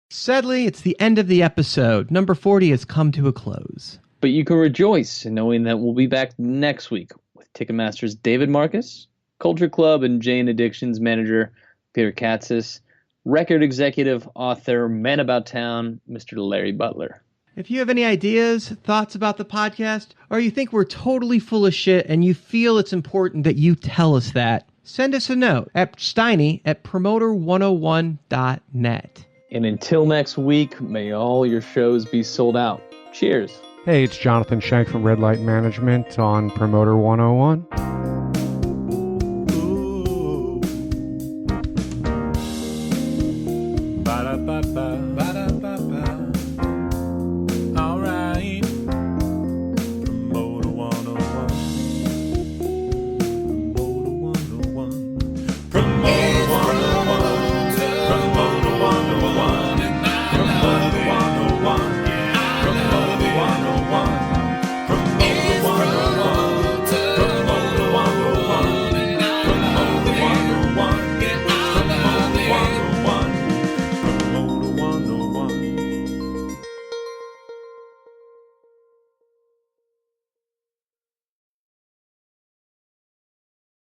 Sadly, it's the end of the episode. Number 40 has come to a close. But you can rejoice in knowing that we'll be back next week with Ticketmaster's David Marcus Culture Club and Jane Addictions manager Peter Katzis, record executive, author, Man About Town, Mr. Larry Butler. If you have any ideas, thoughts about the podcast, or you think we're totally full of shit and you feel it's important that you tell us that, send us a note at steiny@promoter101.net. And until next week, may all your shows be sold out. Cheers. Hey, it's Jonathan Shank from Red Light Management on Promoter 101.